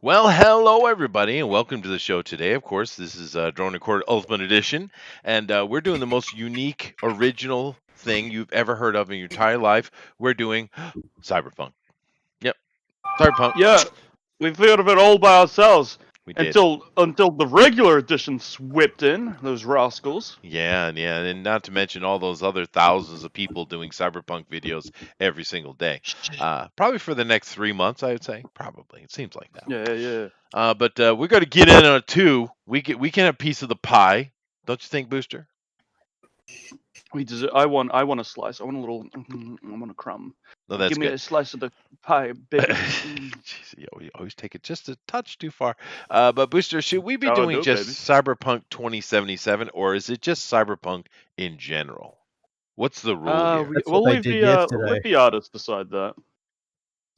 Well, hello everybody, and welcome to the show today. Of course, this is Drone Recorder Ultimate Edition, and we're doing the most unique, original thing you've ever heard of in your entire life. We're doing Cyberpunk. Yep, Cyberpunk. Yeah, we figured of it all by ourselves We did. until the regular edition swept in. Those rascals. Yeah, and not to mention all those other thousands of people doing Cyberpunk videos every single day. Probably for the next 3 months, I would say. Probably, it seems like that. Yeah. But we're going to get in on it too. We can have a piece of the pie, don't you think, Booster? We deserve. I want a slice. I want a little. I want a crumb. No, that's Give me good. a slice of the pie, baby. Jeez, you always take it just a touch too far. But Booster, should we be How I doing do, just baby. Cyberpunk 2077, or is it just Cyberpunk in general? What's the rule here? That's what they did yesterday. let the artists decide that.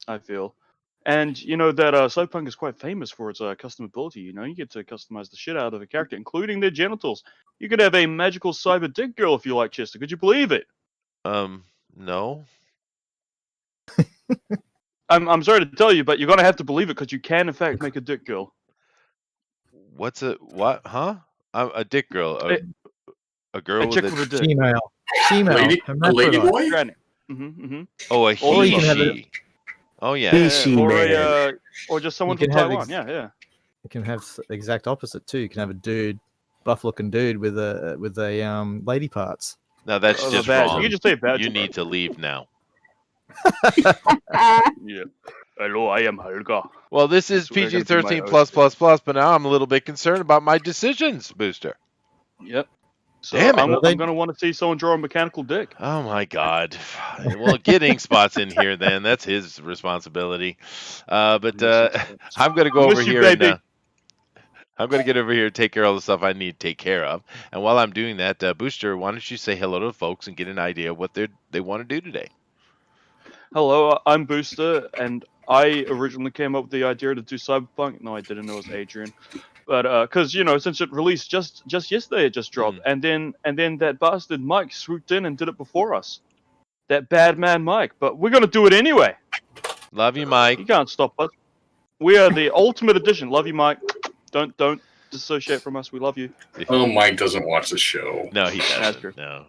I feel. And you know that Cyberpunk is quite famous for its customability. You know, you get to customize the shit out of a character, including their genitals. You could have a magical cyber dick girl if you like, Chester. Could you believe it? No. I'm sorry to tell you, but you're gonna have to believe it because you can in fact make a dick girl. What's a what? Huh? A dick girl. A girl A with chick a with a dick. Female. Lady, a lady hermaphrodite. boy? Granny. Mm-hmm. oh, a Or he you can have she. Oh yeah. He, she, or man. or just someone You from can have Taiwan. Yeah. You can have the exact opposite too. You can have a dude, buff-looking dude with a lady parts. Now that's Oh, just bad. wrong. You can just say bad. You need to leave now. Yeah. Hello, I am Helga. Well, this is That's what I gotta do PG-13 my plus plus plus, but now I'm a little bit concerned about my decisions, Booster. Yep. So Damn it. I'm gonna want to see someone draw a mechanical dick. Oh my God! Well, get Inkspot's in here then. That's his responsibility. But I'm gonna go over Miss you, here and baby. I'm gonna get over here and take care of all the stuff I need to take care of. And while I'm doing that, Booster, why don't you say hello to the folks and get an idea of what they want to do today? Hello, I'm Booster, and I originally came up with the idea to do Cyberpunk. No, I didn't know it was Adrian, but because you know, since it released just yesterday, it just dropped, and then that bastard Mike swooped in and did it before us. That bad man Mike, but we're gonna do it anyway. Love you, Mike. You can't stop us. We are the ultimate edition. Love you, Mike. Don't dissociate from us. We love you. Oh, Mike doesn't watch the show. No, he That's doesn't. true. No.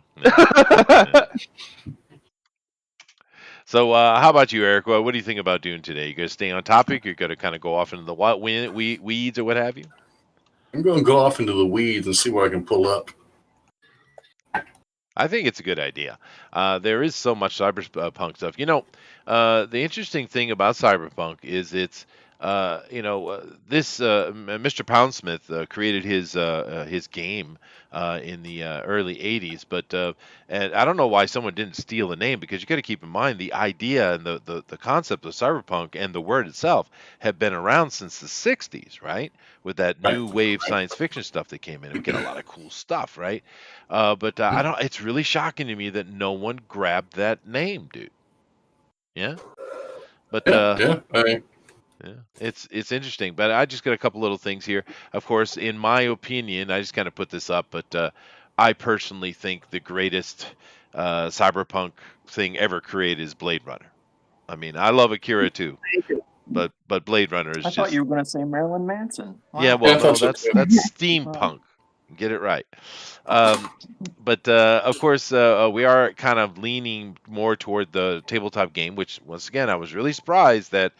So, how about you, Eric? What do you think about doing today? You gonna stay on topic? You're gonna kind of go off into the weeds or what have you? I'm going to go off into the weeds and see what I can pull up. I think it's a good idea. There is so much cyberpunk stuff. You know, the interesting thing about cyberpunk is it's, this Mr. Poundsmith created his game in the early '80s, but and I don't know why someone didn't steal the name, because you got to keep in mind the idea and the concept of cyberpunk and the word itself have been around since the '60s, right? With that new wave science fiction stuff that came in, we get a lot of cool stuff, right? But I don't. It's really shocking to me that no one grabbed that name, dude. Yeah. But Yeah. yeah, it's interesting. But I just got a couple little things here. Of course, in my opinion, I just kind of put this up, but I personally think the greatest cyberpunk thing ever created is Blade Runner. I mean, I love Akira too, but Blade Runner is I just. thought you were going to say Marilyn Manson. Wow. Yeah, well, Yeah, I no, thought so that's too. steampunk. Get it right. But of course, we are kind of leaning more toward the tabletop game, which, once again, I was really surprised that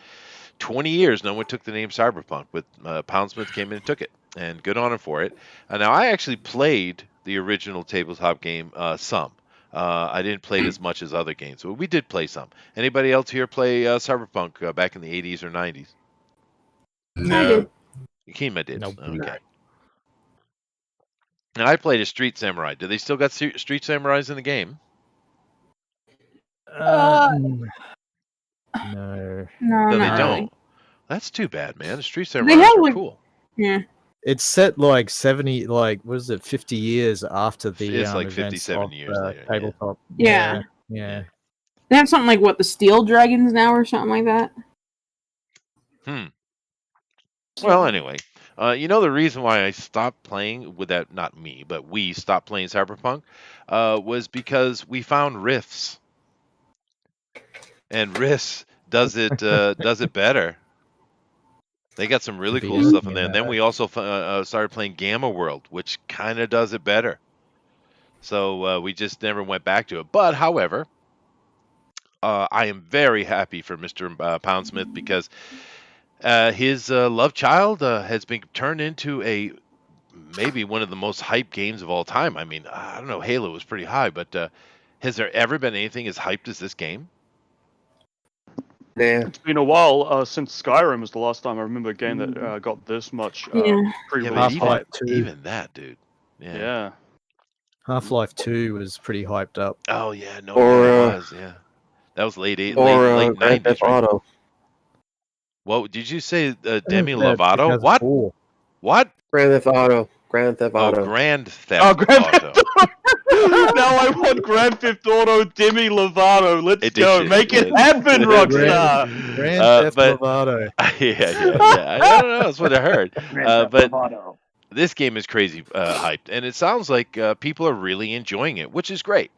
20 years no one took the name Cyberpunk, but Poundsmith came in and took it, and good on him for it. Now, I actually played the original tabletop game some. I didn't play it as much as other games, but we did play some. Anybody else here play Cyberpunk back in the 80s or 90s? No. Kima did. Nope. Okay. And I played a Street Samurai. Do they still got Street Samurais in the game? No. No, No, they not don't. really. That's too bad, man. The Street They Samurais have, are like- cool. Yeah. It's set like 70, like what is it, 50 years after the It's like events 57 of, years later, yeah. tabletop. Yeah. Yeah. They have something like, what, the Steel Dragons now or something like that? Well, anyway, you know the reason why I stopped playing with that, not me, but we stopped playing Cyberpunk, was because we found Rifts. And Rifts does it better. They got some really be cool stuff in anything there. in And that, then we also started playing Gamma World, which kind of does it better. So we just never went back to it. But however, I am very happy for Mr. Poundsmith because his love child has been turned into maybe one of the most hyped games of all time. I mean, I don't know, Halo was pretty high, but has there ever been anything as hyped as this game? Yeah. It's been a while since Skyrim was the last time I remember a game that got this much Yeah. Yeah, pre-release but even, hype. 2. even that, dude. Yeah. Yeah. Half-Life 2 was pretty hyped up. Oh yeah, no, Or, yeah, it was. Yeah, that was late Grand 90s, Theft right? Auto. What did you say? I Demi think that Lovato? What? 2004. What? Grand Theft Auto. Grand Theft Oh, Auto. Grand Theft Oh, Grand Auto. Theft Auto. Now I want Grand Theft Auto Demi Lovato. Let's go. Edition. Make it Yeah. happen, Rockstar. Grand Theft But Lovato. yeah. I don't know. That's what I heard. Grand Theft But Auto. this game is crazy hyped, and it sounds like people are really enjoying it, which is great.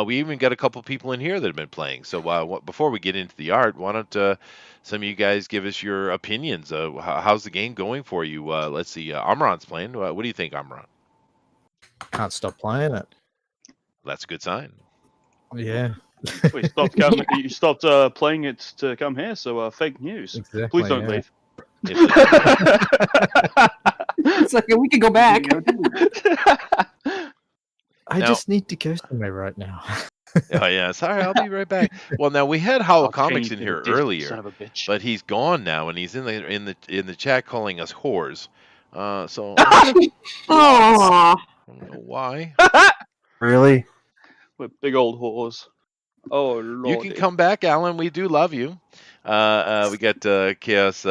We even got a couple people in here that have been playing. So before we get into the art, why don't some of you guys give us your opinions? How's the game going for you? Let's see. Amran's playing. What do you think, Amran? Can't stop playing it. That's a good sign. Yeah, We stopped coming. You stopped playing it to come here. So fake news. exactly. Please don't yeah. leave. It's like we could go back. I Now- just need to go somewhere right now. Oh yeah, sorry, I'll be right back. Well, now we had Hollow I'll Comics change in the here Disney, earlier, Son of a bitch. but he's gone now, and he's in the chat calling us whores. So I Oh, don't know why. Really? We're big old whores. Oh lord. You can come back, Alan. We do love you. We got Chaos.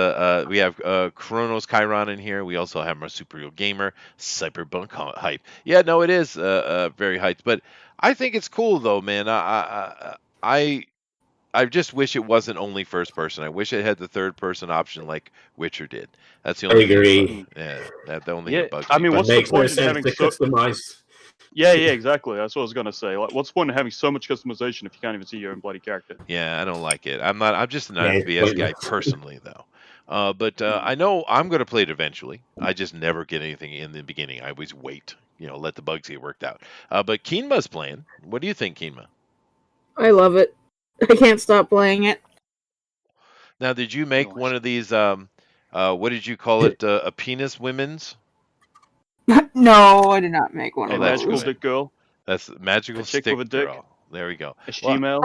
We have Chronos Chiron in here. We also have our Superhero Gamer Cyberpunk hype. Yeah, no, it is very hyped. But I think it's cool though, man. I just wish it wasn't only first person. I wish it had the third person option like Witcher did. That's the only thing. agree. Yeah, the only Yeah, thing that bugs I me. mean, But what's It the makes more point in sense having to so? customize. Yeah, exactly. That's what I was gonna say. Like, what's the point in having so much customization if you can't even see your own bloody character? Yeah, I don't like it. I'm just an Yeah, it's FPS guy pointless. personally, though. But I know I'm going to play it eventually. I just never get anything in the beginning. I always wait, let the bugs get worked out. But Keenma's playing. What do you think, Keenma? I love it. I can't stop playing it. Now, did you make Nice. one of these? What did you call it? A penis women's? No, I did not make one Oh, A of that's magical those. good. dick girl, That's magical A chick stick with a dick? girl. There we go. a Well, female.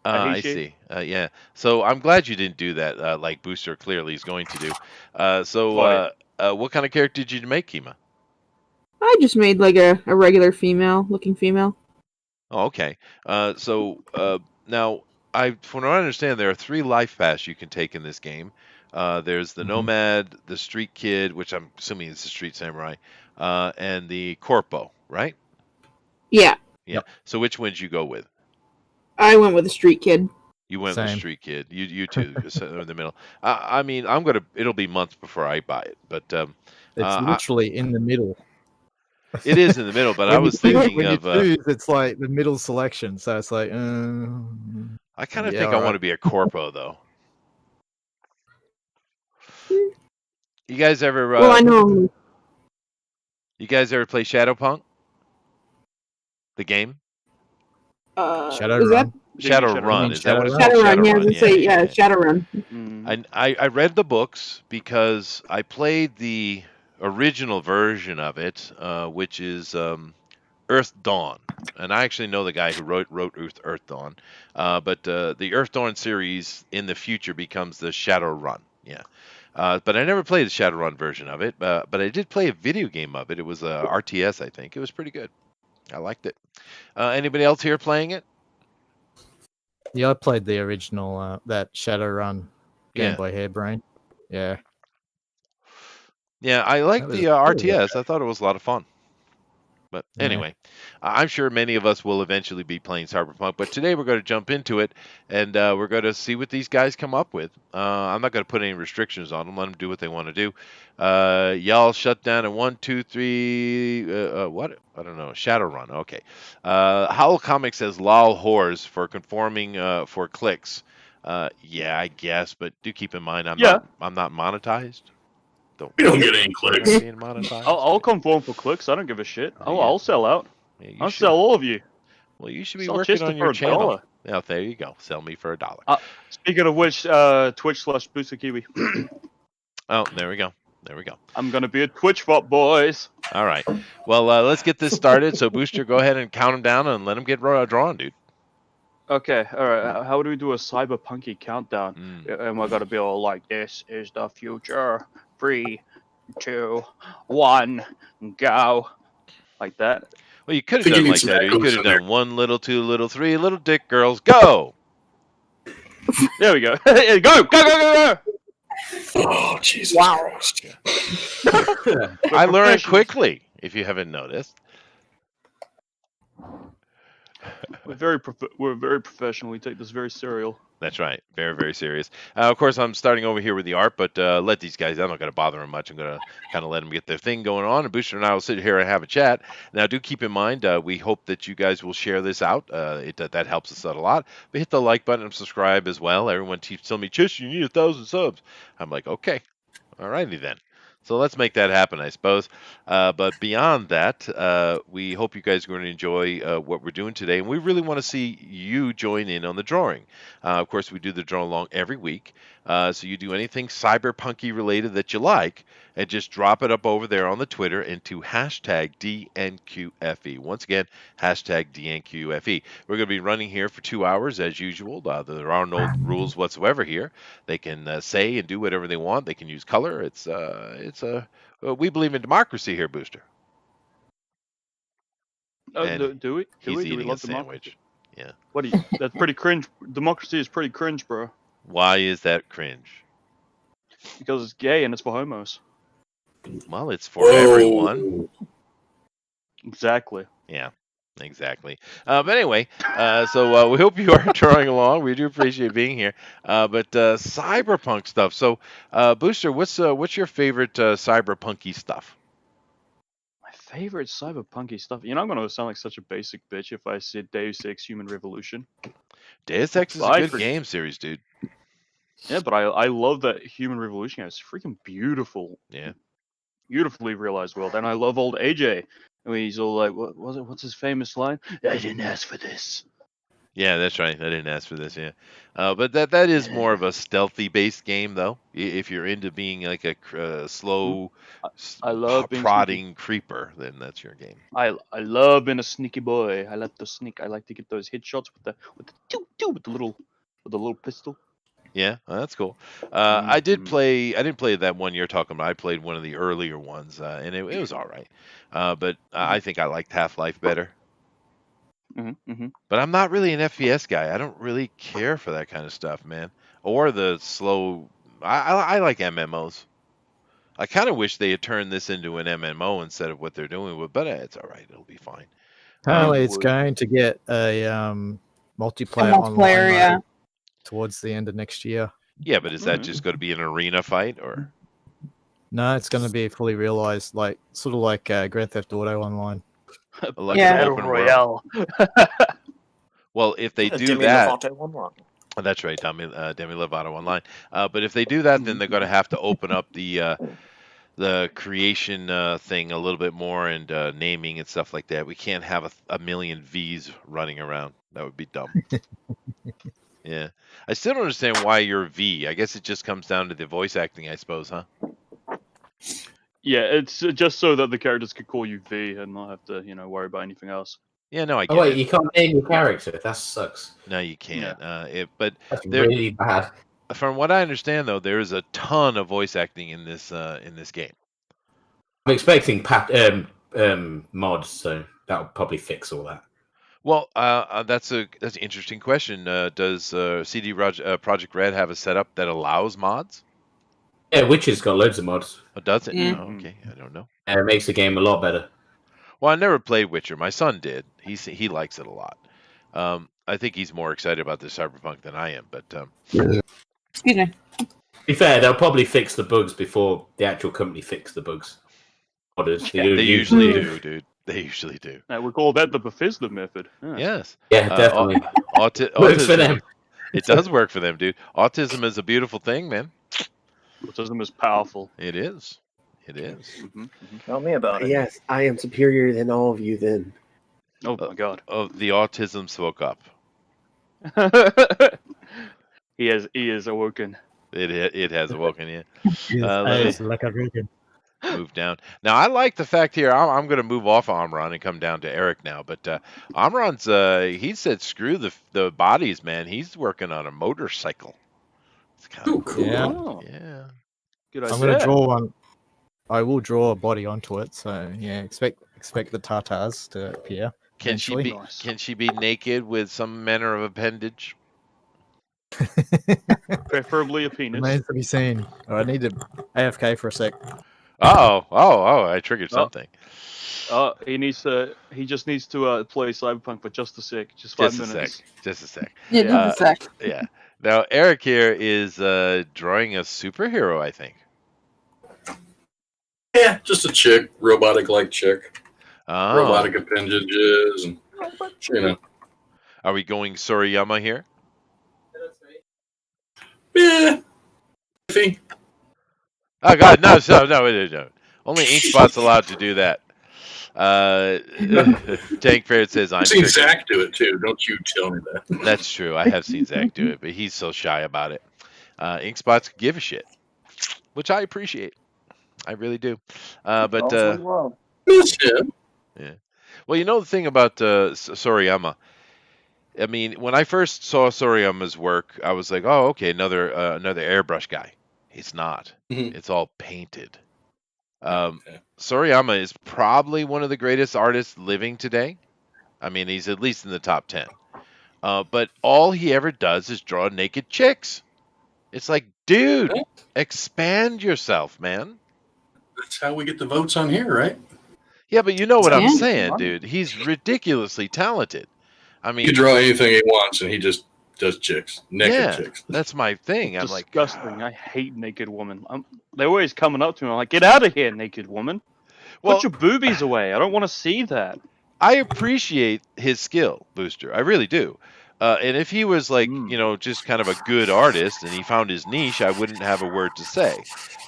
I he, she. see. Yeah. So I'm glad you didn't do that, like Booster clearly is going to do. What kind of character did you make, Kima? I just made like a regular looking female. Oh, okay. Now, from what I understand, there are 3 life paths you can take in this game. There's the Mhm. Nomad, the Street Kid, which I'm assuming is the Street Samurai, and the Corpo, right? Yeah, Yeah. Yep. So which ones you go with? I went with a street kid. You went with the Same. Street Kid. You two in the middle. I mean, it'll be months before I buy it, but It's literally in the middle. it is in the middle. But I When you was choose- thinking when of. you choose, it's like the middle selection. So it's like, I kind of Yeah, think I want alright. to be a Corpo though. You guys ever? Well, I know. You guys ever play Shadowpunk? The game? Shadow is that Run. Shadowrun. mean Is that what it's Shadowrun? called? Shadowrun? Yeah, I was gonna say yeah. Shadowrun. Mm. I read the books because I played the original version of it, which is Earth Dawn, and I actually know the guy who wrote Earth Dawn. But the Earth Dawn series in the future becomes the Shadowrun. Yeah. But I never played the Shadowrun version of it. But I did play a video game of it. It was a RTS, I think. It was pretty good. I liked it. Anybody else here playing it? Yeah, I played the original that Shadowrun Game Yeah. Boy Hairbrain. Yeah. Yeah, I liked That was the cool. RTS. I thought it was a lot of fun. But Yeah. anyway, I'm sure many of us will eventually be playing Cyberpunk. But today we're going to jump into it, and we're going to see what these guys come up with. I'm not going to put any restrictions on them. Let them do what they want to do. Y'all shut down in 1, 2, 3. What? I don't know. Shadowrun. Okay. Howl Comics says "lol whores" for conforming for clicks. Yeah, I guess, but do keep in mind I'm Yeah. not monetized. You don't get any I'm clicks. not being monetized. I'll conform for clicks. I don't give a shit. Yeah. I'll sell out. Yeah, you I'll should. sell all of you. Well, you should be Sell working Chester on your for channel. $1. Yeah, there you go. Sell me for $1. Speaking of which, Twitch/BoosterKiwi. Oh, there we go. There we go. I'm gonna be a Twitch bot, boys. All right. Well, let's get this started. So, Booster, go ahead and count them down and let them get drawn, dude. Okay, all right. How do we do a cyberpunky countdown? Am I gonna be all like, "This is the future"? 3, 2, 1, go, like that? Well, you could have think you done need like some that. Or you echoes could have in there. done 1 little, 2 little, 3 little dick girls. Go! There we go. Go! Oh, Jesus Wow. Christ. I learned professionals. quickly, if you haven't noticed. We're very professional. We take this very serial. That's right. Very, very serious. Of course, I'm starting over here with the art, but let these guys, I'm not going to bother them much. I'm going to kind of let them get their thing going on, and Booster and I will sit here and have a chat. Now, do keep in mind, we hope that you guys will share this out. That helps us out a lot. But hit the like button and subscribe as well. Everyone keeps telling me, Chish, you need 1,000 subs. I'm like, okay. All righty then. So let's make that happen, I suppose. But beyond that, we hope you guys are going to enjoy what we're doing today. And we really want to see you join in on the drawing. Of course, we do the draw along every week. So you do anything cyberpunky related that you like, and just drop it up over there on the Twitter into hashtag DNQFE. Once again, hashtag DNQFE. We're going to be running here for 2 hours as usual. There are no rules whatsoever here. They can say and do whatever they want. They can use color. We believe in democracy here, Booster. And Do we? He's Do we eating a love sandwich. democracy? Yeah. What do you? That's pretty cringe. Democracy is pretty cringe, bro. Why is that cringe? Because it's gay and it's for homos. Well, it's for everyone. Exactly. Yeah, exactly. But anyway, so we hope you are drawing along. We do appreciate being here. But cyberpunk stuff. So, Booster, what's your favorite cyberpunky stuff? My favorite cyberpunky stuff. You know, I'm gonna sound like such a basic bitch if I said Deus Ex: Human Revolution. Deus Ex is a good game series, dude. Yeah, but I love that Human Revolution. It's freaking beautiful. Yeah. Beautifully realized world, and I love old AJ. And he's all like, "What was it? What's his famous line? I didn't ask for this." Yeah, that's right. I didn't ask for this. Yeah, but that is more of a stealthy based game, though. If you're into being like a slow, I love being prodding creeper, then that's your game. I love being a sneaky boy. I like to sneak. I like to get those headshots with the little pistol. Yeah, that's cool. I didn't play that one you're talking about. I played one of the earlier ones, and it was all right. But I think I liked Half-Life better. But I'm not really an FPS guy. I don't really care for that kind of stuff, man. Or the slow. I like MMOs. I kind of wish they had turned this into an MMO instead of what they're doing with, but it's all right. It'll be fine. Apparently, it's going to get a multiplayer online mode towards the end of next year. Yeah, but is that just going to be an arena fight, or? No, it's going to be fully realized, sort of like Grand Theft Auto Online. Like an open world. Well, if they do that, that's right, Demi Lovato Online. But if they do that, then they're going to have to open up the creation thing a little bit more and naming and stuff like that. We can't have a million V's running around. That would be dumb. Yeah, I still don't understand why you're V. I guess it just comes down to the voice acting, I suppose, huh? Yeah, it's just so that the characters could call you V and not have to, worry about anything else. Yeah, no, I get Oh wait, it. you can't name your character. That sucks. No, you can't. Yeah. But That's really bad. From what I understand, though, there is a ton of voice acting in this game. I'm expecting mods, so that'll probably fix all that. Well, that's an interesting question. Does CD Projekt Red have a setup that allows mods? Yeah, Witcher's got loads of mods. Oh, does it? Yeah. Oh, okay, I don't know. And it makes the game a lot better. Well, I never played Witcher. My son did. He likes it a lot. I think he's more excited about this Cyberpunk than I am. But Excuse me. To be fair, they'll probably fix the bugs before the actual company fix the bugs. Modders, they usually do, dude. They usually do. We call that the Bethesda method. Yes. Yeah, definitely. Works for them. It does work for them, dude. Autism is a beautiful thing, man. Autism is powerful. It is. It is. Tell me about it. Yes, I am superior than all of you then. Oh my god. Oh, the autism spoke up. He is awoken. It has awoken you. Yes, Let me it's like a vegan. move down. Now, I like the fact here. I'm going to move off Amron and come down to Eric now. But Amron's he said screw the bodies, man. He's working on a motorcycle. It's kind Oh, of cool. Yeah. Oh, yeah. good idea. I'm gonna draw one. I will draw a body onto it. So yeah, expect the Tartars to appear. Can she eventually. be Nice. can she be naked with some manner of appendage? Preferably a penis. Remains to be seen. Oh, I need to AFK for a sec. Oh, I triggered something. He just needs to play Cyberpunk for just a sec, just 5 Just a minutes. sec. Just a sec. Yeah, just a sec. Yeah. Now Eric here is drawing a superhero, I think. Yeah, just a chick, robotic-like chick, Oh. robotic appendages, and you know. Are we going Soriyama here? Yeah, iffy. Oh God, no. Only Inkspot's allowed to do that. Tank Ferret says I'm I've seen triggered. Zach do it too. Don't you tell me that. That's true. I have seen Zach do it, but he's so shy about it. Inkspot's give a shit, which I appreciate. I really do. But Also love. Miss him. well, you know the thing about Soriyama. I mean, when I first saw Soriyama's work, I was like, "Oh, okay, another airbrush guy." It's not. Mhm. It's all painted. Okay. Soriyama is probably one of the greatest artists living today. I mean, he's at least in the top 10. But all he ever does is draw naked chicks. It's like, dude, Yeah. expand yourself, man. That's how we get the votes on here, right? Yeah, but you know what I'm Yeah. saying, dude. He's ridiculously talented. I He mean, can draw anything he wants, and he just does chicks, naked yeah, chicks. that's my thing. I'm like, Disgusting. I hate naked women. They're always coming up to me. I'm like, get out of here, naked woman. well, Put your boobies away. I don't want to see that. I appreciate his skill, Booster. I really do. And if he was like, just kind of a good artist and he found his niche, I wouldn't have a word to say.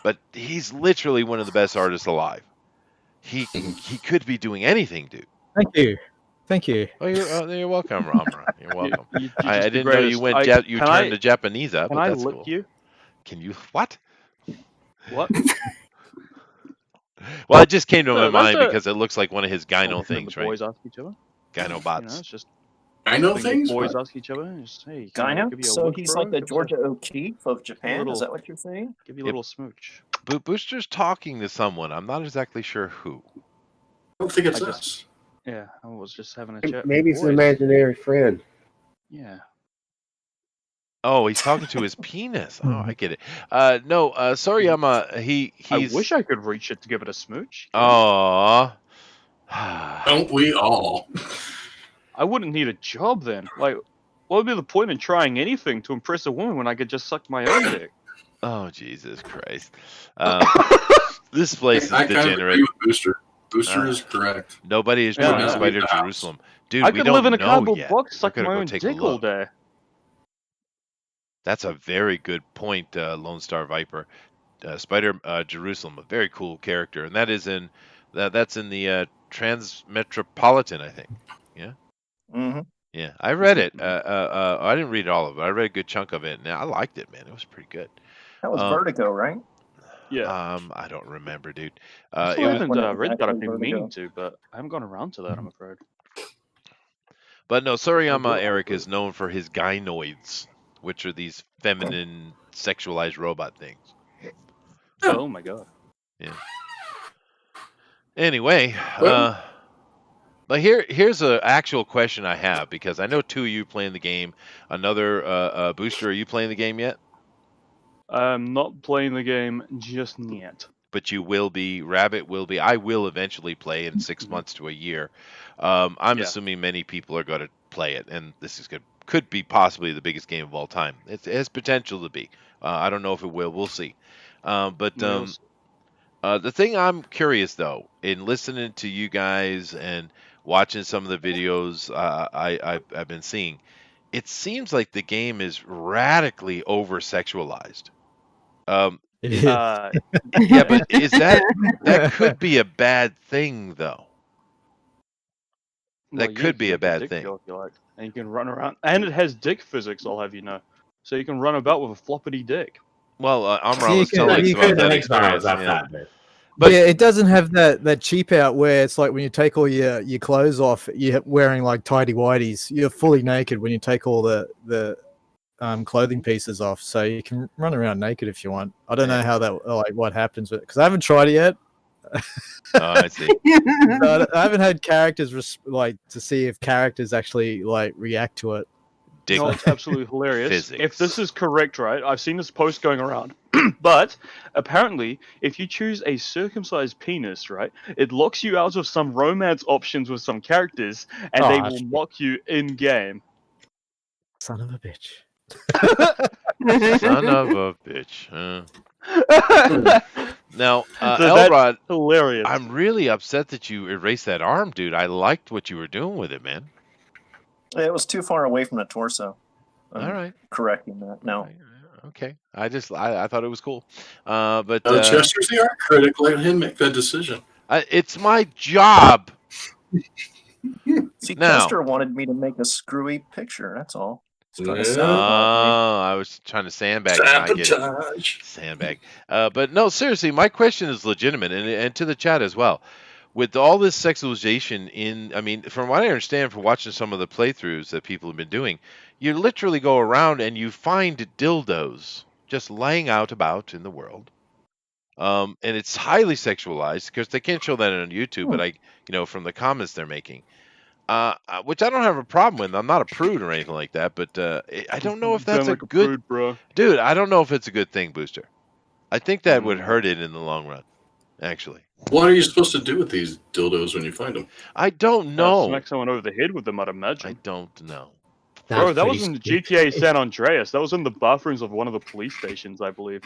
But he's literally one of the best artists alive. He could be doing anything, dude. Thank you. Oh, you're welcome, Ramron. You're welcome. You're I just the didn't know you greatest. you turned to Japanese up, Can but I that's lick cool. you? Can you what? What? Well, it just came to my That's mind a- because it looks like one of his gyno things, The right? boys ask each other. Gyno You know, bots. it's just I know thing that things. boys What? ask each other. Just, hey, can I give Gyno? you a So look, he's bro? like the Give us Georgia O'Keeffe of Japan? little- Is that what you're saying? Give you a Yep. little smooch. Booster's talking to someone. I'm not exactly sure who. I don't think it's I us. Yeah, I was just having a chat. Maybe with it's the an boys. imaginary friend. Yeah. Oh, he's talking to his penis. Oh, I get it. No, Soriyama, he's. I wish I could reach it to give it a smooch. Aww. Don't we all? I wouldn't need a job then. Like, what would be the point in trying anything to impress a woman when I could just suck my own dick? Oh, Jesus Christ. This place is I kind of degenerate. agree with Booster. Booster is correct. Nobody is Yeah, joining yeah. Spider Leave the house. Jerusalem. Dude, I we could don't live in a know cardboard yet. box, We're suck gonna my go own take a dick all look. day. That's a very good point, Lone Star Viper. Spider Jerusalem, a very cool character, and that's in the Transmetropolitan, I think. Yeah, Mm-hmm. yeah. I read it. I didn't read all of it. I read a good chunk of it, and I liked it, man. It was pretty good. That was Vertigo, right? Yeah. I don't remember, dude. I It still was, haven't when it was read that. I've actually been meaning Vertigo. to, but I haven't gone around to that, I'm afraid. but no, Soriyama Eric is known for his gynoids, which are these feminine, sexualized robot things. Oh my god. Anyway, Well- but here's an actual question I have, because I know two of you playing the game. Another Booster, are you playing the game yet? I'm not playing the game just yet. But you will be. Rabbit will be. I will eventually play in 6 months to a year. I'm Yeah. assuming many people are going to play it, and this is could be possibly the biggest game of all time. It has potential to be. I don't know if it will. We'll see. But the thing I'm curious though, in listening to you guys and watching some of the videos I've been seeing, it seems like the game is radically over sexualized. Um, It it- is. yeah, but is that could be a bad thing though? Well, That yeah, could you be can a make the bad dick thing. feel if you like, and you can run around, and it has dick physics. I'll have you know, so you can run about with a floppity dick. Well, Amra You was can- telling us you about can that make experience. have Yeah. that bit. But- yeah, it doesn't have that cheap out where it's like when you take all your clothes off, you're wearing like tidy whities. You're fully naked when you take all the clothing pieces off, so you can run around naked if you want. I don't know how that like what happens with it because I haven't tried it yet. I see. So I haven't had characters like to see if characters actually like react to it. Dick No, it's absolutely hilarious. physics. If this is correct, right? I've seen this post going around. But apparently, if you choose a circumcised penis, right, it locks you out of some romance options with some characters, and they Oh, will shit. mock you in game. Son of a bitch. Son of a bitch. Now, So that's Elrod, hilarious. I'm really upset that you erased that arm, dude. I liked what you were doing with it, man. It was too far away from the torso. I'm All right. correcting that. No. Okay. I thought it was cool. But Chester's the art critic. Let him make that decision. it's my job. See, Now- Chester wanted me to make a screwy picture. That's all. He's trying to Yeah. sabotage I was trying to sandbag. And not get it. Sabotage. Sandbag. But no, seriously, my question is legitimate, and to the chat as well. With all this sexualization I mean, from what I understand from watching some of the playthroughs that people have been doing, you literally go around and you find dildos just laying out about in the world. And it's highly sexualized because they can't show that on YouTube, but from the comments they're making. Which I don't have a problem with. I'm not a prude or anything like that, but I don't know if that's Sound like a good prude, bro. dude. I don't know if it's a good thing, Booster. I think that would hurt it in the long run. Actually, What are you supposed to do with these dildos when you find them? I don't know. Smack someone over the head with them, I'd imagine. I don't know. Bro, that was in GTA San Andreas. That was in the bathrooms of one of the police stations, I believe.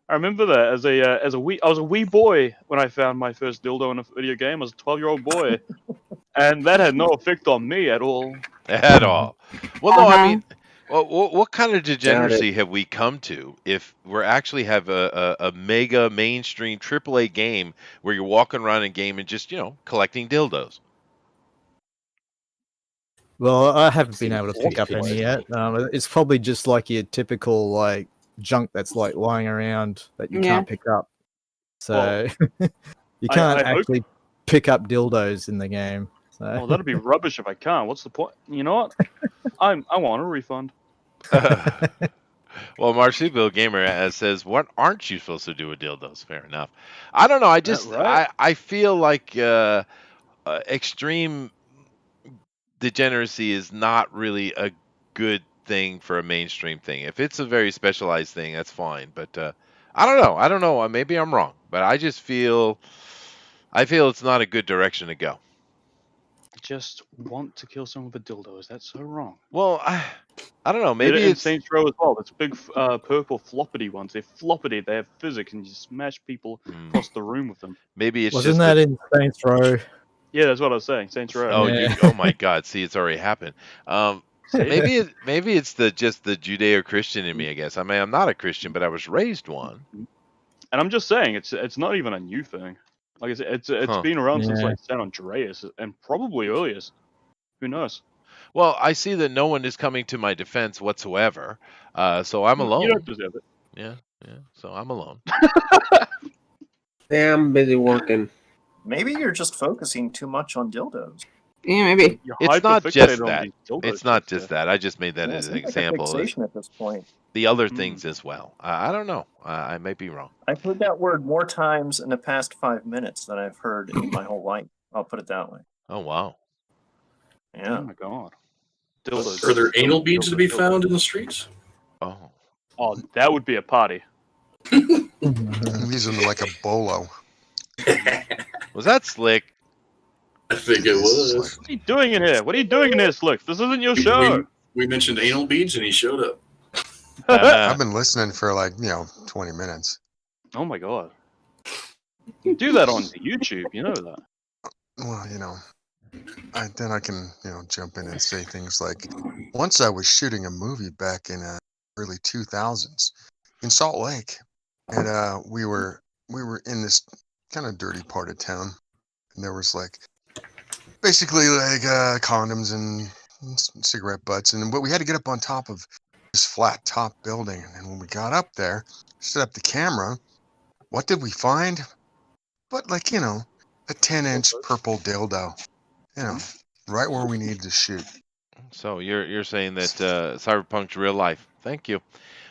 I remember that I was a wee boy when I found my first dildo in a video game. I was a 12-year-old boy, and that had no effect on me at all. At all. Well, no, I Uh-huh. mean, what kind of degeneracy have we come to if we're actually have a mega mainstream AAA game where you're walking around in game and just collecting dildos? Well, I haven't been able to pick up Seems any yet. It's probably just like your typical like junk that's like lying around that you Yeah. can't pick up. So you I can't hope- actually pick up dildos in the game. So. Well, that'd be rubbish if I can't. What's the point? You know what? I want a refund. Well, Marsupial Gamer says, "What aren't you supposed to do with dildos?" Fair enough. I don't know. I just right? I feel like extreme degeneracy is not really a good thing for a mainstream thing. If it's a very specialized thing, that's fine. But I don't know. I don't know. Maybe I'm wrong, but I just feel it's not a good direction to go. Just want to kill someone with a dildo. Is that so wrong? Well, I don't know. Maybe Maybe in it's Saints Row as well. It's big purple floppity ones. They're floppity. They have physics, and you smash people across the room with them. maybe it's Wasn't just that the- in Saints Row? Yeah, that's what I was saying. Saints Row. Oh, Yeah. oh my God! See, it's already happened. Maybe it's just the Judeo-Christian in me. I guess. I mean, I'm not a Christian, but I was raised one. And I'm just saying, it's not even a new thing. Like it's Huh. been around since Yeah. like San Andreas and probably earliest. Who knows? Well, I see that no one is coming to my defense whatsoever, so I'm alone. You don't deserve it. Yeah. So I'm alone. Yeah, I'm busy working. Maybe you're just focusing too much on dildos. Yeah, maybe. You're It's not just hyper-fixated on that. these dildos, It's not Chester. just that. I just made that Yeah, as it an seems like a example. Of fixation at this point. the other Hmm. things as well. I don't know. I may be wrong. I've heard that word more times in the past 5 minutes than I've heard in my whole life. I'll put it that way. Oh wow. Oh Yeah. my god. Dildos. Are there anal beads to be Dildos. found in the streets? Oh. Oh, that would be a party. He's into like a bolo. Was that slick? I think it was. What are you doing in here? What are you doing in here, Slick? This isn't your show. We mentioned anal beads and he showed up. I've been listening for 20 minutes. Oh my god. You do that on YouTube, you know that. Well, then I can jump in and say things like, once I was shooting a movie back in early 2000s in Salt Lake, and we were in this kind of dirty part of town, and there was like basically like condoms and cigarette butts, but we had to get up on top of this flat top building, and when we got up there, set up the camera, what did we find? But like a 10-inch purple dildo, right where we needed to shoot. So you're saying that Cyberpunk's real life. Thank you.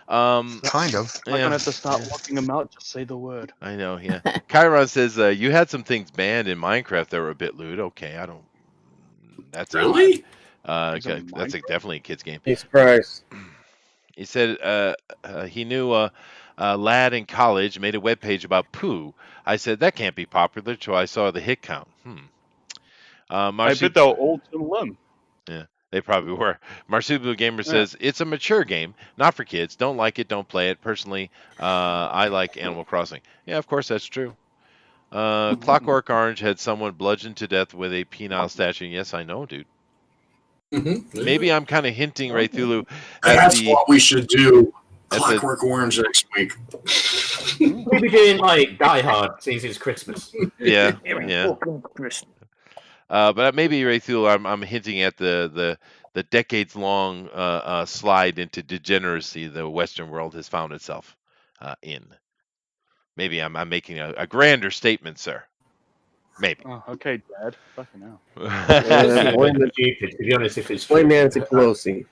Kind of. I'm gonna have to start locking them out. Just say the word. I know, yeah. Chiron says you had some things banned in Minecraft that were a bit lewd. Okay, I don't. That's Really? that's definitely a kid's game. Be surprised. He said he knew a lad in college made a webpage about poo. I said that can't be popular, so I saw the hit count. I bet they're all Tim Lim. Yeah, they probably were. Marsupial Gamer says it's a mature game, not for kids. Don't like it, don't play it. Personally, I like Animal Crossing. Yeah, of course that's true. Clockwork Orange had someone bludgeoned to death with a penile statue. Yes, I know, dude. Maybe I'm kind of hinting, Ray Thulu. That's what we should do. Clockwork Orange next week. Maybe doing like Die Hard since it's Christmas. Yeah. But maybe Ray Thulu, I'm hinting at the decades-long slide into degeneracy the Western world has found itself in. Maybe I'm making a grander statement, sir. Maybe. Oh, okay, Dad. Fucking hell. Blame To be honest, if it's Nancy Pelosi.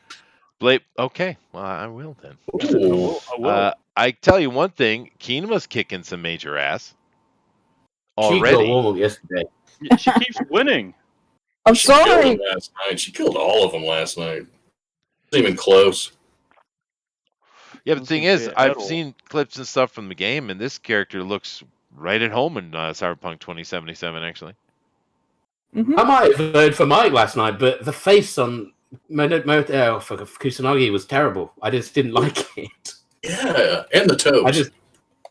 Okay, well I will then. I will. I tell you one thing, Keenma's kicking some major ass. She got Already. wall yesterday. She keeps winning. I'm She killed sorry. him last night. She killed all of them last night. Wasn't even close. Yeah, but the thing is, at I've all. seen clips and stuff from the game, and this character looks right at home in Cyberpunk 2077, actually. I might have voted for Mike last night, but the face on Kusanagi was terrible. I just didn't like it. Yeah, and the toes.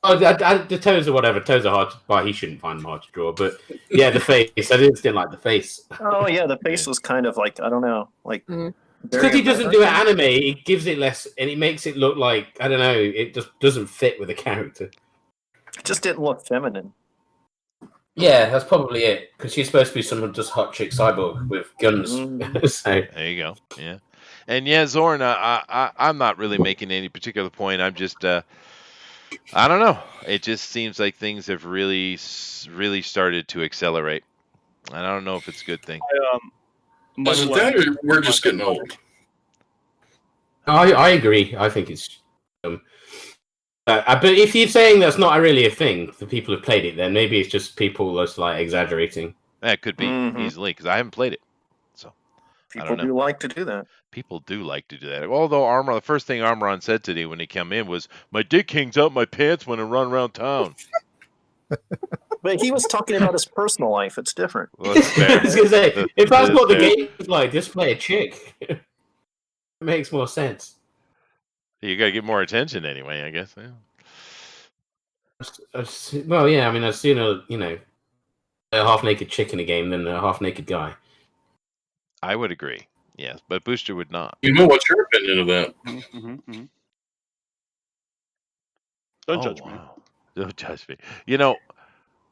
The toes or whatever. Toes are hard. Well, he shouldn't find them hard to draw, but yeah, the face. I just didn't like the face. Oh yeah, the face was kind of like, I don't know, like Because he doesn't do it anime, he gives it less, and it makes it look like, I don't know, it just doesn't fit with the character. It just didn't look feminine. Yeah, that's probably it. Because she's supposed to be some just hot chick cyborg with guns. So there you go. Yeah, and yeah, Zorn, I'm not really making any particular point. I'm just, I don't know. It just seems like things have really started to accelerate. I don't know if it's a good thing. Is it that, or we're just getting old? I agree. I think it's. But if you're saying that's not really a thing, the people who've played it, then maybe it's just people just like exaggerating. That could be easily because I haven't played it, so People do like to do that. People do like to do that. Although the first thing Armoron said today when he came in was, "My dick hangs out my pants when I run around town." But he was talking about his personal life. It's different. Well, that's fair. I was gonna say, if that's what the fair. game is like, just play a chick. It makes more sense. You gotta get more attention anyway, I guess. Yeah. Well, yeah, I mean, I'd sooner, a half-naked chick in a game than a half-naked guy. I would agree. Yes, but Booster would not. What's your opinion of that? Don't judge me. Wow. Don't judge me.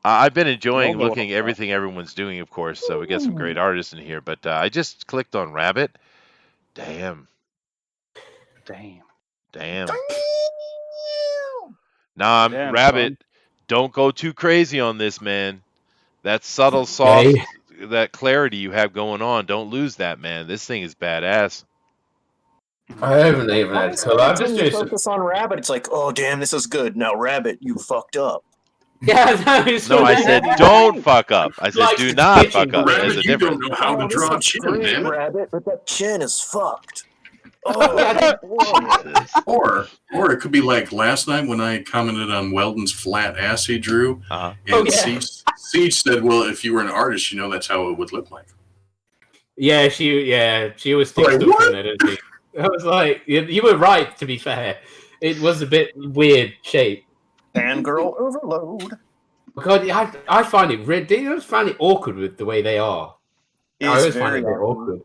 I've been enjoying know what looking I'm everything everyone's doing, of course. So we got some great artists in here. But I just clicked on Rabbit. Damn. Nah, Damn, Rabbit. son. Don't go too crazy on this, man. That subtle, soft, that clarity you have going on. Don't lose that, man. This thing is badass. I haven't even had color. I'm just When you doing some... focus on Rabbit, it's like, oh damn, this is good. Now Rabbit, you fucked up. Yeah, No, I said don't fuck up. I said do not fuck up. Rabbit, There's a you difference. don't know how to draw a chin, damn it. Rabbit, but that chin is fucked. Oh, Or it could be like last night when I commented on Weldon's flat ass he drew, and Siege said, "Well, if you were an artist, that's how it would look like." Yeah, she always sticks Like, stuff what? in there, doesn't she? I was like, you were right, to be fair. It was a bit weird shape. fangirl overload. God, I find it I just find it awkward with the way they are. I It's always find it very a bit awkward. awkward.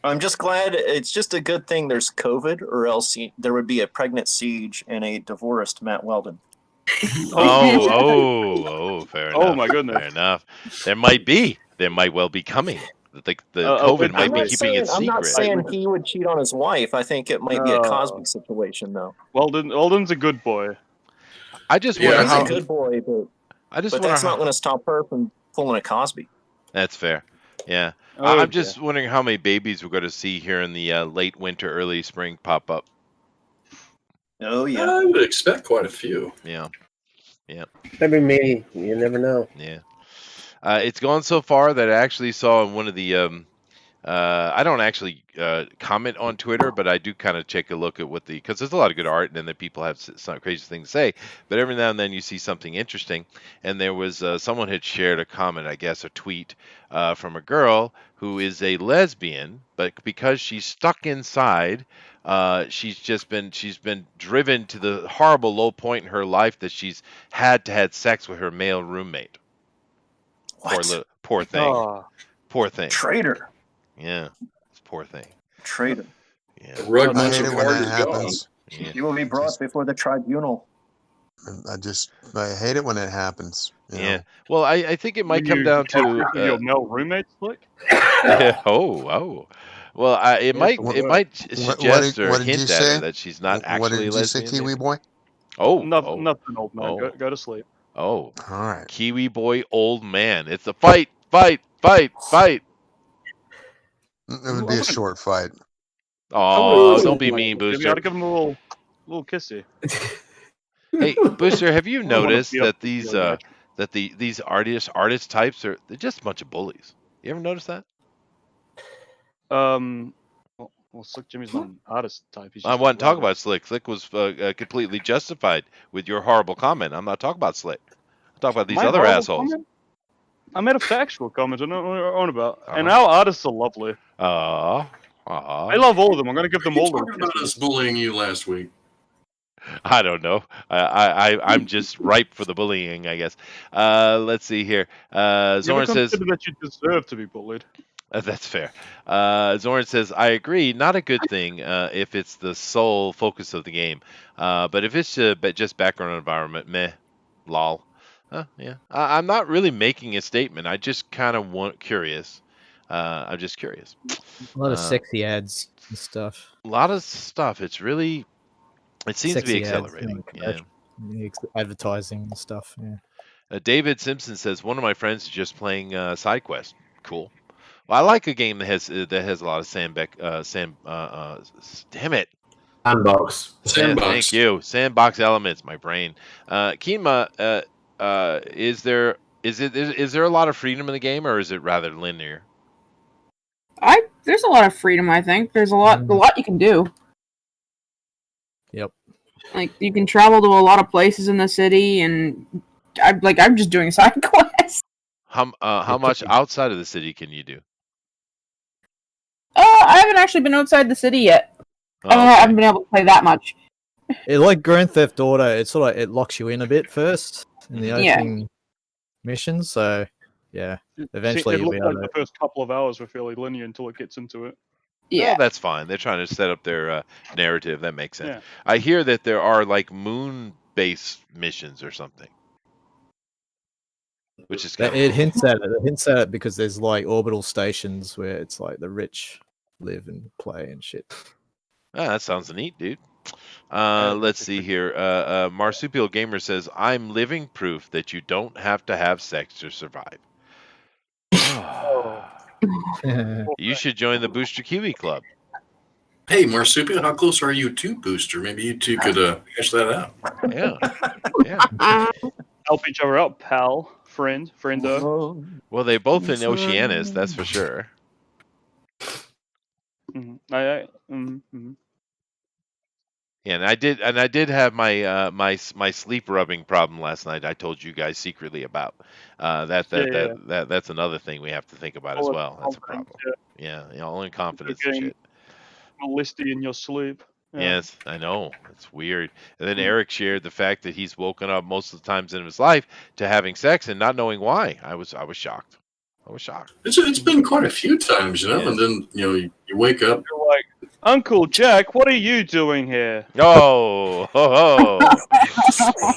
I'm just glad it's just a good thing there's COVID, or else there would be a pregnant Siege and a divorced Matt Weldon. Fair Oh enough. my goodness. Fair enough. There might well be coming. The COVID might be keeping it I'm not secret. saying he would cheat on his wife. I think it might be a Cosby situation, though. Weldon's a good boy. I just Yeah, wonder He's how. a good boy, but I just but wonder that's how. not going to stop her from pulling a Cosby. That's fair. Yeah. Oh, I'm just wondering how many babies we're going to see here in the late winter, early spring pop up. Oh yeah. I would expect quite a few. Yeah. Yeah. Maybe me. You never know. Yeah. It's gone so far that I actually saw in one of the. I don't actually comment on Twitter, but I do kind of take a look at because there's a lot of good art, and then the people have some crazy things to say. But every now and then you see something interesting, and there was someone had shared a comment, I guess, a tweet from a girl who is a lesbian, but because she's stuck inside, she's been driven to the horrible low point in her life that she's had sex with her male roommate. What? Poor thing. Oh, Poor thing. Traitor. Yeah, it's a poor thing. Traitor. Yeah. The rug I went hate so it when far that he's gone. happens. Yeah. You will be brought before the tribunal. I hate it when it happens. You Yeah. know? Well, I think it might come down to your male roommate, Slick. oh. Well, it might suggest or what did you hint at her say? that she's not What actually did a you say, lesbian. Kiwi boy? Nothing, old man. Oh. Go to sleep. Oh. All right. Kiwi boy, old man. It's a fight. Fight. It would be a short fight. Oh, don't be mean, You Booster. gotta give him a little kissy. Hey, Booster, have you I don't wanna noticed beat up that these the these artist types they're just a bunch of bullies? You ever notice that? Well, Slick Jimmy's not an artist type. He's I just a wasn't talking writer. about Slick. Slick was completely justified with your horrible comment. I'm not talking about Slick. I'm talking about these My other horrible assholes. comment? I made a factual comment. I don't know what you're on about. And Uh-huh. our artists are lovely. I love all of them. I'm gonna give them You all talked about us bullying you last week. I don't know. I'm just ripe for the bullying, I guess. Let's see here. You ever Zorn says consider that you deserve to be bullied? that's fair. Zorn says I agree. Not a good thing if it's the sole focus of the game. But if it's just background environment, meh, lol. Yeah. I'm not really making a statement. I just kind of curious. I'm just curious. A lot of sexy ads and stuff. A lot of stuff. It seems to be Sexy ads, accelerating. yeah. Advertising and stuff. Yeah. David Simpson says one of my friends is just playing side quest. Cool. Well, I like a game that has a lot of damn it. Sandbox. Thank you. Sandbox elements. My brain. Kima, is there a lot of freedom in the game, or is it rather linear? There's a lot of freedom. I think there's a lot you can do. Yep. Like you can travel to a lot of places in the city, and I'm just doing side quests. How much outside of the city can you do? I haven't actually been outside the city yet. Oh, okay. I haven't been able to play that much. It like Grand Theft Auto. It's sort of it locks you in a bit first in the opening missions. So yeah, eventually it you'll looks be like able the first couple of hours were fairly linear until it gets into it. Yeah, Well, that's fine. They're trying to set up their narrative. That makes sense. Yeah. I hear that there are like moon-based missions or something, which is kind of It hints at it. It hints at it because there's like orbital stations where it's like the rich live and play and shit. that sounds neat, dude. Let's see here. Marsupial Gamer says, "I'm living proof that you don't have to have sex to survive." You should join the Booster Kiwi Club. Hey, Marsupial, how close are you to Booster? Maybe you two could hash that out. Yeah. Help each other out, pal, friendo. Well, they both in Oceanus, that's for sure. Yeah, and I did have my my sleep rubbing problem last night. I told you guys secretly about. That's another thing we have to think about as well. That's a problem. Yeah, all in confidence and shit. Listy in your sleep. Yeah. Yes, I know. It's weird. And then Eric shared the fact that he's woken up most of the times in his life to having sex and not knowing why. I was shocked. I was shocked. It's been quite a few times, you know, Yeah. and then you wake up. You're like, Uncle Jack, what are you doing here? Oh, ho ho,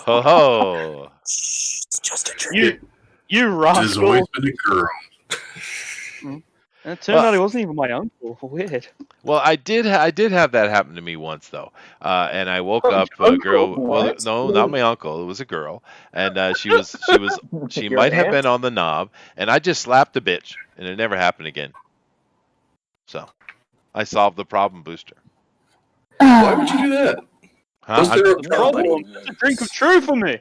ho ho. It's just a dream. You It has always rascal. been a girl. And it turned out he wasn't even my uncle. Weird. Well, I did have that happen to me once though, and I woke Oh, up. your A uncle? girl. Well, What? no, not my uncle. It was a girl, and she Your might have been aunt? on the knob, and I just slapped the bitch, and it never happened again. So, I solved the problem, Booster. Why would you do that? Huh? Was there a Nobody problem? It's a drink of truth for me.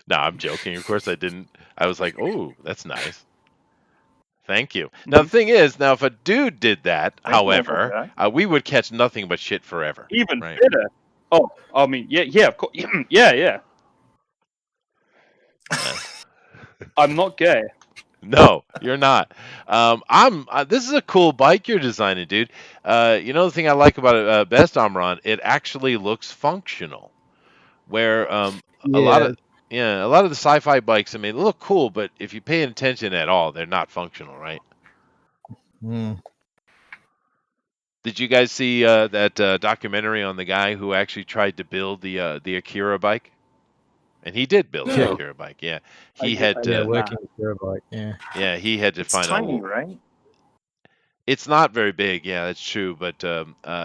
No, I'm joking. Of course I didn't. I was like, oh, that's nice. Thank you. Now the thing is, now if a dude did that, Thank you, however, Uncle we would catch nothing but shit forever. Even Right. better. Oh, I mean, yeah, of course. Yeah. I'm not gay. No, you're not. This is a cool bike you're designing, dude. You know the thing I like about it best, Amron, it actually looks functional. Where a lot of the sci-fi bikes, I mean, they look cool, but if you pay attention at all, they're not functional, right? Mm. Did you guys see that documentary on the guy who actually tried to build the Akira bike? And he did build the No. Akira bike. Yeah, I he did- had I to. Yeah, did. working with your bike. Yeah. Yeah, he had to It's find tiny, a. right? It's not very big. Yeah, that's true. But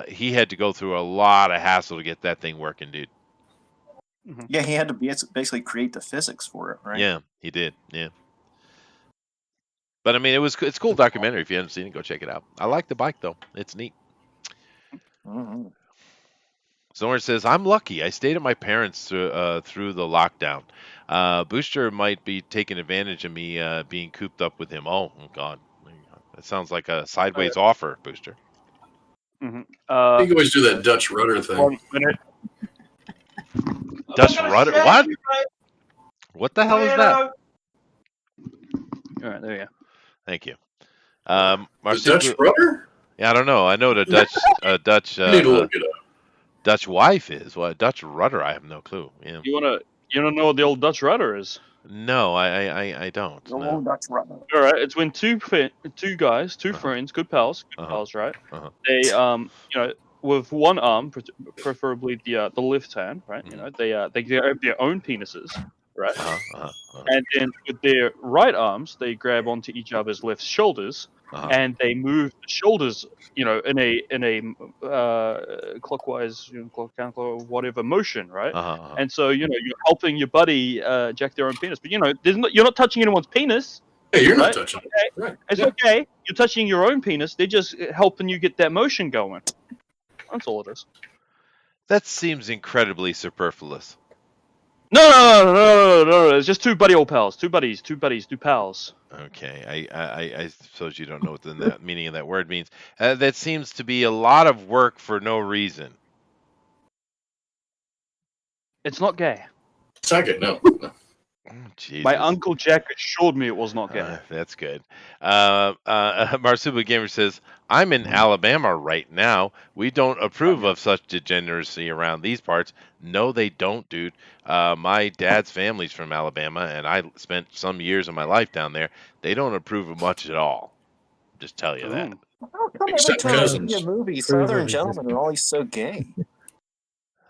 he had to go through a lot of hassle to get that thing working, dude. Yeah, he had to basically create the physics for it, right? Yeah, he did. Yeah. But I mean, it's a cool documentary. If you haven't seen it, go check it out. I like the bike though; it's neat. Mhm. Zorn says, "I'm lucky. I stayed at my parents through the lockdown. Booster might be taking advantage of me being cooped up with him. Oh God, that sounds like a sideways offer, Booster. Mhm. You can always do that Dutch rudder thing. 1 minute. Dutch rudder? What? What the hell is that? All right, there you go. Thank you. The Marsupial- Dutch rudder? Yeah, I don't know. I know the Dutch You need to look it up. Dutch wife is. What Dutch rudder? I have no clue. Yeah. You wanna know what the old Dutch rudder is? No, I don't. The No. old Dutch rudder. All right, it's when two guys, two friends, good pals, right? Uh-huh. They with one arm, preferably the left hand, right? You know, they grab their own penises, right? And then with their right arms, they grab onto each other's left shoulders, and they move the shoulders, in a clockwise, counterclockwise, whatever motion, right? And so you're helping your buddy jack their own penis, but you're not touching anyone's penis. Hey, you're not right? touching it. Okay. Right. It's Yeah. okay. You're touching your own penis. They're just helping you get that motion going. That's all it is. That seems incredibly superfluous. No. It's just two buddy old pals. Two buddies, two pals. Okay, I suppose you don't know what the meaning of that word means. That seems to be a lot of work for no reason. It's not gay. It's not good, no. Jesus. My Uncle Jack assured me it was not gay. That's good. Marsuba Gamer says, I'm in Alabama right now. We don't approve of such degeneracy around these parts. No, they don't, dude. My dad's family's from Alabama, and I spent some years of my life down there. They don't approve of much at all. Just tell you that. How come every Except time I cousins. see a movie, Prove Southern of gentlemen are always so gay?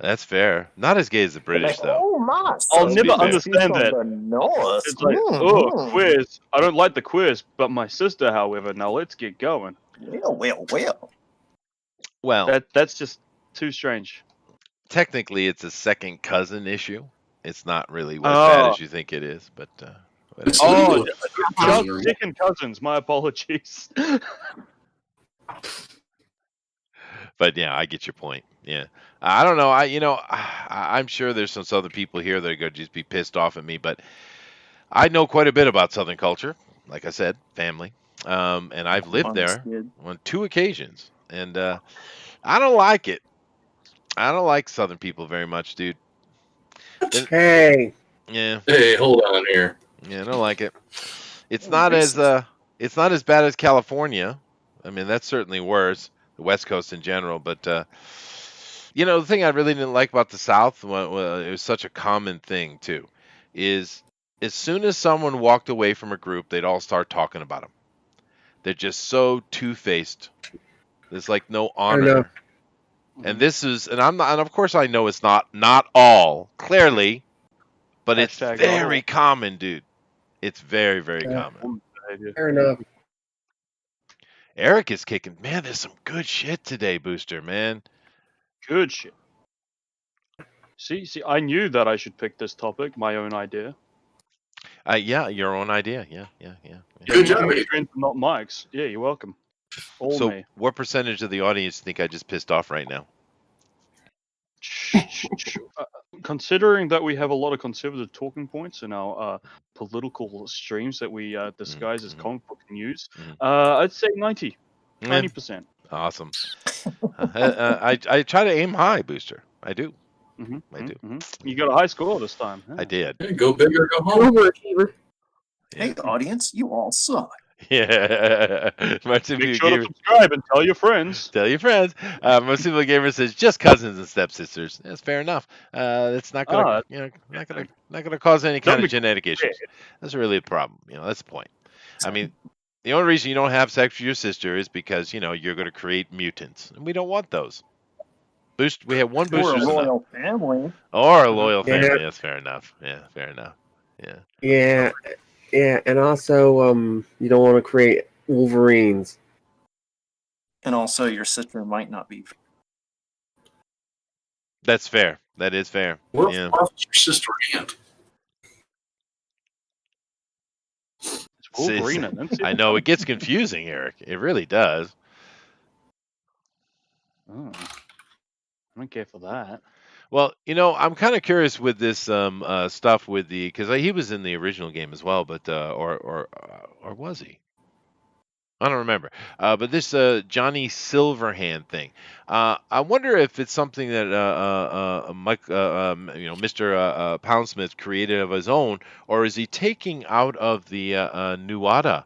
That's fair. Not as gay as the British, Like, though. oh my! I'll so never he's understand from that. the north. It's like, oh, quiz. I don't like the quiz, but my sister, however, now let's get going. Well. Well, That's just too strange. technically, it's a second cousin issue. It's not really as bad Oh. as you think it is, but It's Oh, legal. just second cousins. My apologies. But yeah, I get your point. Yeah, I don't know. I'm sure there's some Southern people here that are going to just be pissed off at me, but I know quite a bit about Southern culture. Like I said, family, and I've lived there on 2 occasions, and I don't like it. I don't like Southern people very much, dude. Hey, Yeah, Hey, hold on here. yeah, I don't like it. It's not as bad as California. I mean, that's certainly worse. The West Coast in general, but the thing I really didn't like about the South, well, it was such a common thing too, is as soon as someone walked away from a group, they'd all start talking about them. They're just so two-faced. There's like no honor. And this is, and I'm not, and of course I know it's not all clearly, but it's Hashtag very not common, dude. It's very, very common. all. Fair enough. Eric is kicking. Man, there's some good shit today, Booster. Man, Good shit. See, I knew that I should pick this topic, my own idea. yeah, your own idea. Yeah. Good job. Adrian, not Mike's. Yeah, you're welcome. All So, me. what percentage of the audience think I just pissed off right now? Considering that we have a lot of conservative talking points in our political streams that we disguise as comic book news, I'd say 90%. Awesome. I try to aim high, Booster. I do. I do. You got a high score this time. I did. Hey, go big or go home. Overachiever. Hey, audience, you all suck. Yeah. Martin Make sure to subscribe and tell your friends. Tell your friends. Marsupial Gamer says just cousins and stepsisters. That's fair enough. It's not gonna, not gonna cause any kind of genetic issues. That's really a problem. That's the point. I mean, the only reason you don't have sex with your sister is because you're going to create mutants, and we don't want those. We have one booster. Or a royal family. Or a loyal family. That's fair enough. Yeah, fair enough. Yeah. Yeah, and also, you don't want to create Wolverines. And also, your sister might not be. That's fair. That is fair. What's your sister aunt? Wolverine. I know it gets confusing, Eric. It really does. Oh, I don't care for that. Well, I'm kind of curious with this stuff with because he was in the original game as well, but or was he? I don't remember. But this Johnny Silverhand thing, I wonder if it's something that Mike, Mr. Poundsmith created of his own, or is he taking out of the Nuada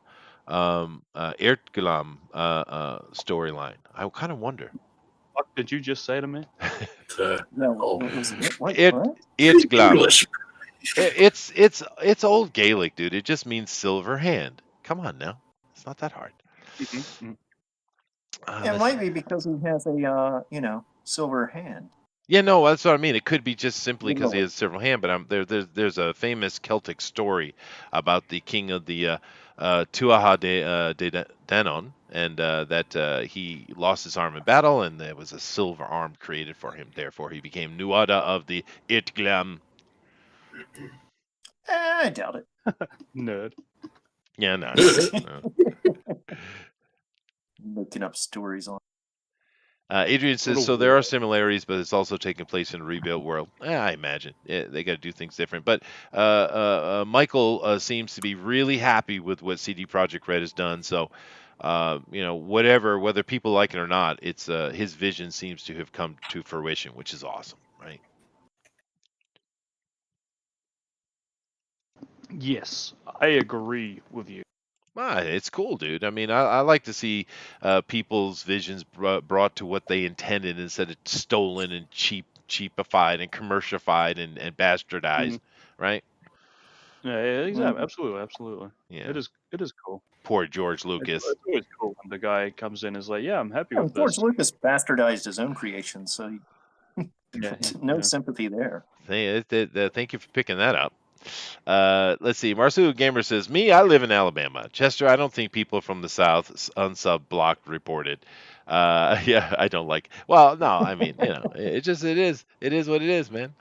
Erdglam storyline? I kind of wonder. What did you just say to me? Erdglam. It's old Gaelic, dude. It just means silver hand. Come on now, it's not that hard. It might be because he has a silver hand. Yeah, no, that's what I mean. It could be just simply because he has a silver hand. But there's a famous Celtic story about the king of the Tuatha de Danann, and that he lost his arm in battle, and there was a silver arm created for him. Therefore, he became Nuada of the Erdglam. I doubt it. Nerd. Yeah, no. Making up stories on. Adrian says, so there are similarities, but it's also taking place in a rebuilt world. I imagine. They got to do things different. But Michael seems to be really happy with what CD Projekt Red has done. So, whether people like it or not, it's his vision seems to have come to fruition, which is awesome, right? Yes, I agree with you. It's cool, dude. I mean, I like to see people's visions brought to what they intended instead of stolen and cheapified and commercialified and bastardized, right? Yeah, exactly. Absolutely. Yeah, it is cool. Poor George Lucas. It's always cool when the guy comes in and is like, "Yeah, I'm happy with George this." Lucas bastardized his own creation, so no sympathy there. Thank you for picking that up. Let's see. Marsupial Gamer says, "Me, I live in Alabama. Chester, I don't think people from the South unsub blocked reported. Yeah, I don't like. Well, no, I mean, it is what it is, man.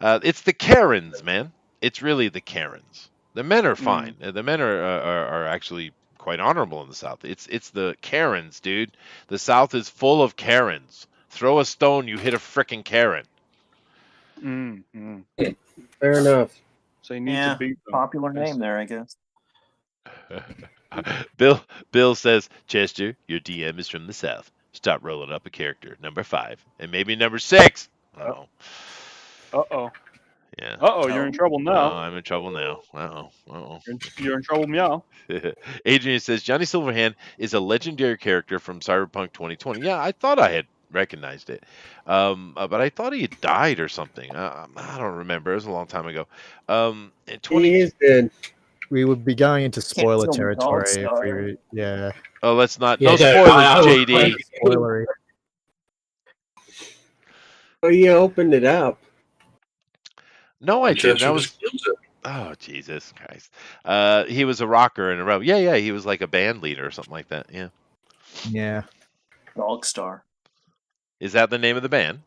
It's the Karens, man. It's really the Karens. The men are fine. The men are actually quite honorable in the South. It's the Karens, dude. The South is full of Karens. Throw a stone, you hit a frickin' Karen. Fair enough. So you need to beat them. Popular name there, I guess. Bill says, Chester, your DM is from the South. Stop rolling up a character. Number 5. And maybe number 6. Uh-oh. Uh-oh. Yeah. Uh-oh, you're in trouble now. Oh, I'm in trouble now. Uh-oh. You're in trouble meow. Adrian says, Johnny Silverhand is a legendary character from Cyberpunk 2020. Yeah, I thought I had recognized it. But I thought he had died or something. I don't remember. It was a long time ago. In 20. He is dead. We would be going into spoiler tell me Dog territory if Star. we, yeah, Oh, let's not. Yeah, No no, spoilers, I will- JD. spoilery. Oh, you opened it up. No, I didn't. Chester That just was. kills it. Oh, Jesus Christ. He was a rocker in a row. Yeah. He was like a band leader or something like that. Yeah. Yeah. Dog Star. Is that the name of the band?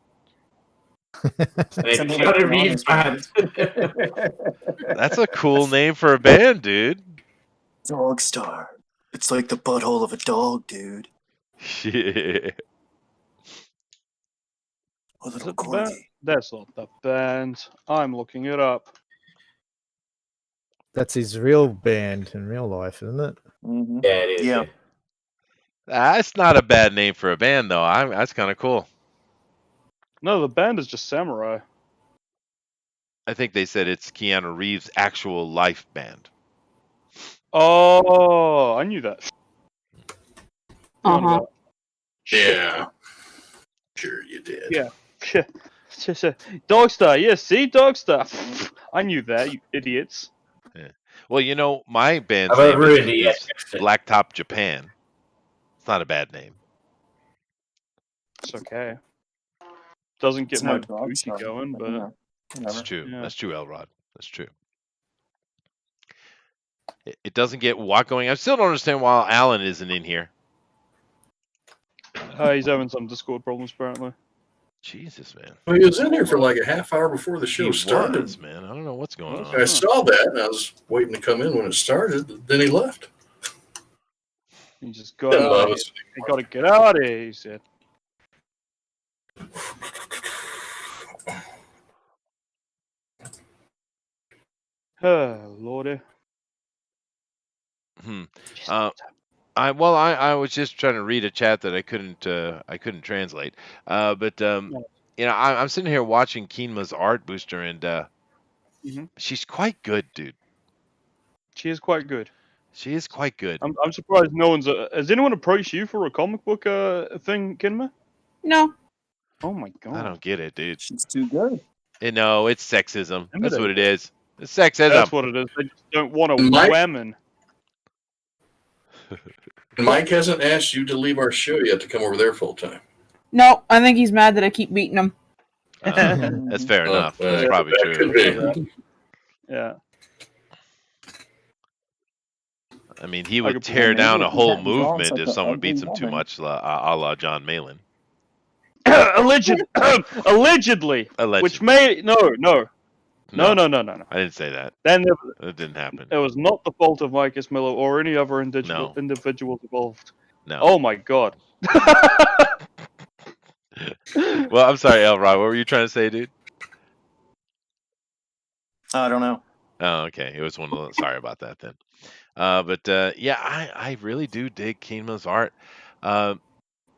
It's a name Gotta of be John's bad. That's a cool name for a band, dude. Dog Star. It's like the butthole of a dog, dude. Shit. A Is little it the band? corgi. That's not the band. I'm looking it up. That's his real band in real life, isn't it? Mm-hmm. Yeah, it is. Yeah. That's not a bad name for a band, though. That's kind of cool. No, the band is just Samurai. I think they said it's Keanu Reeves' actual life band. Oh, I knew that. Uh-huh. Yeah. Sure you did. Yeah. Dogstar, yes, see, Dogstar. I knew that, you idiots. Well, you know, my band's Have I name ruined it yet, is Chester? Blacktop Japan. It's not a bad name. It's okay. Doesn't get It's my no Dog booty Star. going, but Yeah, That's whatever. true. Yeah. That's true, Elrod. That's true. It doesn't get what going. I still don't understand why Alan isn't in here. he's having some Discord problems apparently. Jesus, man. Well, he was in here for like a half hour before the show He started. was, man. I don't know what's going I on. saw that, and I was waiting to come in when it started. Then he left. He just got Didn't out love of us here. He got to get out of here, he said. Oh, Lordy. Hmm. I was just trying to read a chat that I couldn't translate. But you know, I'm sitting here watching Keenma's art booster, and Mhm. she's quite good, dude. She is quite good. She is quite good. I'm surprised no one's. Has anyone approached you for a comic book thing, Kinma? No. Oh my I god. don't get it, dude. She's too good. No, it's sexism. Damn That's it. what it is. It's sexism. That's what it is. They just don't want to Mike? women. Mike hasn't asked you to leave our show yet to come over there full time. No, I think he's mad that I keep beating him. That's fair enough. That's probably that true. could be. Yeah. I mean, he I would could- tear maybe down a if he whole hadn't drawn movement such if a someone ugly beats him too woman. much, a la John Malin. Allegedly. Allegedly. Which may no. No, No. I didn't say that. Then That didn't happen. it was not the fault of Marcus Miller or any other No. individuals involved. No. Oh my god. Well, I'm sorry, Elrod. What were you trying to say, dude? I don't know. Oh, okay. It was one of those. Sorry about that then. Yeah, I really do dig Keenma's art.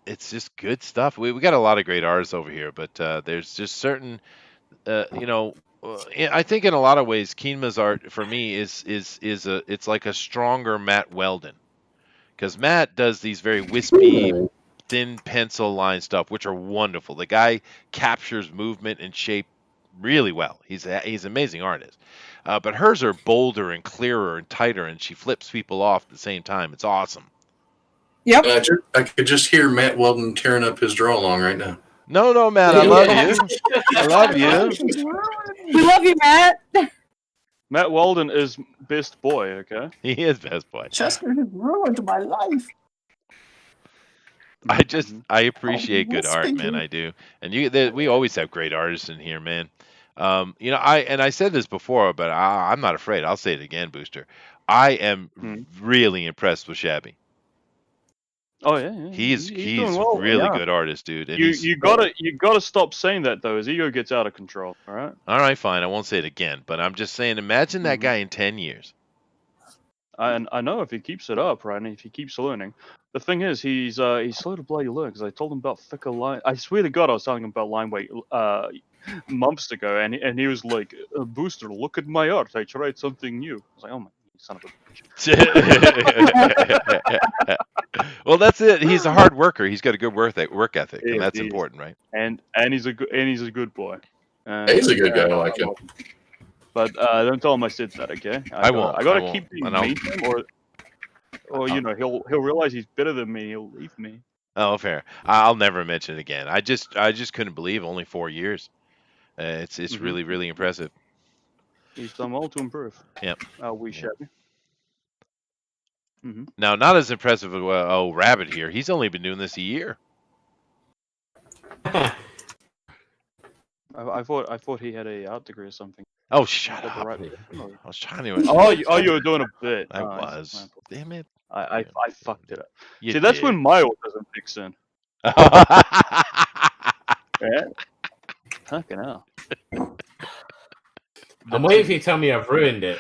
It's just good stuff. We got a lot of great artists over here, but there's just certain, you know, I think in a lot of ways, Keenma's art for me it's like a stronger Matt Weldon, because Matt does these very wispy, thin pencil line stuff, which are wonderful. The guy captures movement and shape really well. He's an amazing artist. But hers are bolder and clearer and tighter, and she flips people off at the same time. It's awesome. Yep. I could just hear Matt Weldon tearing up his draw along right now. No, Matt, I love you. I love you. We love you, Matt. Matt Walden is best boy, okay? He is best boy. Chester has ruined my life. I appreciate good art, man. I do, and we always have great artists in here, man. You know, I said this before, but I'm not afraid. I'll say it again, Booster. I am really impressed with Shabby. Oh yeah. He's doing well. really yeah. good artist, dude. And You gotta stop saying that though. His ego gets out of control. All right. all right, fine. I won't say it again, but I'm just saying. Imagine that guy in 10 years. I know if he keeps it up, right, and if he keeps learning. The thing is, he's slow to bloody learn. Because I told him about thicker line. I swear to God, I was telling him about line weight months ago, and he was like, "Booster, look at my art. I tried something new." I was like, "Oh my, son of a bitch. Well, that's it. He's a hard worker. He's got a good work ethic, and that's important, right? And he's a good boy. He's a good guy. I like him. But don't tell him I said that, okay? I won't. I gotta keep being mean to him, or he'll realize he's better than me. He'll leave me. Oh, fair. I'll never mention it again. I just couldn't believe only 4 years. It's really, really impressive. He's done well to improve. Yep. We shabby. Now, not as impressive as Rabbit here. He's only been doing this a year. I thought he had a art degree or something. Oh, shut up! Right. I was trying to. You were doing a bit. I was. Damn it! I fucked it up. You See, that's did. when my autism kicks in. Yeah. Fucking hell. I'm waiting for you to tell me I've ruined it.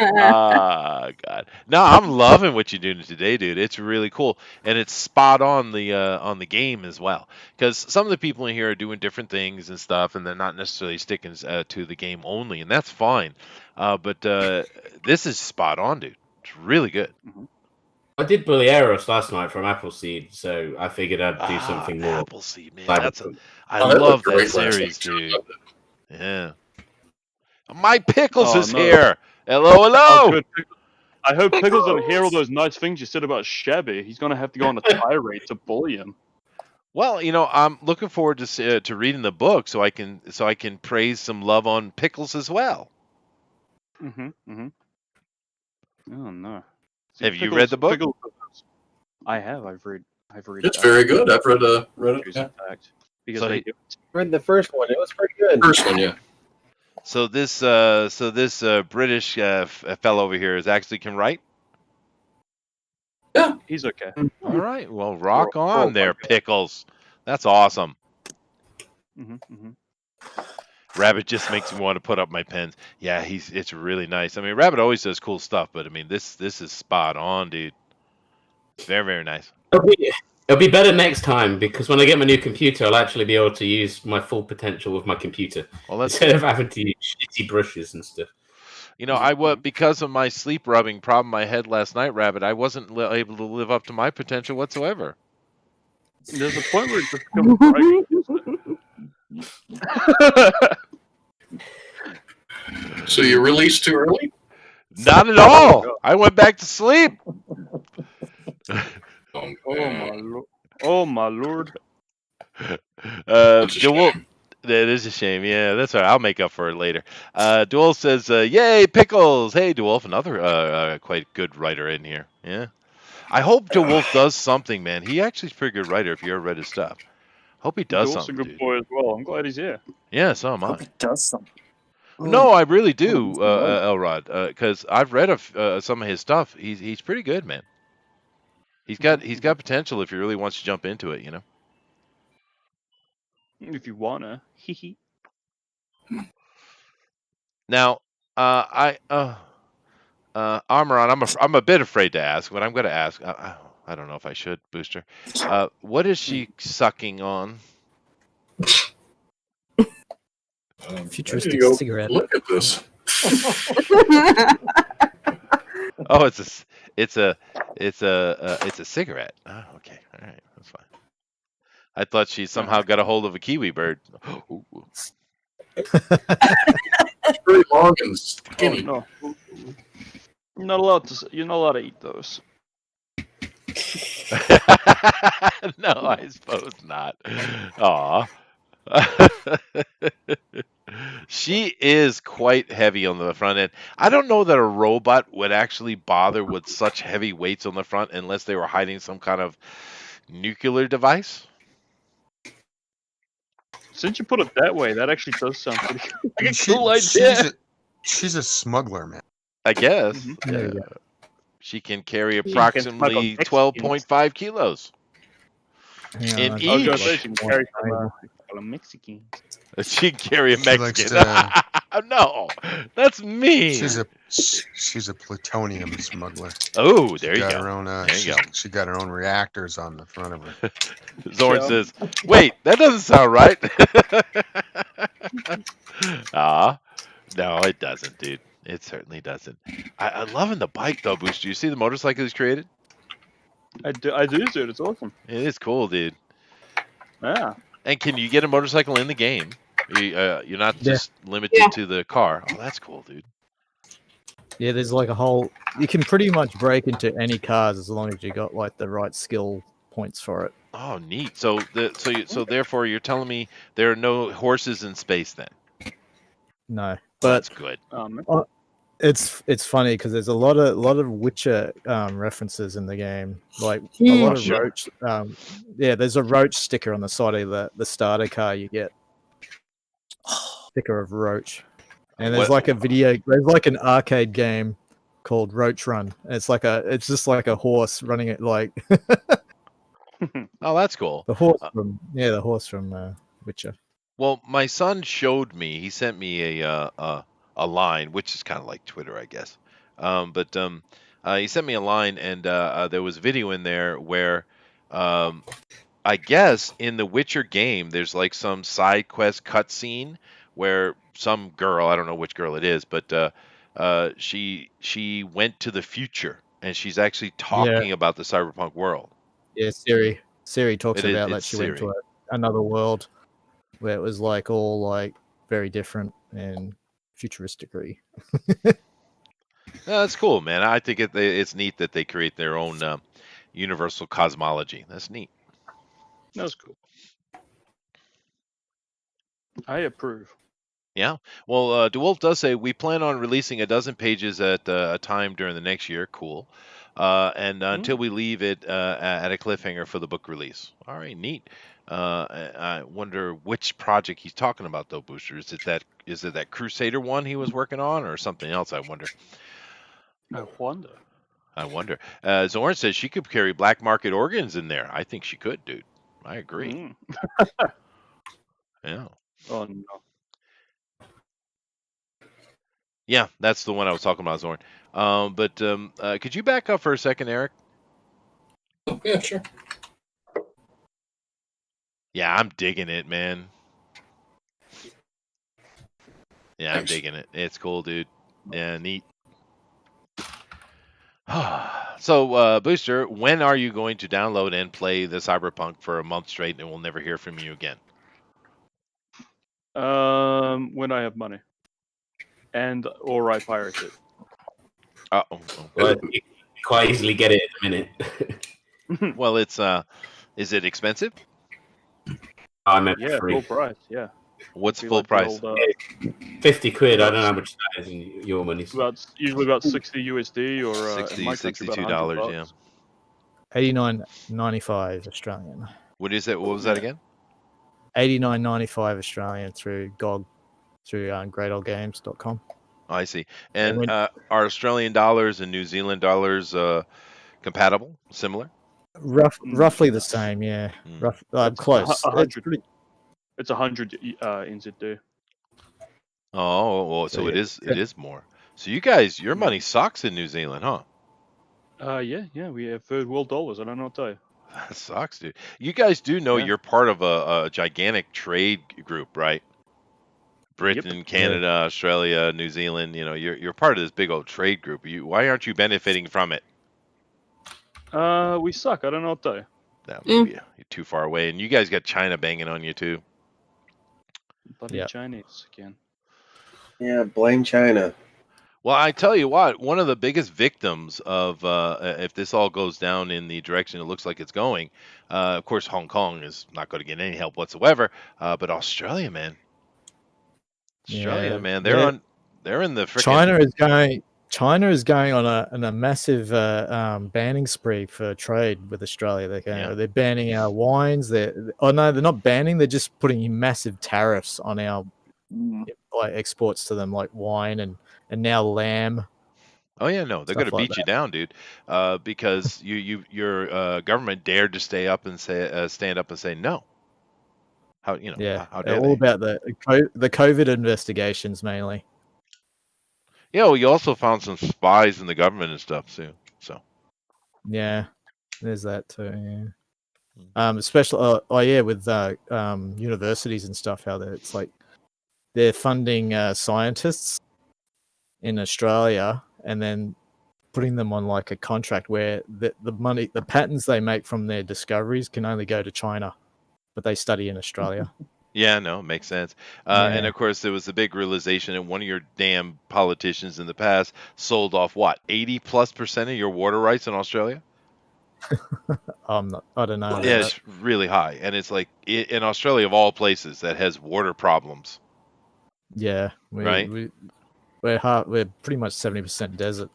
God. No, I'm loving what you're doing today, dude. It's really cool, and it's spot on the game as well. Because some of the people in here are doing different things and stuff, and they're not necessarily sticking to the game only, and that's fine. But this is spot on, dude. It's really good. I did Bully Eros last night from Appleseed, so I figured I'd do something more. Appleseed, man. I love that series, dude. Yeah. My Pickles is here. Hello. Oh, I hope Pickles doesn't hear all those nice things you said about Shabby. He's gonna have to go on a tirade to bully him. Well, I'm looking forward to reading the book so I can praise some love on Pickles as well. Oh no. See, have you read the book? I have. I've read. It's very good. I've read it. Yeah. Because So I read the first one. It was pretty good. First one, yeah. So this British fellow over here can write. Yeah, he's okay. All right. Well, rock on there, Pickles. That's awesome. Rabbit just makes me want to put up my pens. Yeah, it's really nice. I mean, Rabbit always does cool stuff, but I mean, this is spot on, dude. Very, very nice. It'll be better next time because when I get my new computer, I'll actually be able to use my full potential with my computer instead of having to use shitty brushes and stuff. Because of my sleep rubbing problem I had last night, Rabbit, I wasn't able to live up to my potential whatsoever. There's a point where it just becomes So you released too early? Not at all. I went back to sleep. Oh my lord! That is a shame. Yeah, that's all right. I'll make up for it later. Duel says, "Yay, Pickles!" Hey, DeWolf, another quite good writer in here. Yeah, I hope DeWolf does something, man. He actually is a pretty good writer. If you ever read his stuff, hope he does something. He's a good boy as well. I'm glad he's here. Yeah, so am I. Hope he does something. No, I really do, Elrod, because I've read some of his stuff. He's pretty good, man. He's got potential if he really wants to jump into it, If you wanna, Now, Armoron, I'm a bit afraid to ask, but I'm going to ask. I don't know if I should, Booster. What is she sucking on? Futuristic cigarette. Look at this. Oh, it's a cigarette. Oh, okay, all right, that's fine. I thought she somehow got a hold of a kiwi bird. It's very long and skinny. Oh, no. You're not allowed to eat those. No, I suppose not. Aw. She is quite heavy on the front end. I don't know that a robot would actually bother with such heavy weights on the front unless they were hiding some kind of nuclear device. Since you put it that way, that actually does sound pretty like a She- cool idea. She's a smuggler, man. I guess. Mhm. There you Yeah. She can carry can approximately smuggle 12.5 kilos. Yeah, In I was each. gonna say she can carry some Mexican. She can carry a She likes Mexican. to- No, that's me. She's a plutonium smuggler. Oh, there you got go. Her own, There you go. she got her own reactors on the front of her. Zorn says, "Wait, that doesn't sound right." No, it doesn't, dude. It certainly doesn't. I'm loving the bike though, Booster. You see the motorcycle he's created? I do, dude. It's awesome. It is cool, dude. Yeah. And can you get a motorcycle in the game? You're not Yeah. just limited to the car. Oh, that's cool, dude. Yeah, there's like a whole. You can pretty much break into any cars as long as you got like the right skill points for it. Oh, neat. So therefore, you're telling me there are no horses in space then? No, That's but good. it's funny because there's a lot of Witcher references in the game. Like a Hmm. lot of sure. roach. There's a roach sticker on the side of the starter car. You get sticker of roach. And there's like a video. There's like an arcade game called Roach Run. It's just like a horse running it like Oh, that's cool. the horse from Witcher. Well, my son showed me. He sent me a line, which is kind of like Twitter, I guess. But he sent me a line, and there was video in there where, I guess, in the Witcher game, there's like some side quest cutscene where some girl, I don't know which girl it is, but she went to the future, and she's actually talking about the cyberpunk world. Yeah, Siri talks about that she went to another world where it was like all like very different and futuristically. That's cool, man. I think it's neat that they create their own universal cosmology. That's neat. That's cool. I approve. Yeah. Well, DeWolf does say we plan on releasing a dozen pages at a time during the next year. Cool. And until we leave it at a cliffhanger for the book release. All right, neat. I wonder which project he's talking about, though, Booster. Is it that Crusader one he was working on, or something else? I wonder. I wonder. Zorn says she could carry black market organs in there. I think she could, dude. I agree. Yeah. Oh no. Yeah, that's the one I was talking about, Zorn. But could you back up for a second, Eric? Oh, yeah, sure. Yeah, I'm digging it, man. Yeah, Thanks. I'm digging it. It's cool, dude. Yeah, neat. So, Booster, when are you going to download and play the Cyberpunk for a month straight, and we'll never hear from you again? When I have money, or I pirate it. Well, you quite easily get it in a minute. Well, it's is it expensive? I meant Yeah, free. full price. Yeah. What's Be full like the price? old, 50 quid. I don't know how much that is in your money. usually about 60 USD or $60, in my country, about $62, yeah. $89.95 Australian. What is it? What was that again? $89.95 Australian through GOG, through greatoldgames.com. Oh, I see. And are Australian dollars and New Zealand dollars compatible? Similar? Roughly the same, yeah. Close. It's 100 NZD. Oh, well, so yeah. it is more. So you guys, your money sucks in New Zealand, huh? Yeah, we have third world dollars. I don't know what to tell you. That sucks, dude. You guys do know you're part of a gigantic trade group, right? Britain, Canada, Australia, New Zealand. You know, you're part of this big old trade group. Why aren't you benefiting from it? We suck. I don't know what to tell you. No, maybe you're too far away, and you guys got China banging on you too. Bloody Chinese again. Yeah, blame China. Well, I tell you what, one of the biggest victims of if this all goes down in the direction it looks like it's going, of course, Hong Kong is not going to get any help whatsoever. But Australia, man, man, they're in the freaking... China is going on a massive banning spree for trade with Australia. They're banning our wines. They're not banning. They're just putting massive tariffs on our like exports to them, like wine and now lamb. Oh yeah, no, they're going to beat you down, dude, because your government dared to stand up and say no. How dare they're all about the COVID investigations mainly. Yeah, well, you also found some spies in the government and stuff too. So yeah, there's that too. Yeah, especially with universities and stuff. How it's like they're funding scientists in Australia and then putting them on like a contract where the patents they make from their discoveries can only go to China, but they study in Australia. Yeah, no, makes sense. And of course, there was the big realization that one of your damn politicians in the past sold off what 80+% of your water rights in Australia. I don't know. Yeah, it's really high, and it's like in Australia of all places that has water problems. Yeah, right. We're pretty much 70% desert.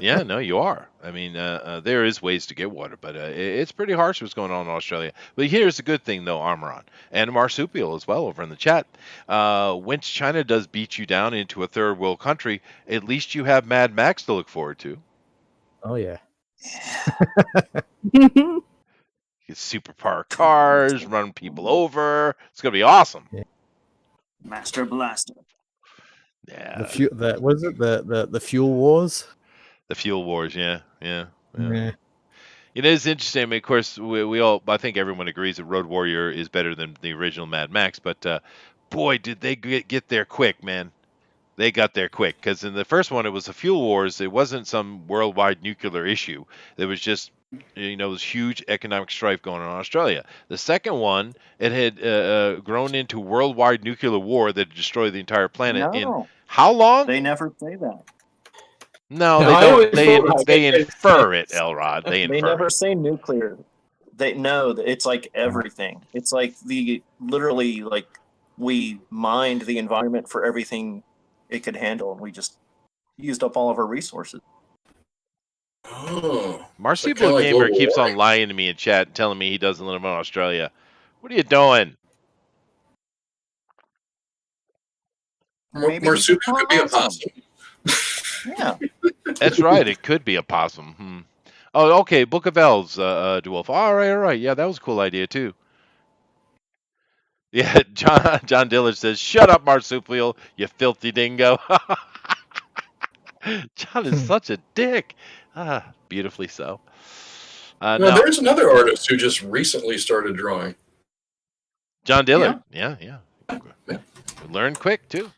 Yeah, no, you are. I mean, there is ways to get water, but it's pretty harsh what's going on in Australia. But here's the good thing, though, Armoron and Marsupial as well over in the chat. Once China does beat you down into a third world country, at least you have Mad Max to look forward to. Oh yeah. You get superpower cars, run people over. It's gonna be awesome. Yeah. Master Blaster. Yeah. The fuel wars. The fuel wars. Yeah. It is interesting. I mean, of course, we all, I think everyone agrees that Road Warrior is better than the original Mad Max, but boy, did they get there quick, man. They got there quick, because in the first one, it was the fuel wars. It wasn't some worldwide nuclear issue. There was just, this huge economic strife going on in Australia. The second one, it had grown into worldwide nuclear war that destroyed the entire planet in how long? They never say that. No, they don't. They infer it, Elrod. They infer. They never say nuclear. They know that it's like everything. It's like literally like we mined the environment for everything it could handle, and we just used up all of our resources. Oh, Marsupial Gamer keeps on lying to me in chat and telling me he doesn't live in Australia. What are you doing? Marsupial could be a possum. Yeah. That's right. It could be a possum. Oh, okay. Book of Elves, Dewolf. All right. Yeah, that was a cool idea, too. Yeah, John Dillard says, "Shut up, Marsupial, you filthy dingo." John is such a dick. Beautifully so. Now, there's another artist who just recently started drawing. John Dillard. Yeah. Learn quick, too.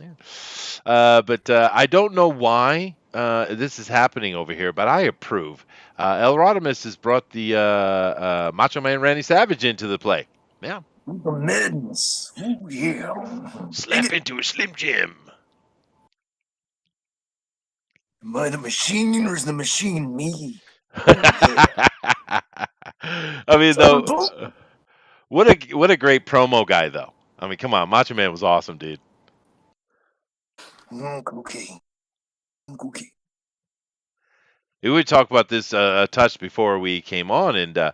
Yeah. But I don't know why this is happening over here, but I approve. El Rodimus has brought the Macho Man Randy Savage into the play. Yeah. The middens. Ooh, yeah. Slap into a Slim Jim. Am I the machine or is the machine me? I mean, though, what a great promo guy, though. I mean, come on, Macho Man was awesome, dude. Okay. We would talk about this a touch before we came on, and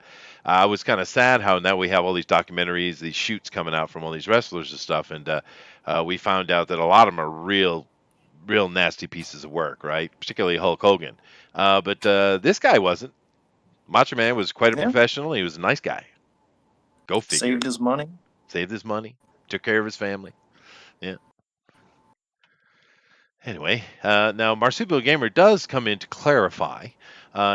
I was kind of sad how now we have all these documentaries, these shoots coming out from all these wrestlers and stuff, and we found out that a lot of them are real nasty pieces of work, right? Particularly Hulk Hogan. But this guy wasn't. Macho Man was quite a professional. He was a nice guy. Go figure. Saved his money. Took care of his family. Yeah. Anyway, now Marsupial Gamer does come in to clarify.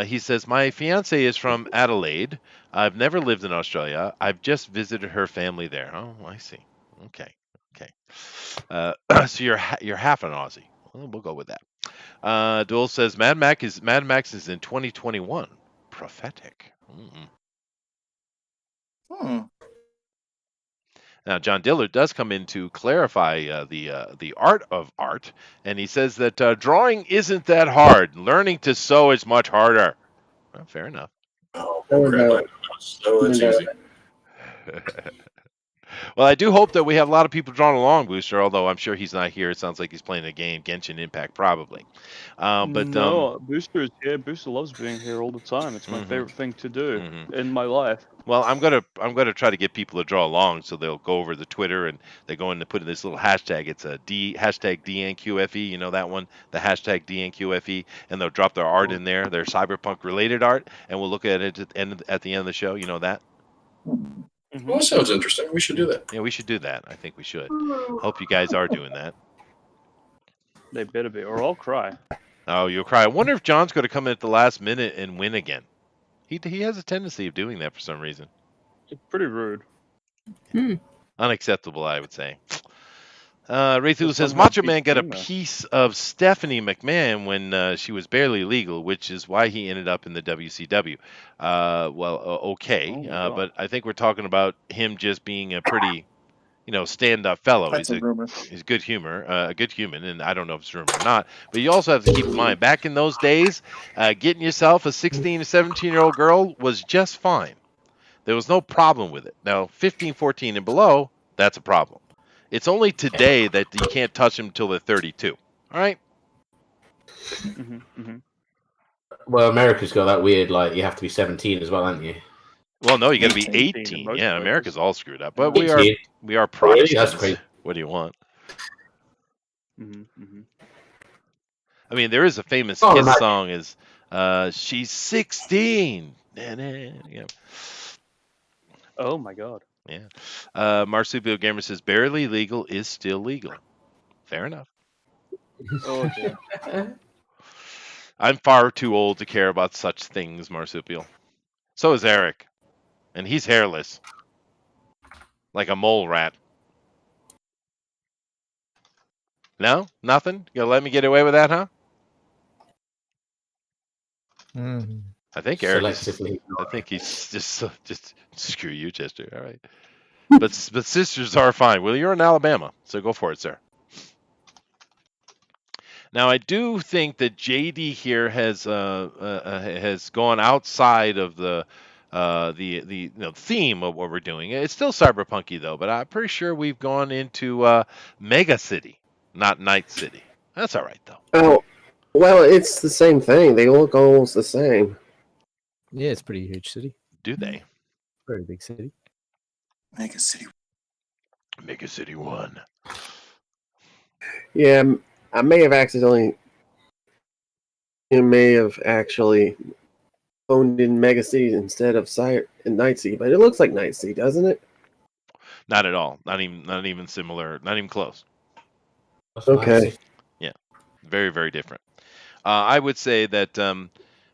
He says, "My fiance is from Adelaide. I've never lived in Australia. I've just visited her family there." Oh, I see. Okay. So you're half an Aussie. Well, we'll go with that. Duel says Mad Max is in 2021. Prophetic. Now, John Dillard does come in to clarify the art of art, and he says that drawing isn't that hard. Learning to sew is much harder. Well, fair enough. Oh, crap. So it's easy. Well, I do hope that we have a lot of people drawn along, Booster, although I'm sure he's not here. It sounds like he's playing a game, Genshin Impact, probably. No, Booster is here. Booster loves being here all the time. It's my favorite thing to do in my life. Well, I'm gonna try to get people to draw along, so they'll go over the Twitter and they go in to put in this little hashtag. It's a hashtag DNQFE. You know that one, the hashtag DNQFE, and they'll drop their art in there, their cyberpunk related art, and we'll look at it at the end of the show. You know that. Well, that sounds interesting. We should do that. Yeah, we should do that. I think we should. Hope you guys are doing that. They better be, or I'll cry. Oh, you'll cry. I wonder if John's going to come in at the last minute and win again. He has a tendency of doing that for some reason. It's pretty rude. Unacceptable, I would say. Raythul This says one had Macho Man got a female. piece of Stephanie McMahon when she was barely legal, which is why he ended up in the WCW. Okay, Oh my God. but I think we're talking about him just being a pretty, stand-up fellow. That's a rumor. He's good humor, a good human, and I don't know if it's rumor or not. But you also have to keep in mind, back in those days, getting yourself a 16 to 17-year-old girl was just fine. There was no problem with it. Now, 15, 14, and below, that's a problem. It's only today that you can't touch them until they're 32. All right? Well, America's got that weird, like, you have to be 17 as well, haven't you? Well, no, you got to be 18 in 18. most Yeah, places. America's all screwed up. But 18. we are Really? That's Protestants. crazy. What do you want? I mean, there is a famous Oh, Kiss imagine. song is she's 16. Yeah. Oh my God. Yeah. Marsupial Gamer says barely legal is still legal. Fair enough. Oh dear. I'm far too old to care about such things, Marsupial. So is Eric. And he's hairless. Like a mole rat. No? Nothing? You gonna let me get away with that, huh? Mhm. I think Eric Selectively. I think he's just screw you, Chester. All right. But sisters are fine. Well, you're in Alabama, so go for it, sir. Now, I do think that JD here has gone outside of the theme of what we're doing. It's still cyberpunky though, but I'm pretty sure we've gone into Mega City, not Night City. That's all right though. Oh, well, it's the same thing. They look almost the same. Yeah, it's a pretty huge city. Do they? Very big city. Mega City. Mega City 1. Yeah, I may have accidentally. It may have actually owned in Mega City instead of Night City, but it looks like Night City, doesn't it? Not at all. Not even similar. Not even close. Okay. Yeah. Very, very different. I would say that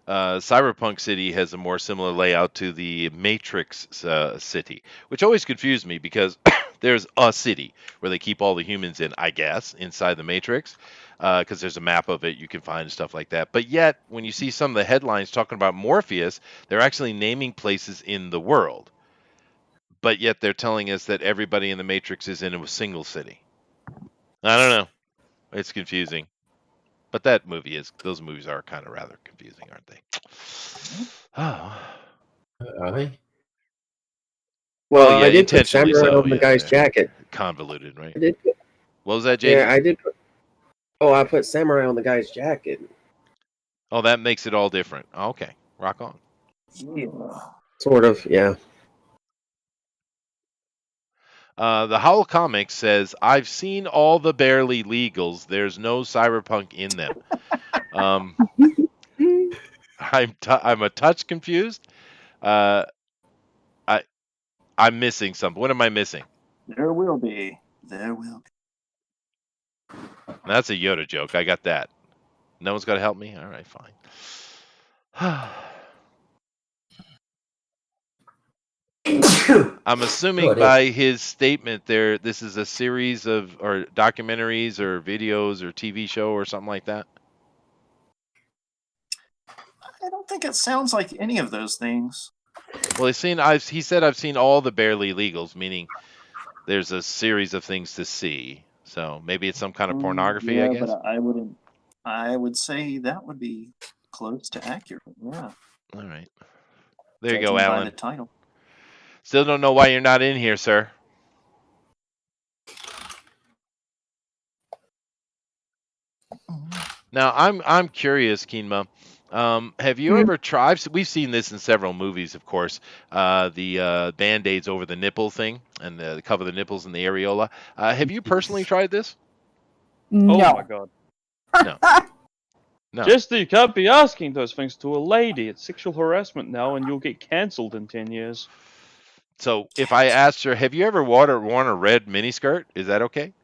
Cyberpunk City has a more similar layout to the Matrix city, which always confused me because there's a city where they keep all the humans in, I guess, inside the Matrix, because there's a map of it you can find and stuff like that. But yet, when you see some of the headlines talking about Morpheus, they're actually naming places in the world. But yet they're telling us that everybody in the Matrix is in a single city. I don't know. It's confusing. But those movies are kind of rather confusing, aren't they? Oh. Are they? Well, yeah, I did put intentionally samurai so. on the Yeah, guy's they're jacket. convoluted, right? I did put, What was that, JD? yeah, I did. I put samurai on the guy's jacket. Oh, that makes it all different. Okay, rock on. Yeah. Sort of, yeah. The Howl Comics says, I've seen all the barely legals. There's no cyberpunk in them. I'm a touch confused. I'm missing something. What am I missing? There will be. There will be. That's a Yoda joke. I got that. No one's got to help me? All right, fine. I'm assuming by his statement there, this is a series of or documentaries or videos or TV show or something like that. I don't think it sounds like any of those things. Well, he said I've seen all the barely legals, meaning there's a series of things to see. So maybe it's some kind of pornography, yeah, I guess. But I would say that would be close to accurate. Yeah. All right. There you go, Judging by Alan. the title. Still don't know why you're not in here, sir. Now I'm curious, Keenma. Have you ever tried? We've seen this in several movies, of course. The Band-Aids over the nipple thing and cover the nipples in the areola. Have you personally tried this? No. Oh my God. No. No. Jester, you can't be asking those things to a lady. It's sexual harassment now, and you'll get cancelled in 10 years. So if I asked her, have you ever worn a red miniskirt? Is that okay?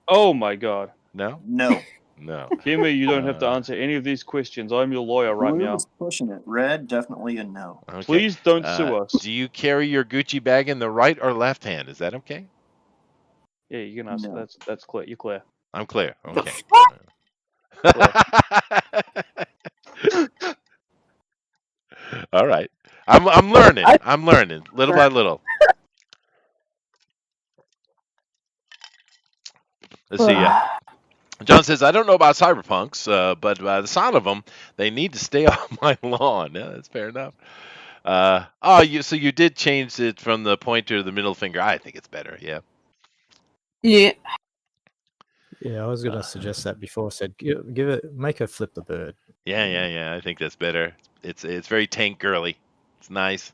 Oh my God. No? No. No. Kimmy, you don't have to answer any of these questions. I'm your lawyer right Blue now. is pushing it. Red, definitely a no. Okay. Please don't sue us. Do you carry your Gucci bag in the right or left hand? Is that okay? Yeah, you can ask. No. That's clear. You're clear. I'm clear. The Okay. All right. I'm learning. I'm learning little by little. Let's see. John says, I don't know about cyberpunks, but by the sound of them, they need to stay off my lawn. Yeah, that's fair enough. So you did change it from the pointer to the middle finger. I think it's better. Yeah. Yeah. Yeah, I was gonna suggest that before. I said give it, make her flip the bird. Yeah. I think that's better. It's very tank girly. It's nice.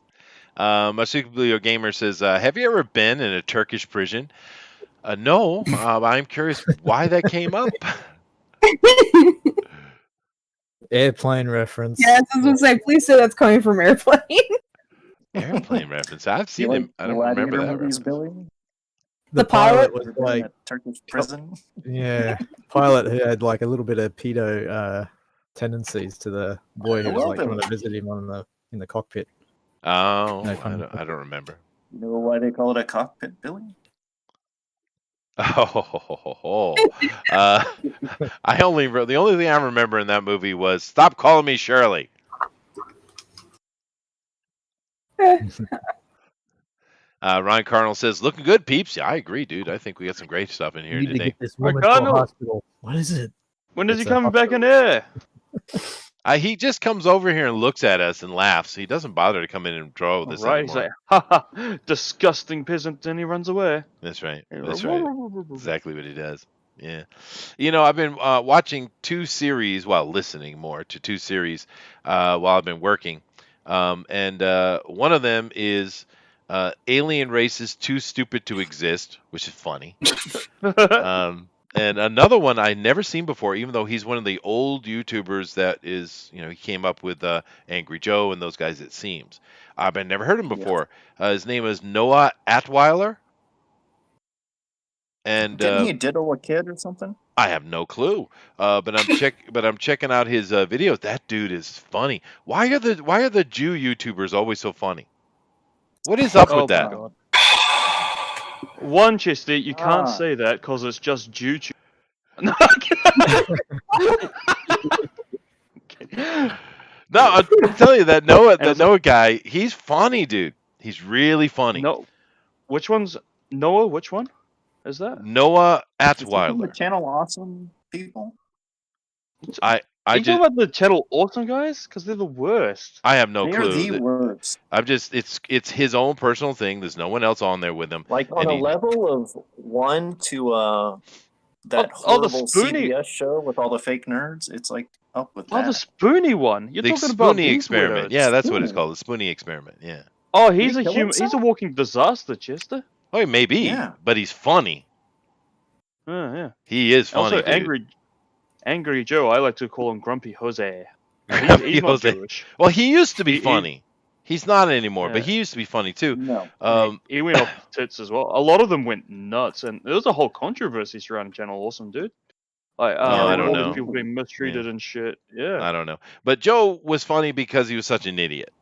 Marsupial Gamer says, have you ever been in a Turkish prison? No. I'm curious why that came up. Airplane reference. Yeah, I was gonna say, please say that's coming from Airplane. Airplane reference. I've You seen like him. I don't remember gladiator that movies, reference. Billy? The pilot was Ever been in like, a Turkish prison? yeah, pilot who had like a little bit of pedo tendencies to the boy who was like coming to visit him in the cockpit. Oh, No I pun don't remember. You know why they call it a cockpit, Billy? The only thing I remember in that movie was "Stop calling me Shirley." Ryan Carnell says, "Looking good, peeps." Yeah, I agree, dude. I think we got some great stuff in here You need to today. get this woman God, to a no. hospital. What is it? When is he It's a coming back in here? He just comes over here and looks at us and laughs. He doesn't bother to come in and draw with us Right, he's anymore. like, haha, disgusting peasant, and he runs away. That's right. And That's like, right. Exactly what he does. Yeah. You know, I've been watching listening more to two series while I've been working. And one of them is Alien Races Too Stupid to Exist, which is funny. And another one I never seen before, even though he's one of the old YouTubers that is, he came up with Angry Joe and those guys, it seems. I've never heard him before. His name is Noah Atweiler. And Didn't he diddle a kid or something? I have no clue. But I'm checking out his videos. That dude is funny. Why are the Jew YouTubers always so funny? What is up with that? God. One, Chester, you can't say that because it's just YouTube. No, No, I'm telling you that Noah guy, he's funny, dude. He's really funny. No, which one's Noah? Which one is that? Noah Is he from the Atweiler. Channel Awesome people? I Are you talking about the Channel Awesome guys? Because they're the worst. I have no They clue. are the worst. It's his own personal thing. There's no one else on there with him. Like on a level of 1 to that the horrible Spoonie CBS show with all the fake nerds, it's like up with Oh, that. the Spoonie one. You're The talking about Spoonie these experiment. weirdos. Yeah, that's what it's called. The Spoonie experiment. Yeah. Oh, Did he's he a kill human. He's a himself? walking disaster, Chester. Oh, he may be, Yeah. but he's funny. Oh, yeah. He is funny. Also, dude. Angry Joe. I like to call him Grumpy Jose. Grumpy He's not Jose. Jewish. Well, he used to be He- funny. He's not anymore, but Yeah. he used to be funny too. No. He went off tits as well. A lot of them went nuts, and there was a whole controversy surrounding Channel Awesome, dude. Like, I don't all know. these people being mistreated and shit. Yeah. I don't know. But Joe was funny because he was such an idiot.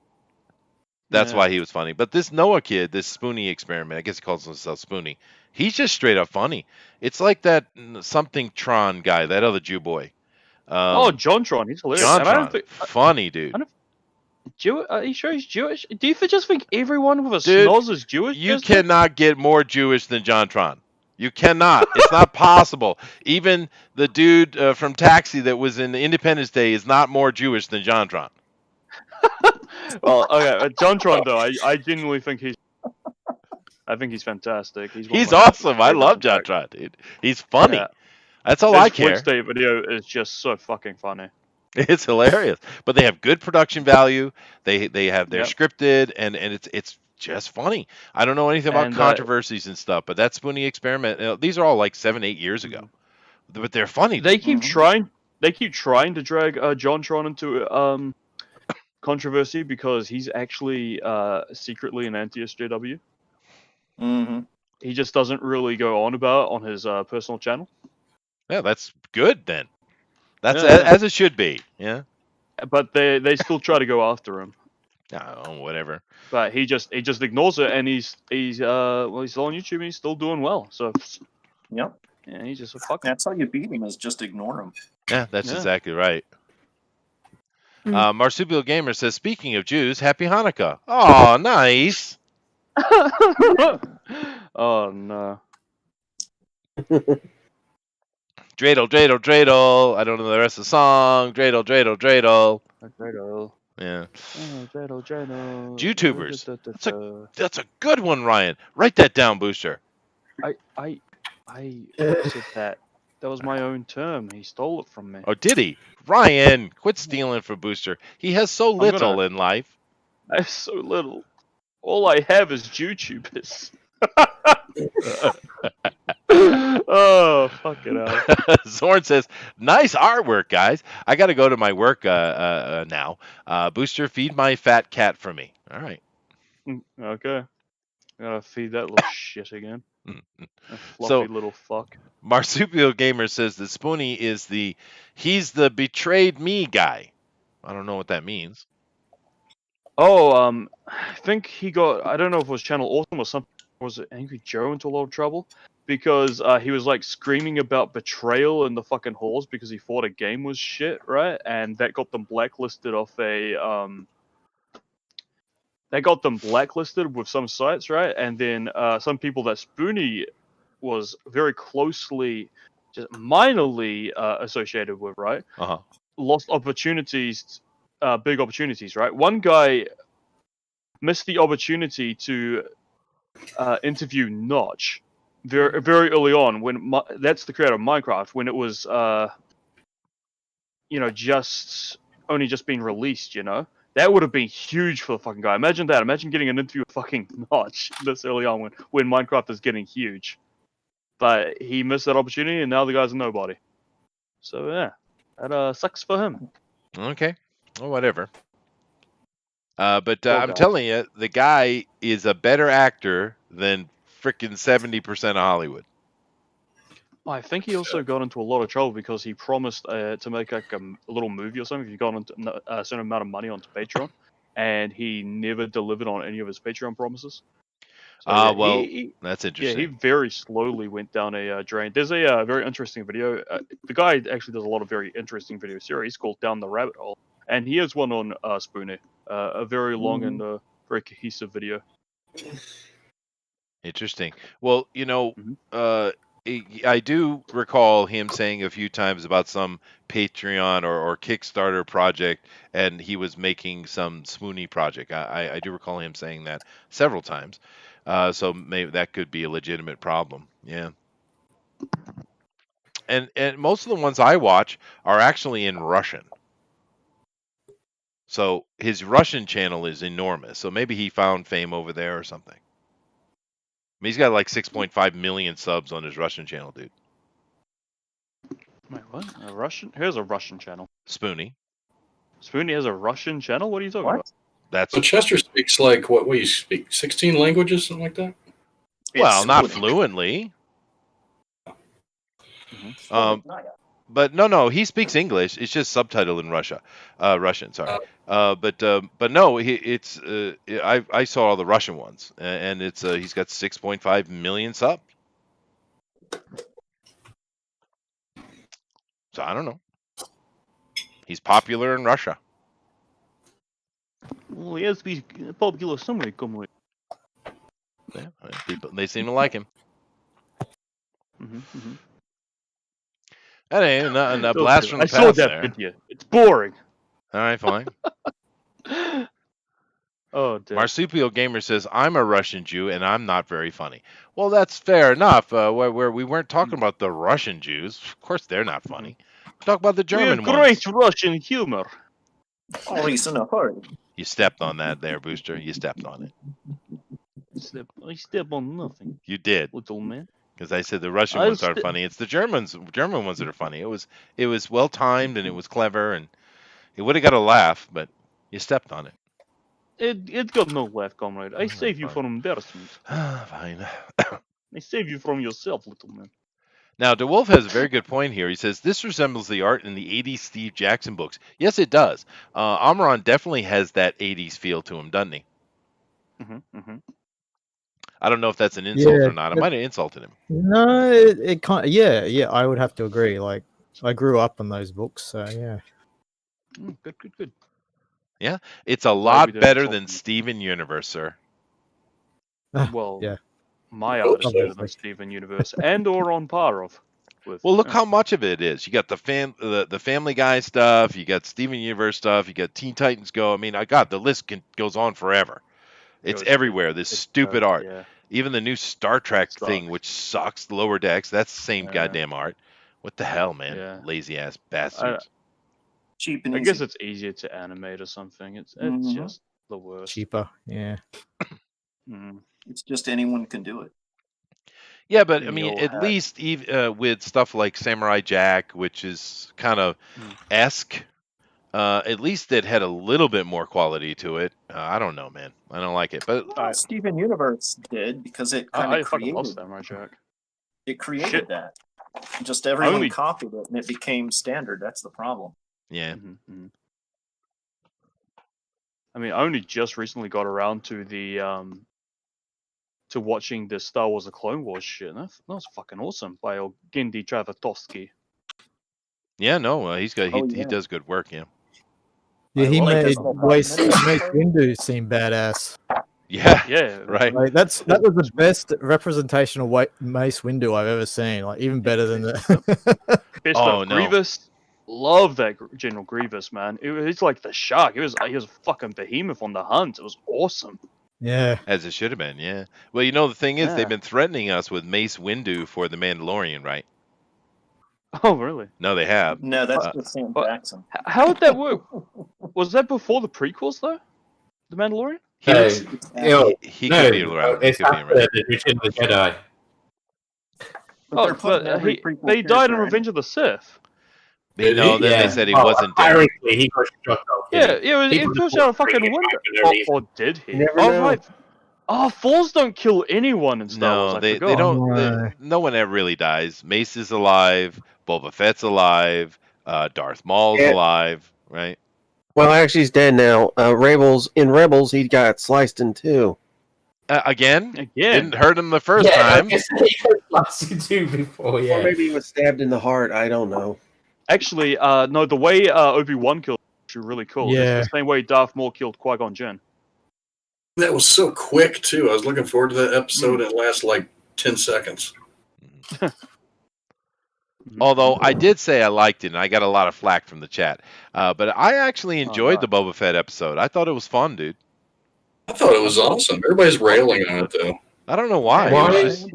That's Yeah. why he was funny. But this Noah kid, this Spoonie experiment, I guess he calls himself Spoonie. He's just straight up funny. It's like that something Tron guy, that other Jew boy. Oh, JonTron. He's hilarious. And I don't JonTron, think, funny dude. Are you sure he's Jewish? Do you just think everyone with a Dude, snoz is Jewish? You Chester? cannot get more Jewish than JonTron. You cannot. It's not possible. Even the dude from Taxi that was in Independence Day is not more Jewish than JonTron. Well, okay, JonTron though, I genuinely think I think he's fantastic. He's awesome. I love JonTron, dude. He's funny. Yeah. That's all His I care. Wednesday video is just so fucking funny. It's hilarious. But they have good production value. They're Yep. scripted and it's just funny. I don't know anything about And, controversies and stuff, but that Spoonie experiment, these are all like 7-8 years ago. But they're funny. They dude. keep trying. They keep trying to drag JonTron into controversy because he's actually secretly an anti-SJW. Mm-hmm. He just doesn't really go on about it on his personal channel. Yeah, that's good then. That's Yeah. as it should be. Yeah. But they still try to go after him. Oh, whatever. But he just ignores it, and he's still on YouTube and he's still doing well. So Yep. Yeah, he's just a fucker. That's how you beat him, is just ignore him. Yeah, that's Yeah. exactly right. Mm. Marsupial Gamer says, speaking of Jews, happy Hanukkah. Oh, nice. Oh no. Dreidel, dreidel, dreidel. I don't know the rest of the song. Dreidel, dreidel, dreidel. Dreidel. Yeah. Dreidel, dreidel. YouTubers. That's a good one, Ryan. Write that down, Booster. I said that. That was my own term. He stole it from me. Oh, did he? Ryan, quit stealing from Booster. He has so little in life. I have so little. All I have is YouTubers. Oh, fuck it out. Zorn says, nice artwork, guys. I got to go to my work now. Booster, feed my fat cat for me. All right. Okay. Gotta feed that little shit again. A fluffy little fuck. Marsupial Gamer says that Spoonie is he's the betrayed me guy. I don't know what that means. Oh, I think he got, I don't know if it was Channel Awesome or something, was it Angry Joe into a lot of trouble? Because he was like screaming about betrayal in the fucking halls because he thought a game was shit, right? And that got them blacklisted off they got them blacklisted with some sites, right? And then some people that Spoonie was very closely, just minorly associated with, right? Lost opportunities, big opportunities, right? One guy missed the opportunity to interview Notch very, very early on when that's the creator of Minecraft, when it was just only just been released, That would have been huge for the fucking guy. Imagine that. Imagine getting an interview with fucking Notch this early on when Minecraft is getting huge. But he missed that opportunity, and now the guy's a nobody. So yeah, that sucks for him. Okay, well, whatever. But I'm telling you, the guy is a better actor than frickin' 70% of Hollywood. I think he also got into a lot of trouble because he promised to make like a little movie or something if he got into a certain amount of money onto Patreon, and he never delivered on any of his Patreon promises. So, that's interesting. Yeah, he very slowly went down a drain. There's a very interesting video. The guy actually does a lot of very interesting video series called Down the Rabbit Hole, and he has one on Spoonie, a very long and very cohesive video. Interesting. Well, I do recall him saying a few times about some Patreon or Kickstarter project, and he was making some Spoonie project. I do recall him saying that several times. So maybe that could be a legitimate problem. Yeah. And most of the ones I watch are actually in Russian. So his Russian channel is enormous. So maybe he found fame over there or something. I mean, he's got like 6.5 million subs on his Russian channel, dude. Wait, what? A Russian? Here's a Russian channel. Spoonie. Spoonie has a Russian channel? What are you talking about? So Chester speaks like, what do you speak? 16 languages, something like that? Well, not fluently. But no, he speaks English. It's just subtitled in Russian. Sorry. But no, I saw all the Russian ones, and it's he's got 6.5 million subs. So I don't know. He's popular in Russia. Well, he has to be popular somewhere, come. Yeah, people, they seem to like him. That ain't a blast from the past. I saw that video. It's boring. All right, fine. Oh, damn. Marsupial Gamer says, I'm a Russian Jew and I'm not very funny. Well, that's fair enough. Where we weren't talking about the Russian Jews. Of course, they're not funny. Talk about the German ones. Great Russian humor. Always in a hurry. You stepped on that there, Booster. You stepped on it. I step on nothing. You did, little man. Because I said the Russian ones aren't funny. It's the German ones that are funny. It was well timed and it was clever and it would have got a laugh, but you stepped on it. It got no laugh, comrade. I save you from embarrassment. Fine. I save you from yourself, little man. Now, DeWolf has a very good point here. He says, this resembles the art in the 80s Steve Jackson books. Yes, it does. Amron definitely has that 80s feel to him, doesn't he? I don't know if that's an insult Yeah, or not. I might have insulted him. No, it kind of, yeah, I would have to agree. Like, I grew up on those books, so yeah. Good. Yeah, it's a glad we lot didn't better insult than him. Steven Universe, sir. Well, Yeah. my Hope art is better so. than Steven Universe, and or on par of. With. Well, look yeah. how much of it is. You got the Family Guy stuff. You got Steven Universe stuff. You got Teen Titans Go. I mean, the list goes on forever. It's everywhere. This stupid art. Yeah. Even the new Star Trek Sucks. thing, which sucks, Lower Decks. That's the same goddamn art. What the hell, man? Yeah. Lazy ass bastards. Cheap and I easy. guess it's easier to animate or something. It's just the worst. Cheaper, yeah. Mm. It's just anyone can do it. Yeah, but I In the mean, old at hat. least with stuff like Samurai Jack, which is kind of esque, at least it had a little bit more quality to it. I don't know, man. I don't like it, but Steven Universe did because it kind I of fucking love created. Samurai Jack. It created Shit. that. Just everyone Only- copied it, and it became standard. That's the problem. yeah. I mean, I only just recently got around to the to watching the Star Wars: The Clone Wars shit. And that was fucking awesome by Gendy Travatovsky. Yeah, no, he yeah. does good work. Yeah. Yeah, he like made this whole Mace documentary. Windu seem badass. Yeah. Yeah, Right. Like that was the best representation of Mace Windu I've ever seen. Like even better than the. Best Oh, of no. Grievous. Love that General Grievous, man. It's like the shark. He was a fucking behemoth on the hunt. It was awesome. Yeah. As it should have been. Yeah. Well, you know, the thing is, Yeah. they've been threatening us with Mace Windu for the Mandalorian, right? Oh, really? No, they have. No, that's just Sam Jackson. How did that work? Was that before the prequels, though? The Mandalorian? He No, looks. He could be around. He It's could be after around. the Return of the Jedi. But they're putting every prequel they died in character Revenge of the Sith. No, then they said he Well, wasn't dead. apparently he got shot off. Yeah, he People pushed just out a fucking bring it window. back for no reason. Or did he? You never Oh, know. right. Oh, Falls don't kill anyone in Star Wars. No, I they forgot. don't. No. No one ever really dies. Mace is alive. Boba Fett's alive. Darth Maul's Yeah. alive. Right. Well, actually, he's dead now. Rebels, he got sliced in two. Again? Again. Didn't hurt him the first Yeah, time. I guess he got blasted too before, Or yeah. maybe he was stabbed in the heart. I don't know. Actually, no, the way Obi-Wan killed him is actually really cool. Yeah. It's the same way Darth Maul killed Qui-Gon Jinn. That was so quick too. I was looking forward to that episode. It lasts like 10 seconds. Although I did say I liked it, and I got a lot of flack from the chat. But I actually enjoyed the Boba Fett episode. I thought it was fun, dude. I thought it was awesome. Everybody's railing on it though. I don't know why. Why? It was just-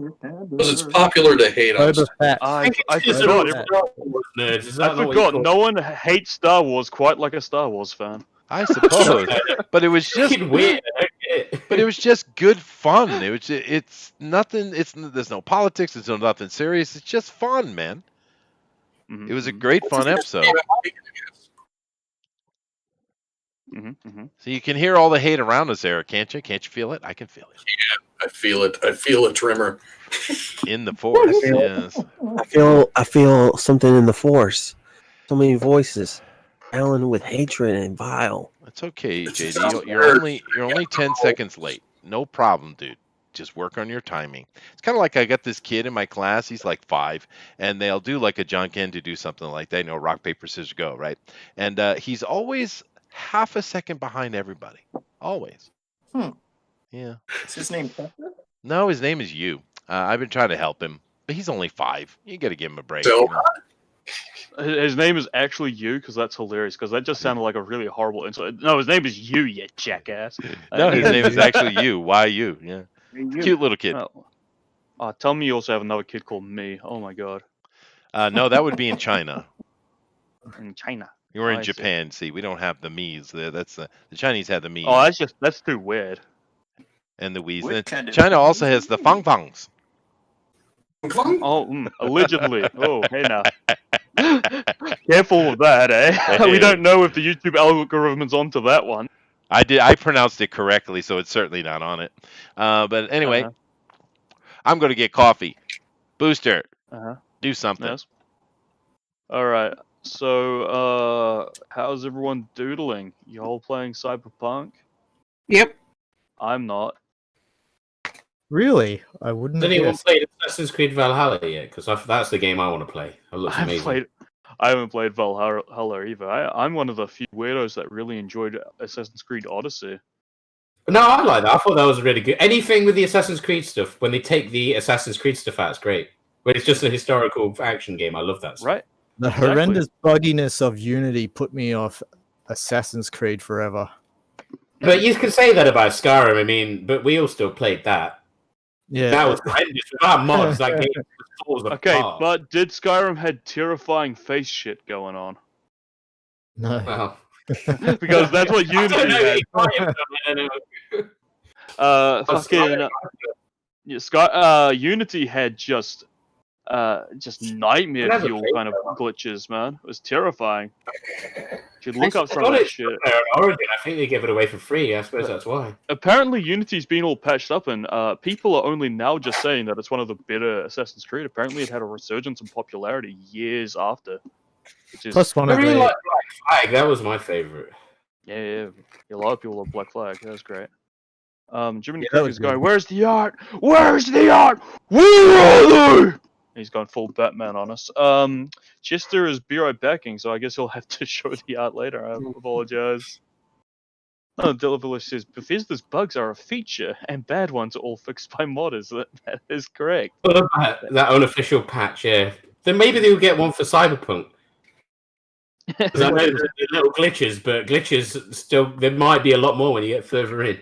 Because it's popular to hate on. Boba Fett. I It's just forgot. a Star Wars nerds. Is that I not what you forgot. call No one hates Star Wars quite like a Star Wars fan. I suppose, but it was just Fucking weird. I don't get it. But it was just good fun. It's nothing. There's no politics. There's nothing serious. It's just fun, man. It was a great fun episode. So you can hear all the hate around us, Eric, can't you? Can't you feel it? I can feel it. I feel it. I feel it, Trimmer. In the force, I feel- yes. I feel something in the force. So many voices. Alan with hatred and vile. It's okay, It's JD. just You're only 10 seconds late. No problem, dude. Just work on your timing. It's kind of like I got this kid in my class. He's like 5, and they'll do like a John Ken to do something like that. You know, rock paper scissors go, right? And he's always half a second behind everybody. Always. Yeah. Is his name Chester? No, his name is you. I've been trying to help him, but he's only 5. You got to give him a break. So- you know? His name is actually you, because that's hilarious. Because that just sounded like a really horrible insult. No, his name is you, you jackass. No, his name is actually you. Why you? Yeah. You. Cute little kid. Tell me you also have another kid called me. Oh my god. No, that would be in China. In China. You're in I see. Japan. See, we don't have the me's. That's the Chinese have the me's Oh, that's too weird. and the we's. What And kind of China also has the fang fangs. Oh, allegedly. Oh, hey now. Careful with that, eh? Hey. We don't know if the YouTube algorithm is onto that one. I pronounced it correctly, so it's certainly not on it. But anyway, I'm going to get coffee. Booster, do something. Yes. All right. So, how's everyone doodling? Y'all playing Cyberpunk? Yep. I'm not. Really? I wouldn't Has have anyone guessed. played Assassin's Creed Valhalla yet? Because that's the game I want to play. It looks amazing. I haven't played Valhalla either. I'm one of the few weirdos that really enjoyed Assassin's Creed Odyssey. No, I like that. I thought that was really good. Anything with the Assassin's Creed stuff, when they take the Assassin's Creed stuff out, it's great. When it's just a historical action game, I love that stuff. Right. The horrendous bugginess of Unity put me off Assassin's Creed forever. But you can say that about Skyrim. I mean, but we all still played that. Yeah. That was horrendous. Without mods, that game falls apart. Okay, but did Skyrim had terrifying face shit going on? No. Well, because that's what Unity had. Unity had just nightmare fuel kind of glitches, man. It was terrifying. You should look up some of that shit. Origin, I think they gave it away for free. I suppose that's why. Apparently, Unity's been all patched up, and people are only now just saying that it's one of the better Assassin's Creed. Apparently, it had a resurgence in popularity years after. Which is, Plus one I of really the like Black Flag. That was my favorite. yeah, a lot of people love Black Flag. That was great. Jiminy that Crick was is going, good. "Where's the art? Where's the art? Where are they?" He's gone full Batman on us. Chester is be right backing, so I guess he'll have to show the art later. I apologize. Oh, Deliverless says Bethesda's bugs are a feature, and bad ones are all fixed by modders. That is correct. That unofficial patch, yeah. Then maybe they'll get one for Cyberpunk. Because I know there's little glitches, but glitches still there might be a lot more when you get further in.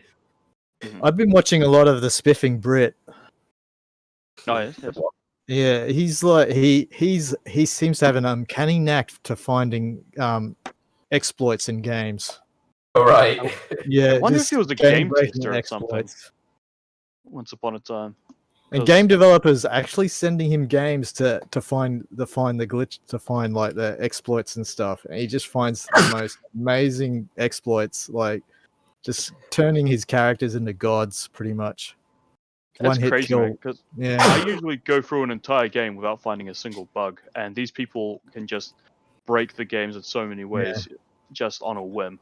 I've been watching a lot of the Spiffing Brit. Oh, yes. Yeah, he's like he seems to have an uncanny knack to finding exploits in games. All right. Yeah, I wonder if just he was a game game-breaking tester or something. exploits. Once upon a time. And game developers actually sending him games to find the glitch, to find like the exploits and stuff. And he just finds the most amazing exploits, like just turning his characters into gods, pretty much. That's One hit crazy, kill. because Yeah. I usually go through an entire game without finding a single bug, and these people can just break the games in so many ways, just on a whim.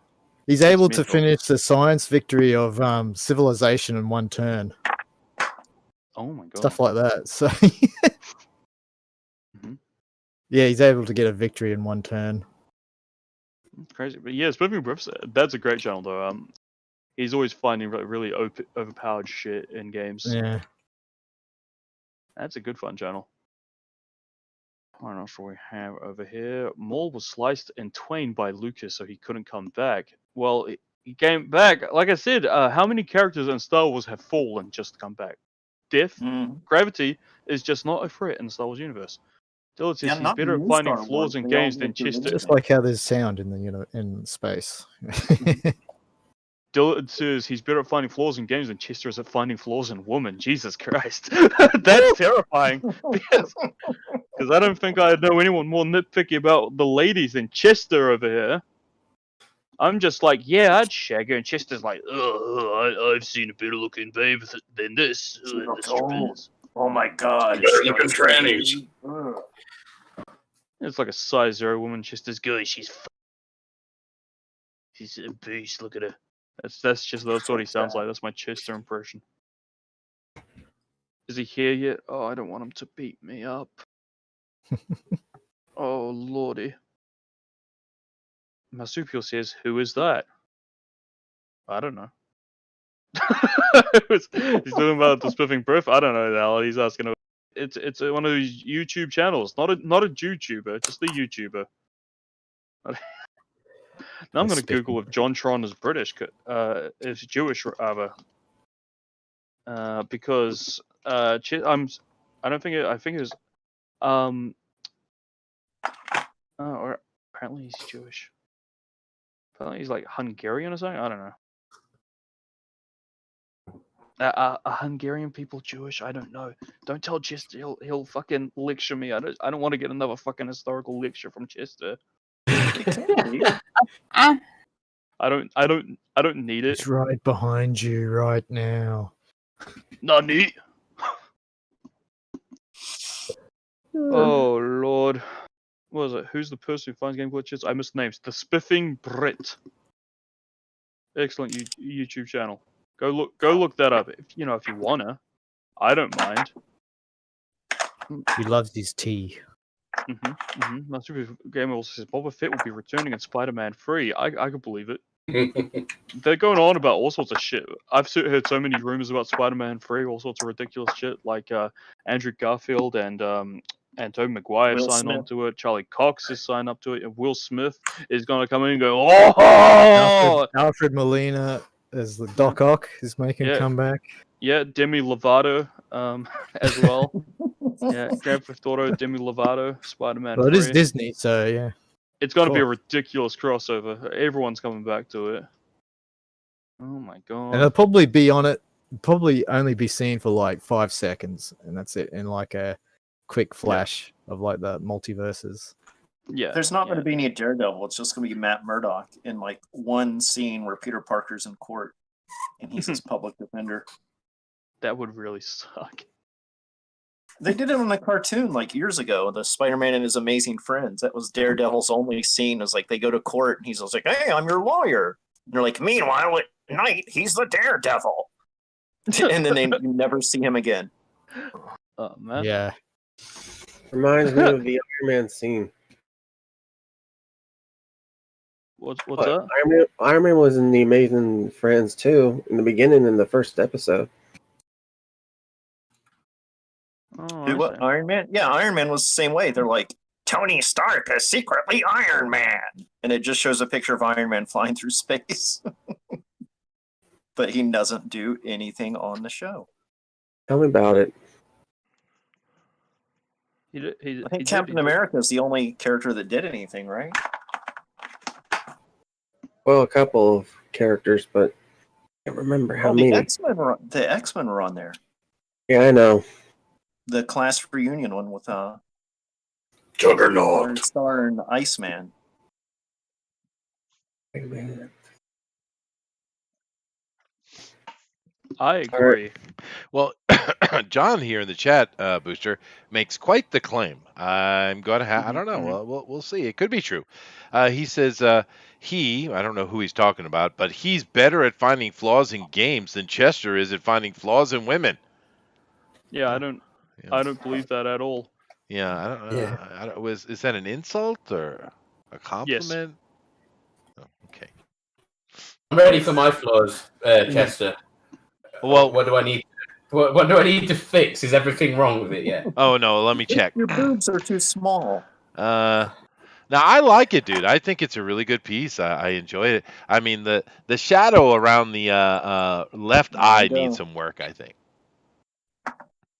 He's It's able to mental. finish the science victory of civilization in one turn. Oh my god. Stuff like that. So Mhm. yeah, he's able to get a victory in one turn. It's crazy, but yeah, Spiffing Briffs, that's a great channel though. He's always finding really overpowered shit in games. Yeah. That's a good fun channel. What else do we have over here? Maul was sliced in twain by Lucas, so he couldn't come back. Well, he came back. Like I said, how many characters in Star Wars have fallen just to come back? Death, gravity is just not a threat in the Star Wars universe. Dylan says he's better at finding flaws in games than Chester. Just like how there's sound in the in space. Dylan says he's better at finding flaws in games than Chester is at finding flaws in women. Jesus Christ. That's terrifying. Because I don't think I know anyone more nitpicky about the ladies than Chester over here. I'm just like, yeah, I'd shag her, and Chester's like, I've seen a better looking babe than this. Oh my god. Looking trannies. It's like a size 0 woman. Chester's good. She's a beast. Look at her. That's what he sounds like. That's my Chester impression. Is he here yet? Oh, I don't want him to beat me up. Oh lordy. Marsupial says, "Who is that?" I don't know. He's talking about the Spiffing Briff. I don't know the hell he's asking about. It's one of those YouTube channels, not a YouTuber, just a YouTuber. Now I'm going to Google if John Tron is British, is Jewish rather, because I don't think I think it was or apparently he's Jewish. Apparently he's like Hungarian or something. I don't know. Are Hungarian people Jewish? I don't know. Don't tell Chester. He'll fucking lecture me. I don't want to get another fucking historical lecture from Chester. I don't need it. It's right behind you right now. Nani? Oh lord. What was it? Who's the person who finds game glitches? I missed names. The Spiffing Brit. Excellent YouTube channel. Go look that up if you wanna. I don't mind. He loves his tea. My Super Gamer also says Boba Fett will be returning in Spider-Man 3. I could believe it. They're going on about all sorts of shit. I've heard so many rumors about Spider-Man 3, all sorts of ridiculous shit, like Andrew Garfield and Tobey Maguire Will signed on Smith. to it. Charlie Cox is signed up to it, and Will Smith is going to come in and go, oh! Alfred Molina as the Doc Ock is making a comeback. Yeah, Demi Lovato as well. Yeah, Grand Theft Auto, Demi Lovato, Spider-Man 3. Well, it is Disney, so yeah. It's going to be a ridiculous crossover. Everyone's coming back to it. Oh my god. And they'll probably be on it, probably only be seen for like 5 seconds, and that's it, in like a quick flash of like the multiverses. Yeah. There's not going to be any Daredevil. It's just going to be Matt Murdock in like one scene where Peter Parker's in court and he's his public defender. That would really suck. They did it in a cartoon like years ago, the Spider-Man and his Amazing Friends. That was Daredevil's only scene. It was like they go to court and he's like, "Hey, I'm your lawyer." And they're like, "Meanwhile, at night, he's the Daredevil." And then you never see him again. Oh, man. Yeah. Reminds me of the Iron Man scene. What's that? Iron Man was in the Amazing Friends too, in the beginning, in the first episode. What, Iron Man? Yeah, Iron Man was the same way. They're like, Tony Stark is secretly Iron Man. And it just shows a picture of Iron Man flying through space. But he doesn't do anything on the show. Tell me about it. I think Captain America is the only character that did anything, right? Well, a couple of characters, but I can't remember how many. The X-Men were on there. Yeah, I know. The class reunion one with Juggernaut, Star and Iceman. I agree. Well, John here in the chat, Booster, makes quite the claim. I'm going to I don't know. Well, we'll see. It could be true. He says I don't know who he's talking about, but he's better at finding flaws in games than Chester is at finding flaws in women. Yeah, I don't believe that at all. Yeah, I don't know. Is that an insult or a compliment? Yes. Oh, okay. I'm ready for my flaws, Chester. Well, what do I need? What do I need to fix? Is everything wrong with it yet? Oh no, let me check. Your boobs are too small. Now I like it, dude. I think it's a really good piece. I enjoy it. I mean, the shadow around the left eye needs some work, I think.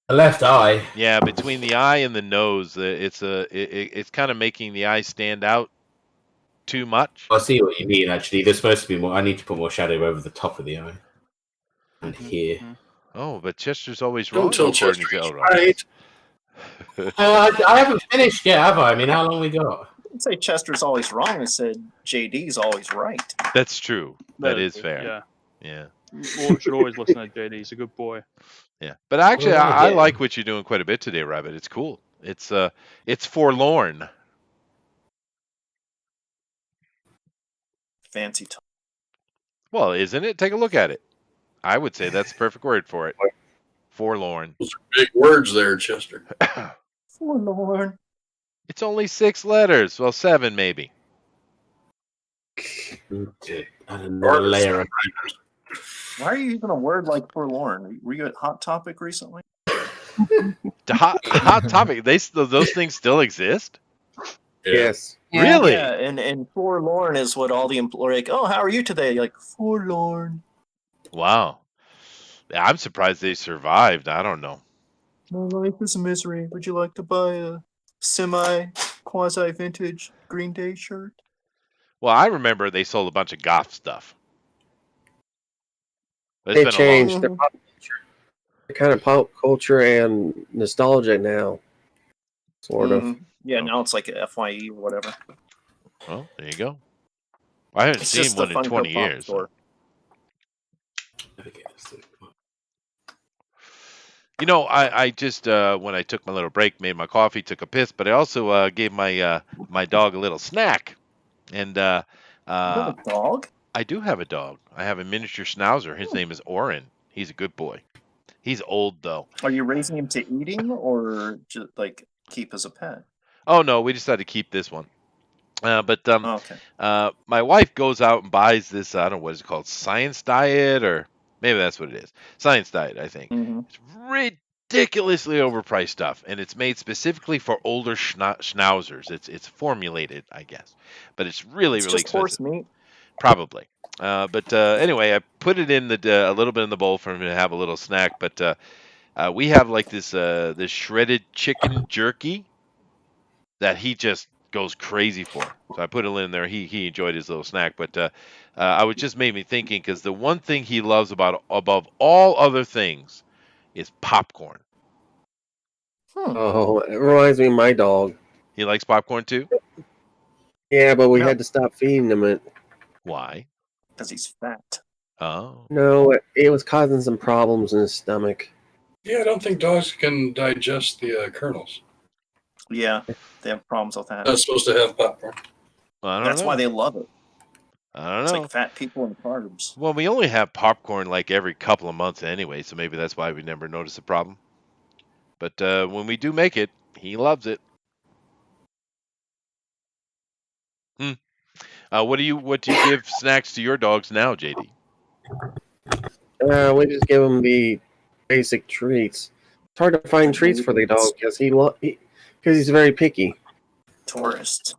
The left eye. Yeah, between the eye and the nose, it's kind of making the eye stand out too much. I see what you mean. Actually, there's supposed to be more. I need to put more shadow over the top of the eye and here. Oh, but Chester's always wrong. Don't tell according Chester to he's Elrond. right. I haven't finished yet, have I? I mean, how long we got? I didn't say Chester's always wrong. I said JD's always right. That's true. That is fair. Yeah. You should always listen to JD. He's a good boy. Yeah, but actually, I like what you're doing quite a bit today, Rabbit. It's cool. It's forlorn. Fancy talk. Well, isn't it? Take a look at it. I would say that's the perfect word for it. Forlorn. Those are big words there, Chester. Forlorn. It's only 6 letters. Well, 7 maybe. Another layer of. Why are you using a word like forlorn? Were you at Hot Topic recently? The hot topic. Those things still exist? Yes. Really? Yeah, and forlorn is what all the employees like. Oh, how are you today? Like forlorn. Wow. Yeah, I'm surprised they survived. I don't know. My life is a misery. Would you like to buy a quasi-vintage Green Day shirt? Well, I remember they sold a bunch of goth stuff. They changed their pop culture. They're kind of pop culture and nostalgia now, sort of. Yeah, now it's like a FYE or whatever. Well, there you go. I haven't seen one in 20 years. So. You know, I just when I took my little break, made my coffee, took a piss, but I also gave my my dog a little snack. And you have a dog? I do have a dog. I have a miniature schnauzer. His name is Oren. He's a good boy. He's old though. Are you raising him to eating or just like keep as a pet? Oh no, we decided to keep this one. But Oh, okay. my wife goes out and buys this. I don't know what it's called, Science Diet, or maybe that's what it is. Science Diet, I think. Mm-hmm. It's ridiculously overpriced stuff, and it's made specifically for older schnauzers. It's formulated, I guess, but it's really It's really just horse expensive. meat. Probably. But anyway, I put it in a little bit in the bowl for him to have a little snack. But we have like this shredded chicken jerky that he just goes crazy for. So I put it in there. He enjoyed his little snack. But I was just made me thinking, because the one thing he loves above all other things is popcorn. Oh, it reminds me of my dog. He likes popcorn too? Yeah, but we No. had to stop feeding him it. Why? Because he's fat. Oh. No, it was causing some problems in his stomach. Yeah, I don't think dogs can digest the kernels. Yeah, they have problems with that. Not supposed to have popcorn. I don't That's know. why they love it. I don't It's know. like fat people and carbs. Well, we only have popcorn like every couple of months anyway, so maybe that's why we never notice a problem. But when we do make it, he loves it. What do you give snacks to your dogs now, JD? We just give him the basic treats. It's hard to find treats for the dog because he's very picky. Tourist.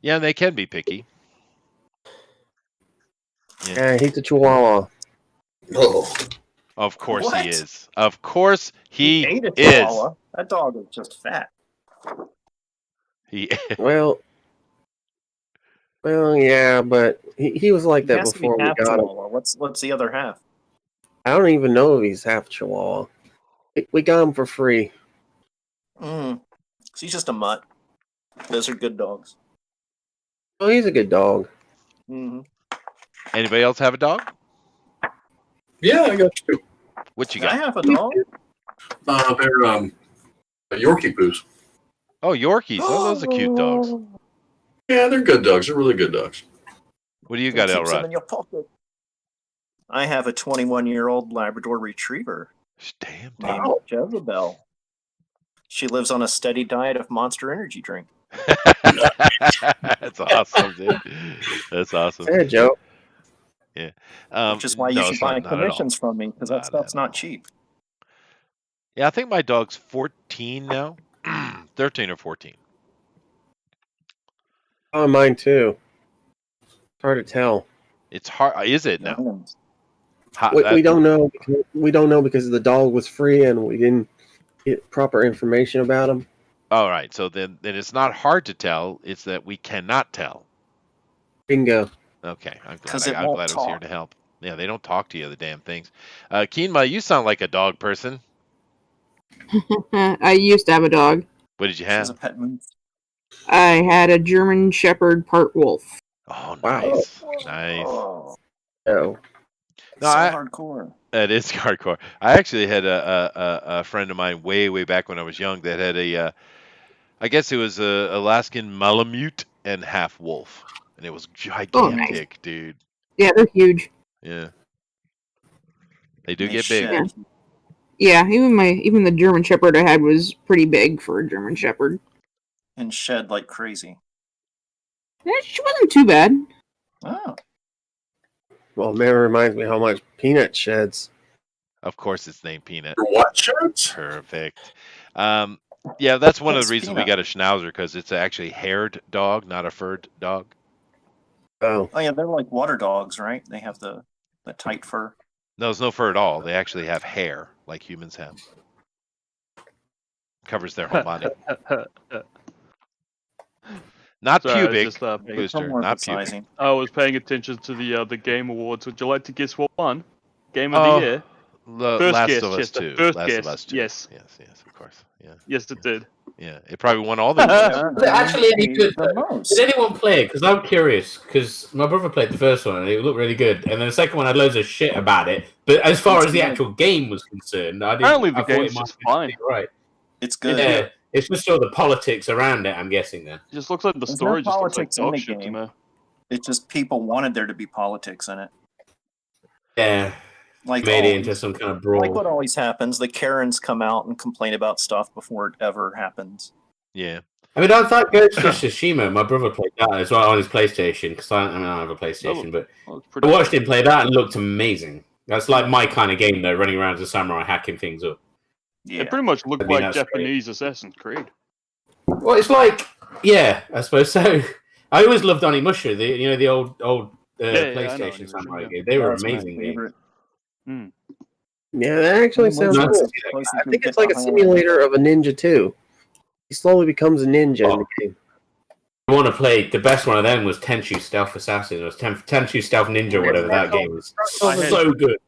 Yeah, they can be picky. Yeah, he's a Chihuahua. Oh, Of course What? he is. Of course he ate a is. chihuahua. That dog is just fat. He Well, yeah, but he was like He that has to be before we half got him. chihuahua. What's the other half? I don't even know if he's half Chihuahua. We got him for free. So he's just a mutt. Those are good dogs. Oh, he's a good dog. Mm-hmm. Anybody else have a dog? yeah, I got two. What you I got? have a dog. They're Yorkie poos. Oh, Yorkies. Oh, those are cute dogs. Yeah, they're good dogs. They're really good dogs. What do you got, Keep them Elrod? in your pocket. I have a 21-year-old Labrador Retriever Damn. named Jezebel. She lives on a steady diet of Monster Energy drink. That's awesome, dude. That's awesome. Say it, Joe. Yeah. Which is why no, you should it's buy not at all. commissions from me, because that Not stuff's at not all. cheap. Yeah, I think my dog's 14 now. 13 or 14. Oh, mine too. It's hard to tell. It's hard. Is it now? Youngins. We don't know. We don't know because the dog was free and we didn't get proper information about him. All right. So then it's not hard to tell. It's that we cannot tell. Bingo. Okay. I'm 'Cause glad. it I'm won't glad I was here talk. to help. Yeah, they don't talk to you, the damn things. Keenma, you sound like a dog person. I used to have a dog. What did you She has a have? pet moose. I had a German Shepherd part wolf. Oh, Wow. nice. Nice. Oh, Oh. No, so I- hardcore. It is hardcore. I actually had a friend of mine way back when I was young that had I guess it was a Alaskan Malamute and half wolf, and it was gigantic, dude. Yeah, they're huge. Yeah, they do They get big. shed. Yeah, even the German Shepherd I had was pretty big for a German Shepherd. And shed like crazy. She wasn't too bad. Oh, Well, man, it reminds me how much Peanut sheds. Of course, it's named Peanut. For what shirts? Perfect. Yeah, that's one of What's the reasons we Peanut? got a Schnauzer, because it's actually haired dog, not a furred dog. Oh. oh yeah, they're like water dogs, right? They have the tight fur. No, there's no fur at all. They actually have hair, like humans have. Covers their whole body. Not Sorry, I was pubic, just, paying- Booster. Somewhere Not pubic. emphasizing. I was paying attention to the Game Awards. Would you like to guess what won? Game of Oh, the year? The First Last guess, of Us Chester. 2. First Last guess, of Us 2. yes. Yes, of course. Yeah. Yes, it did. Yeah. It probably won all the Was it actually any good? The Though? most. Did anyone play it? Because I'm curious. Because my brother played the first one and it looked really good, and then the second one had loads of shit about it. But as far It's as the good. actual game was concerned, I didn't. Apparently the I thought it game's might just be fine. right. It's good. Yeah, it's just all the politics around it. I'm guessing then. It just looks like the There's story no just looks like politics in dog the shit to game. me. It's just people wanted there to be politics in it. Yeah. Like made it always. into some kind of Like brawl. what always happens, the Karens come out and complain about stuff before it ever happens. Yeah. I mean, I thought Ghost of Tsushima. My brother played that as well on his PlayStation because I don't have a PlayStation, but I watched him play that and it looked amazing. That's like my kind of game, though, running around as a samurai hacking things up. Yeah. It pretty much looked I mean, like that's Japanese Assassin's Creed. Well, it's like, yeah, I suppose so. I always loved Onimusha, the old I know PlayStation Onimusha, samurai yeah. game. They were That was my amazing games. favorite. Yeah, that actually sounds Onimusha is cool. the closest I we think get it's like a behind. simulator of a ninja too. He slowly becomes a ninja in the game. I want to play, the best one of them was Tenchu Stealth Assassin. It was Tenchu Stealth Ninja, whatever that game was. So good.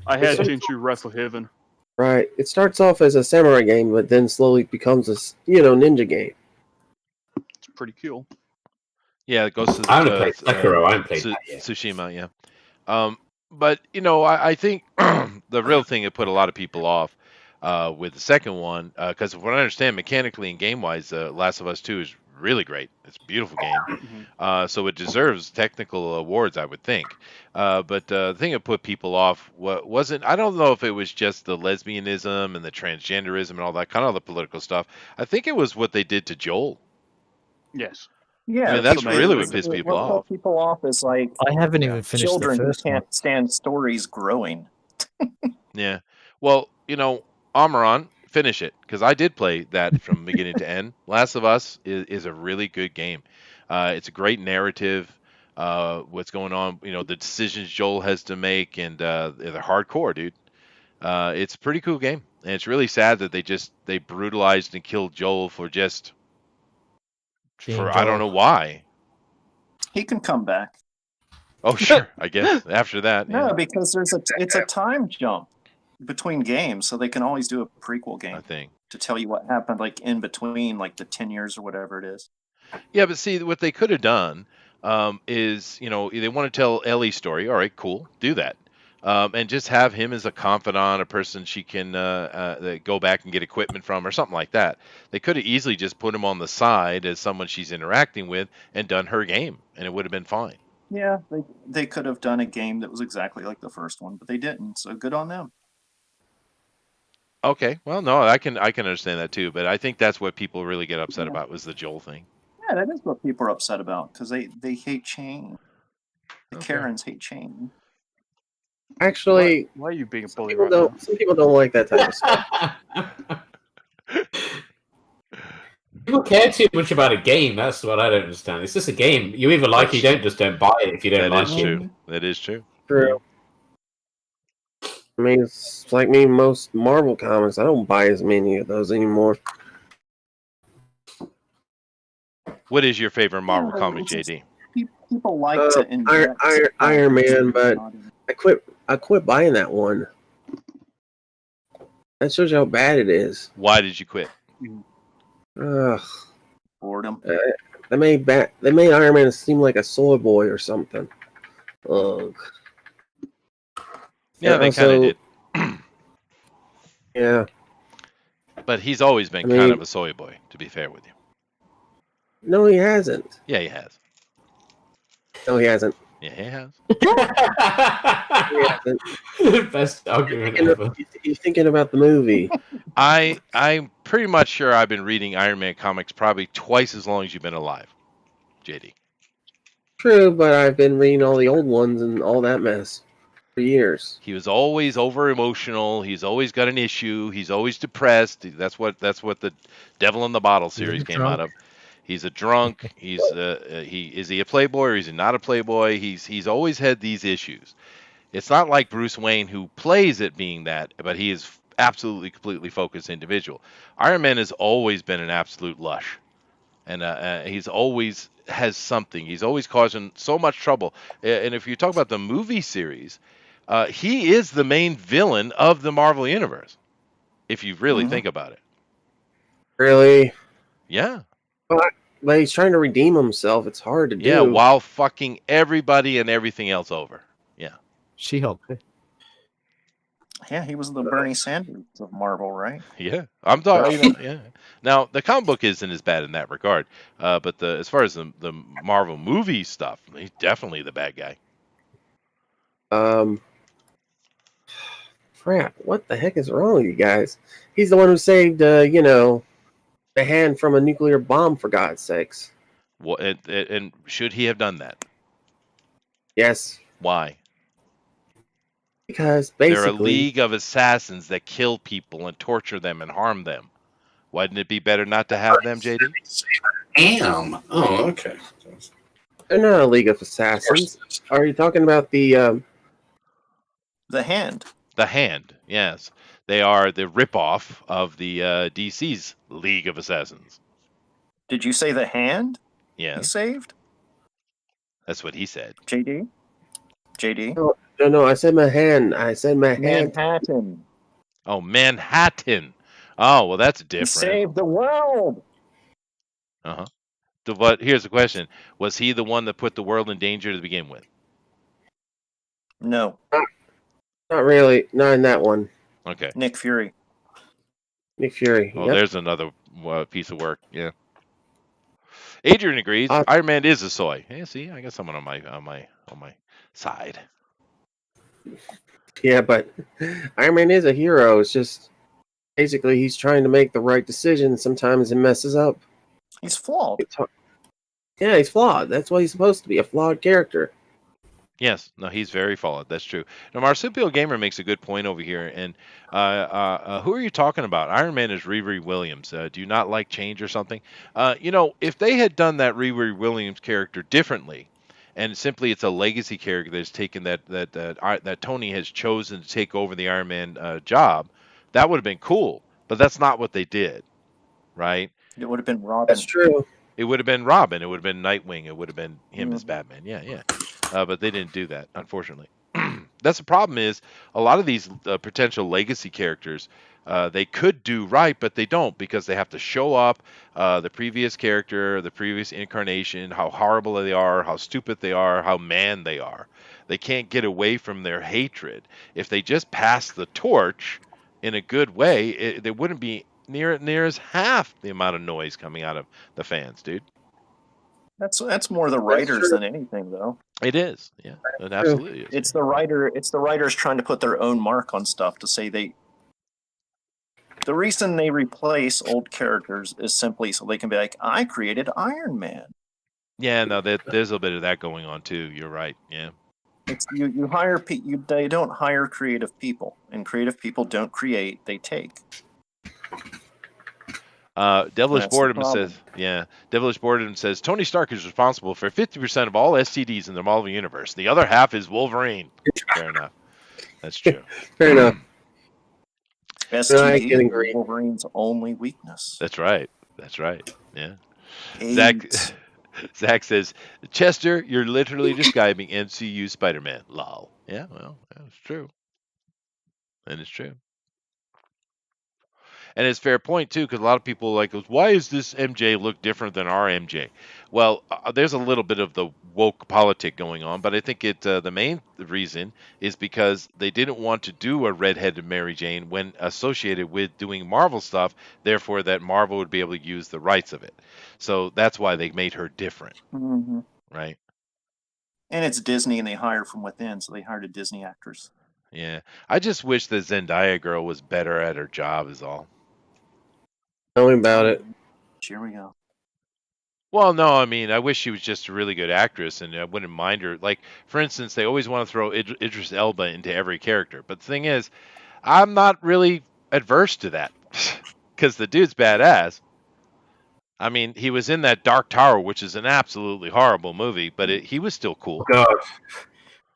I had Tenchu Wrath of Heaven. Right. It starts off as a samurai game, but then slowly becomes a ninja game. It's pretty cool. Yeah, it goes to I haven't played Sekiro. I haven't played that yet. Tsushima, yeah. But I think the real thing that put a lot of people off with the second one, because from what I understand, mechanically and game wise, Last of Us 2 is really great. It's a beautiful game, so it deserves technical awards, I would think. But the thing that put people off wasn't. I don't know if it was just the lesbianism and the transgenderism and all that kind of the political stuff. I think it was what they did to Joel. Yes. Yeah, I mean, that's really what pissed people What off. put people off is like I haven't even finished the children who first one. can't stand stories growing. Yeah. Well, Amaran, finish it, because I did play that from beginning to end. Last of Us is a really good game. It's a great narrative. What's going on? The decisions Joel has to make, and they're hardcore, dude. It's a pretty cool game, and it's really sad that they brutalized and killed Joel for I don't know why. He can come back. Oh sure, I guess after that. No, Yeah, because it's a time jump between games, so they can always do a prequel game I think. to tell you what happened, like in between, like the 10 years or whatever it is. Yeah, but see, what they could have done is, they want to tell Ellie's story. All right, cool, do that, and just have him as a confidant, a person she can go back and get equipment from, or something like that. They could have easily just put him on the side as someone she's interacting with and done her game, and it would have been fine. Yeah, they could have done a game that was exactly like the first one, but they didn't. So good on them. Okay, well, no, I can understand that too, but I think that's what people really get upset about was the Joel thing. Yeah, that is what people are upset about because they hate change. The Karens hate change. Actually, why are you being a bully people right now? some people don't like that type of stuff. People care too much about a game. That's what I don't understand. It's just a game. You either like it, you don't. Just don't buy it if you don't like it. True. That is true. True. I mean, it's like me, most Marvel comics. I don't buy as many of those anymore. What is your favorite Marvel comic, JD? People like to inject Iron Man, but I quit buying that one. That shows you how bad it is. Why did you quit? Ugh. Boredom. They made Iron Man seem like a soy boy or something. Ugh. Yeah, they kind of did. Yeah. But he's always been kind of a soy boy, to be fair with you. No, he hasn't. Yeah, he has. No, he hasn't. Yeah, he has. He hasn't. Best argument ever. You're thinking about the movie. I'm pretty much sure I've been reading Iron Man comics probably twice as long as you've been alive, JD. True, but I've been reading all the old ones and all that mess for years. He was always over emotional. He's always got an issue. He's always depressed. That's what the Devil in the Bottle series came out of. He's a drunk. Is he a playboy or is he not a playboy? He's always had these issues. It's not like Bruce Wayne who plays at being that, but he is absolutely completely focused individual. Iron Man has always been an absolute lush, and he's always has something. He's always causing so much trouble. And if you talk about the movie series, he is the main villain of the Marvel Universe, if you really think about it. Really? Yeah. But he's trying to redeem himself. It's hard to do. Yeah, while fucking everybody and everything else over. Yeah. She-Hulk. Yeah, he was the Bernie Sanders of Marvel, right? Yeah, I'm talking. Yeah. Now the comic book isn't as bad in that regard, but as far as the Marvel movie stuff, he's definitely the bad guy. crap! What the heck is wrong with you guys? He's the one who saved, the hand from a nuclear bomb, for God's sakes. Well, and should he have done that? Yes. Why? Because they're a basically, league of assassins that kill people and torture them and harm them. Wouldn't it be better not to have them, JD? Damn. Oh, okay. they're not a league of assassins. Are you talking about the Hand? The Hand, yes. They are the ripoff of the DC's League of Assassins. Did you say the Hand? Yeah. He saved? That's what he said. JD? No, I said my hand. I said my hand. Manhattan. Oh, Manhattan. Oh, well, that's different. He saved the world. Uh-huh. But here's the question. Was he the one that put the world in danger to begin with? No. Not really. Not in that one. Okay. Nick Fury. Oh, Yep. there's another piece of work. Yeah. Adrian agrees. Iron Man is a soy. Yeah, see, I got someone on my side. Yeah, but Iron Man is a hero. It's just basically he's trying to make the right decision. Sometimes it messes up. He's flawed. Yeah, he's flawed. That's why he's supposed to be a flawed character. Yes, no, he's very flawed. That's true. Now, Marsupial Gamer makes a good point over here. And who are you talking about? Iron Man is Riri Williams. Do you not like change or something? If they had done that Riri Williams character differently, and simply it's a legacy character that's taken that Tony has chosen to take over the Iron Man job, that would have been cool. But that's not what they did, right? It would have been Robin. That's true. It would have been Robin. It would have been Nightwing. It would have been him as Batman. Yeah. But they didn't do that, unfortunately. That's the problem is a lot of these potential legacy characters, they could do right, but they don't because they have to show up the previous character, the previous incarnation, how horrible they are, how stupid they are, how man they are. They can't get away from their hatred. If they just pass the torch in a good way, there wouldn't be near as half the amount of noise coming out of the fans, dude. That's more the writers than anything, though. It is, yeah, it absolutely is. It's the writers trying to put their own mark on stuff to say they. The reason they replace old characters is simply so they can be like, I created Iron Man. Yeah, no, there's a little bit of that going on too. You're right. Yeah. It's you hire they don't hire creative people, and creative people don't create; they take. Devilish Boredom says Tony Stark is responsible for 50% of all STDs in the Marvel universe. The other half is Wolverine. Fair enough. That's true. Fair enough. STD is Wolverine's only weakness. That's right. Yeah. Zach says, Chester, you're literally describing MCU Spider-Man. Lol. Yeah, well, that's true. And it's true. And it's a fair point, too, because a lot of people like, why does this MJ look different than our MJ? Well, there's a little bit of the woke politic going on, but I think the main reason is because they didn't want to do a redheaded Mary Jane when associated with doing Marvel stuff, therefore that Marvel would be able to use the rights of it. So that's why they made her different, right? And it's Disney, and they hire from within, so they hired a Disney actress. Yeah. I just wish the Zendaya girl was better at her job is all. Tell me about it. Here we go. Well, no, I mean, I wish she was just a really good actress, and I wouldn't mind her. Like, for instance, they always want to throw Idris Elba into every character. But the thing is, I'm not really adverse to that, because the dude's badass. I mean, he was in that Dark Tower, which is an absolutely horrible movie, but he was still cool. God.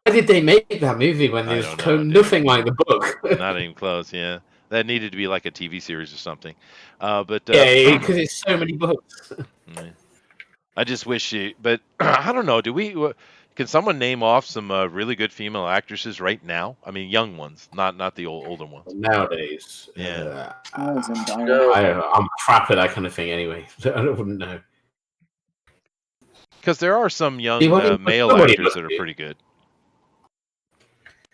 Why did they make that movie when there's nothing like the book? Not even close, yeah. That needed to be like a TV series or something. Yeah, because it's so many books. I just wish but I don't know. Can someone name off some really good female actresses right now? I mean, young ones, not the older ones. Nowadays, yeah. I'm crap at that kind of thing anyway. I wouldn't know. Because there are some young male actors that are pretty good.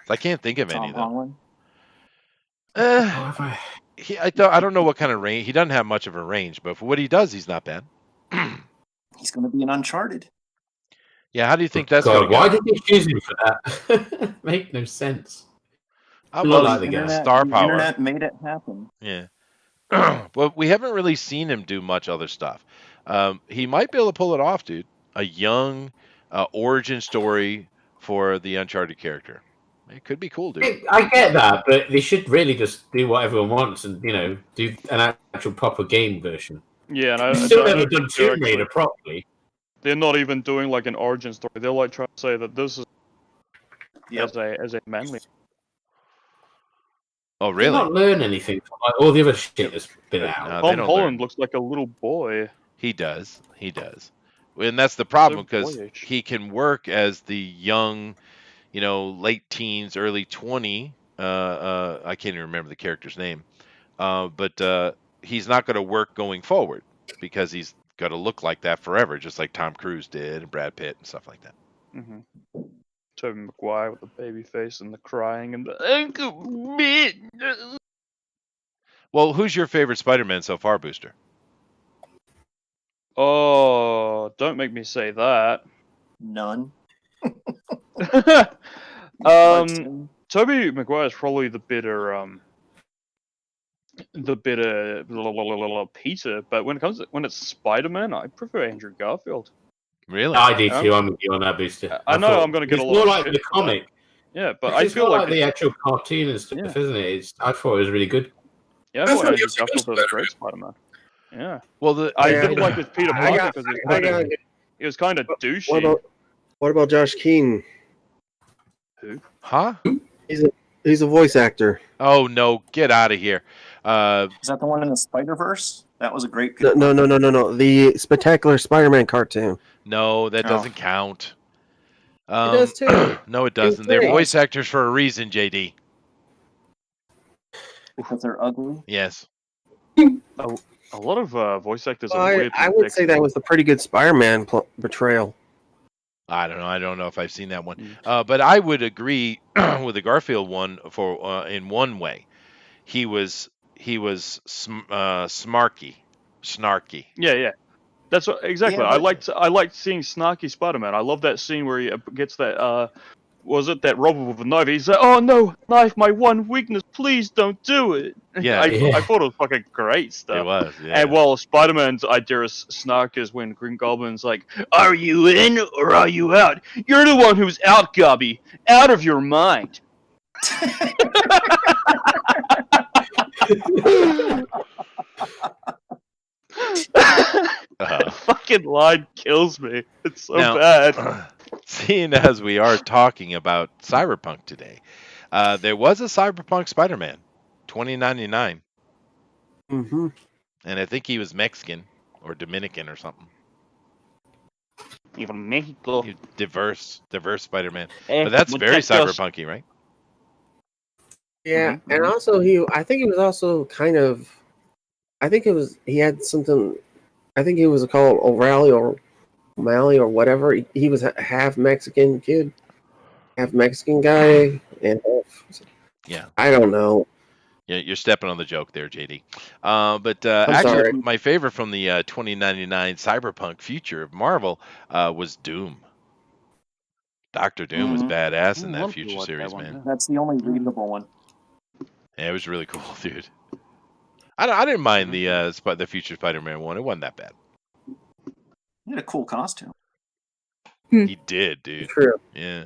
I can't think of any though. I don't know what kind of range. He doesn't have much of a range, but for what he does, he's not bad. He's going to be in Uncharted. Yeah, how do you think that's going to go? Why did they choose him for that? Make no sense. I Look love like The the guy. internet, star the power. internet made it happen. Yeah. Well, we haven't really seen him do much other stuff. He might be able to pull it off, dude. A young origin story for the Uncharted character. It could be cool, dude. I get that, but they should really just do what everyone wants and do an actual proper game version. Yeah, and They've I still don't never think done they're Tomb Raider actually- properly. They're not even doing like an origin story. They're like trying to say that this is Yep. as a manly. Oh, Did really? not learn anything from like, all the other shit that's been out. No, they Tom don't Holland learn. looks like a little boy. He does. He does. And that's the problem because boyish. he can work as the young, late teens, early 20. I can't even remember the character's name. But he's not going to work going forward because he's got to look like that forever, just like Tom Cruise did and Brad Pitt and stuff like that. Mm-hmm. Tobey Maguire with the baby face and the crying and the. Well, who's your favorite Spider-Man so far, Booster? Oh, don't make me say that. None. Tobey Maguire is probably the bitter Peter, but when it's Spider-Man, I prefer Andrew Garfield. Really? I do too. I'm with you on that, Booster. I know I'm going to get a lot more of like shit the for that. comic. Yeah, but It's I feel more like the actual cartoon and stuff, isn't it? I thought it was really good. Yeah, I thought Andrew Garfield was a great Spider-Man. Yeah. Well, I didn't like his Peter Parker because he was kind of douchey. What about Josh Keane? Who? Huh? He's a voice actor. Oh no! Get out of here. Is that the one in the Spider-Verse? That was a great. No. The Spectacular Spider-Man cartoon. No, that doesn't count. It does too. No, it doesn't. They're voice actors for a reason, JD. Because they're ugly. Yes. A lot of voice actors are weird. I would say that was a pretty good Spider-Man portrayal. I don't know. I don't know if I've seen that one. But I would agree with the Garfield one for in one way. He was snarky. Yeah. That's what, exactly. Yeah, I liked seeing snarky Spider-Man. I love that scene where he gets that. Was it that robber with a knife? He's like, "Oh no, knife! My one weakness! Please don't do it." Yeah, I thought it was fucking great stuff. It was. Yeah. And while Spider-Man's idea of snark is when Green Goblin's like, "Are you in or are you out? You're the one who's out, Gobby. Out of your mind." Fucking line kills me. It's so bad. Seeing as we are talking about Cyberpunk today, there was a Cyberpunk Spider-Man, 2099. Mm-hmm. And I think he was Mexican or Dominican or something. Even Mexico. Diverse Spider-Man. But that's very cyberpunky, right? Yeah, and also I think he was also kind of, he had something, I think he was called O'Reilly or O'Malley or whatever. He was a half Mexican kid, half Mexican guy, and I don't know. Yeah, you're stepping on the joke there, JD. But actually, sorry. my favorite from the 2099 Cyberpunk future of Marvel was Doom. Dr. Doom was badass in that future series, man. That's the only readable one. Yeah, it was really cool, dude. I didn't mind the future Spider-Man one. It wasn't that bad. He had a cool costume. He did, dude. True. Yeah.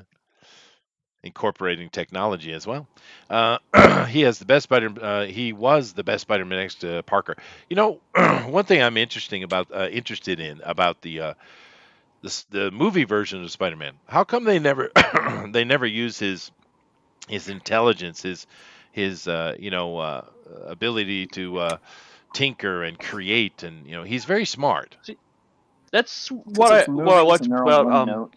Incorporating technology as well. He has the best he was the best Spider-Man next to Parker. One thing I'm interested in about the movie version of Spider-Man. How come they never use his intelligence, his ability to tinker and create, and he's very smart. That's what I liked about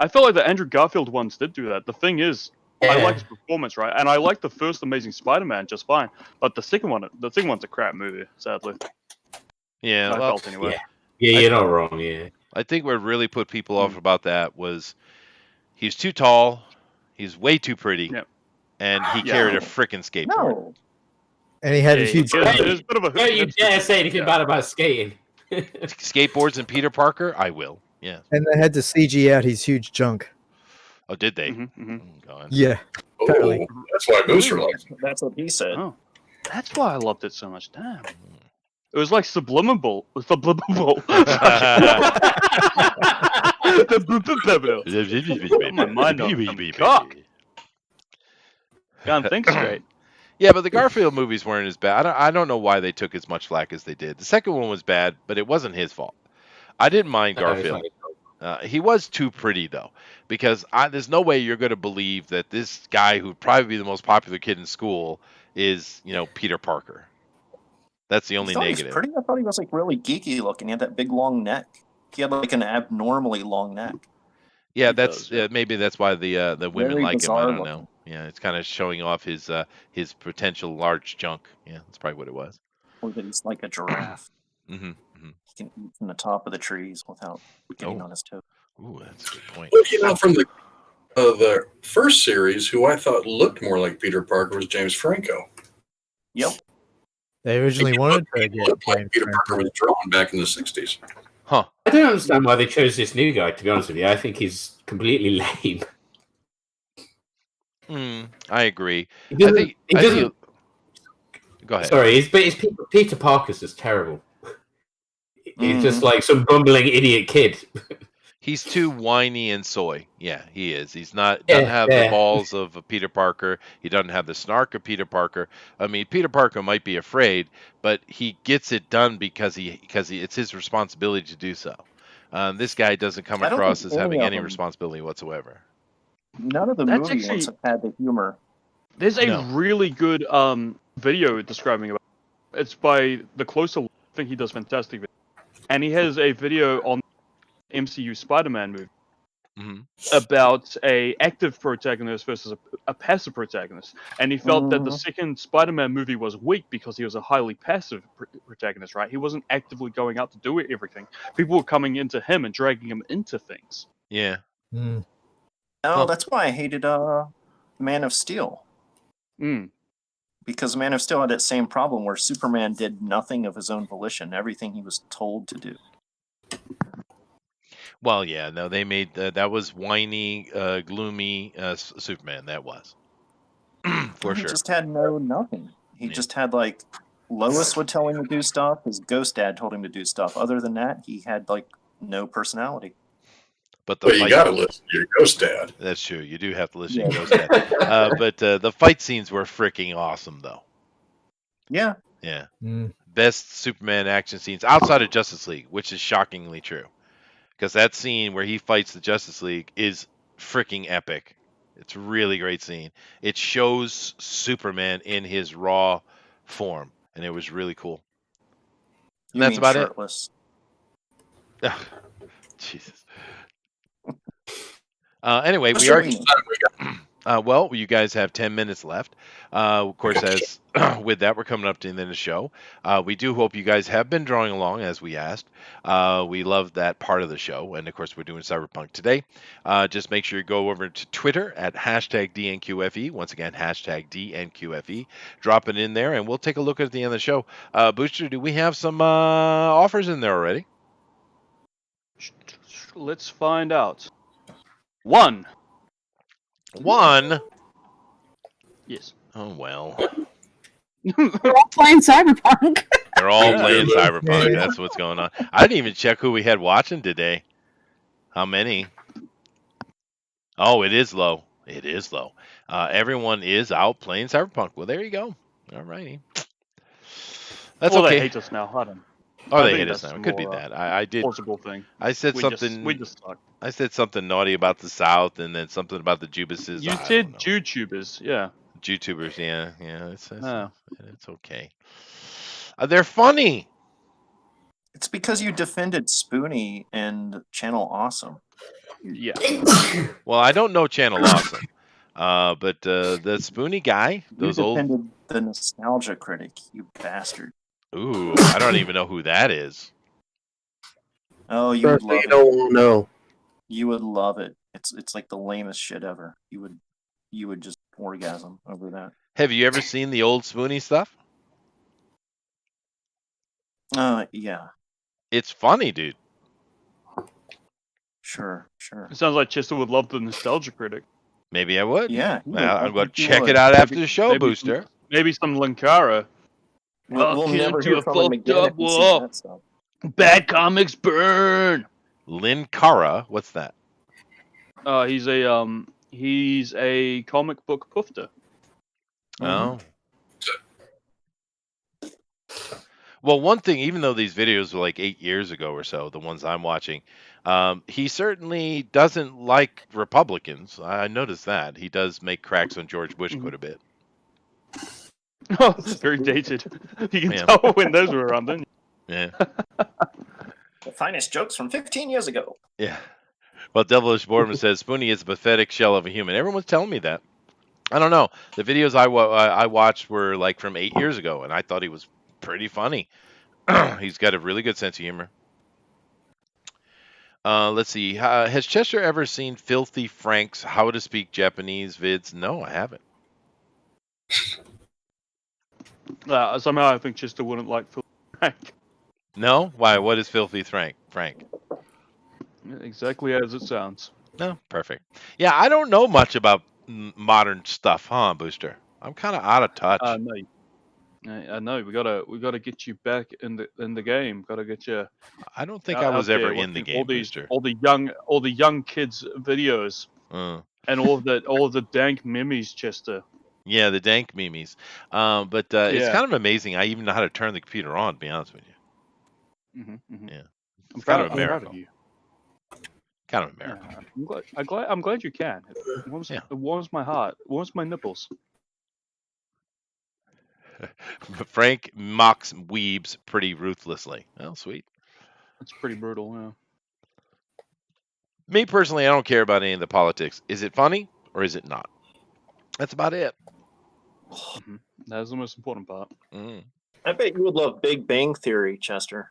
I felt like the Andrew Garfield ones did do that. The thing is, I like his performance, right? And I like the first Amazing Spider-Man just fine. But the second one's a crap movie, sadly. Yeah, I felt anyway. Yeah, you're not wrong. Yeah, I think what really put people off about that was he's too tall, he's way too pretty, and he carried a frickin' skateboard. No. And he had a huge. Don't you dare say anything bad about skating. Skateboards and Peter Parker? I will. Yeah. And they had to CG out his huge junk. Oh, did they? Mm-hmm. God. Yeah. Totally. That's why Booster likes it. That's what he said. Oh, that's why I loved it so much. Damn. It was like subliminal. Subliminal. My mind on some cock. Can't think straight. Yeah, but the Garfield movies weren't as bad. I don't know why they took as much flack as they did. The second one was bad, but it wasn't his fault. I didn't mind Garfield. He was too pretty, though, because there's no way you're going to believe that this guy who'd probably be the most popular kid in school is, Peter Parker. That's the only negative. He was pretty. I thought he was like really geeky looking. He had that big long neck. He had like an abnormally long neck. Yeah, maybe that's why the women Very like him. I bizarre don't know. Yeah, it's kind of showing off his potential large junk. Yeah, that's probably what it was. Or that he's like a giraffe. Mm-hmm. He can eat from the top of the trees without getting on his toes. Ooh, that's a good point. Well, from the first series, who I thought looked more like Peter Parker was James Franco. Yep. They originally wanted to get like Peter Parker was drawn back in the 60s. Huh. I don't understand why they chose this new guy, to be honest with you. I think he's completely lame. I agree. Go ahead. Sorry, Peter Parker's just terrible. He's just like some bumbling idiot kid. He's too whiny and soy. Yeah, he is. He's not doesn't have the balls of Peter Parker. He doesn't have the snark of Peter Parker. I mean, Peter Parker might be afraid, but he gets it done because it's his responsibility to do so. This guy doesn't come across as having any responsibility whatsoever. None of the movie ones have had the humor. There's a really good video describing about it. It's by the Closer. I think he does fantastic video. And he has a video on MCU Spider-Man movie about a active protagonist versus a passive protagonist, and he felt that the second Spider-Man movie was weak because he was a highly passive protagonist. Right? He wasn't actively going out to do everything. People were coming into him and dragging him into things. Yeah. Oh, that's why I hated Man of Steel. Because Man of Steel had that same problem where Superman did nothing of his own volition, everything he was told to do. Well, yeah, no, they made that was whiny, gloomy Superman. That was for sure. He just had nothing. He just had like Lois would tell him to do stuff. His ghost dad told him to do stuff. Other than that, he had like no personality. But you got to listen to your ghost dad. That's true. You do have to listen to your ghost dad. But the fight scenes were freaking awesome, though. Yeah. Yeah. Best Superman action scenes outside of Justice League, which is shockingly true. Because that scene where he fights the Justice League is freaking epic. It's a really great scene. It shows Superman in his raw form, and it was really cool. And that's about shirtless? It. Jesus. Anyway, we are. Well, you guys have 10 minutes left. Of course, as with that, we're coming up to the end of the show. We do hope you guys have been drawing along as we asked. We love that part of the show. And of course, we're doing Cyberpunk today. Just make sure you go over to Twitter at #DNQFE. Once again, #DNQFE. Drop it in there, and we'll take a look at the end of the show. Booster, do we have some offers in there already? Let's find out. One. Yes. Oh, well. They're all playing Cyberpunk. They're all playing Cyberpunk. That's what's going on. I didn't even check who we had watching today. How many? Oh, it is low. It is low. Everyone is out playing Cyberpunk. Well, there you go. All righty. That's okay. They hate us now. Hold on. Oh, they hate us now. It could be that. I did. Plausible thing. I said something. We just suck. I said something naughty about the South, and then something about the Jubises. You said YouTubers, yeah. YouTubers, yeah. It's okay. They're funny. It's because you defended Spoonie and Channel Awesome. Yeah. Well, I don't know Channel Awesome, but the Spoonie guy, you defended the Nostalgia Critic, you bastard. Ooh, I don't even know who that is. Oh, you would love it. Don't know. You would love it. It's like the lamest shit ever. You would just orgasm over that. Have you ever seen the old Spoonie stuff? Yeah. It's funny, dude. Sure. It sounds like Chester would love the Nostalgia Critic. Maybe I would. Yeah. Well, I'm going to think you check would. it out after the show, Booster. Maybe some Linkara. We'll never hear from him again if he sees that stuff. Bad comics burn. Linkara, what's that? He's a comic book poofter. Oh. Well, one thing, even though these videos were like 8 years ago or so, the ones I'm watching, he certainly doesn't like Republicans. I noticed that. He does make cracks on George Bush quite a bit. Oh, very dated. You can tell when those were around, don't you? Yeah. The finest jokes from 15 years ago. Yeah. Well, Devilish Boardman says Spoonie is a pathetic shell of a human. Everyone's telling me that. I don't know. The videos I watched were like from 8 years ago, and I thought he was pretty funny. He's got a really good sense of humor. Let's see. Has Chester ever seen Filthy Frank's How to Speak Japanese vids? No, I haven't. Somehow I think Chester wouldn't like Filthy Frank. No? Why? What is Filthy Frank? Exactly as it sounds. No, perfect. Yeah, I don't know much about modern stuff, huh, Booster? I'm kind of out of touch. No. I know. We gotta get you back in the game. Gotta get you. I don't think I was ever in the game, Booster. All the young kids' videos, and all of the dank memes, Chester. Yeah, the dank memes. But it's kind of amazing. I even know how to turn the computer on. To be honest with you. Yeah, it's kind of a miracle. Kind of a miracle. Yeah, I'm glad you can. It warms my heart. It warms my nipples. Frank mocks weebs pretty ruthlessly. Oh, sweet. That's pretty brutal, yeah. Me personally, I don't care about any of the politics. Is it funny or is it not? That's about it. That's the most important part. I bet you would love Big Bang Theory, Chester.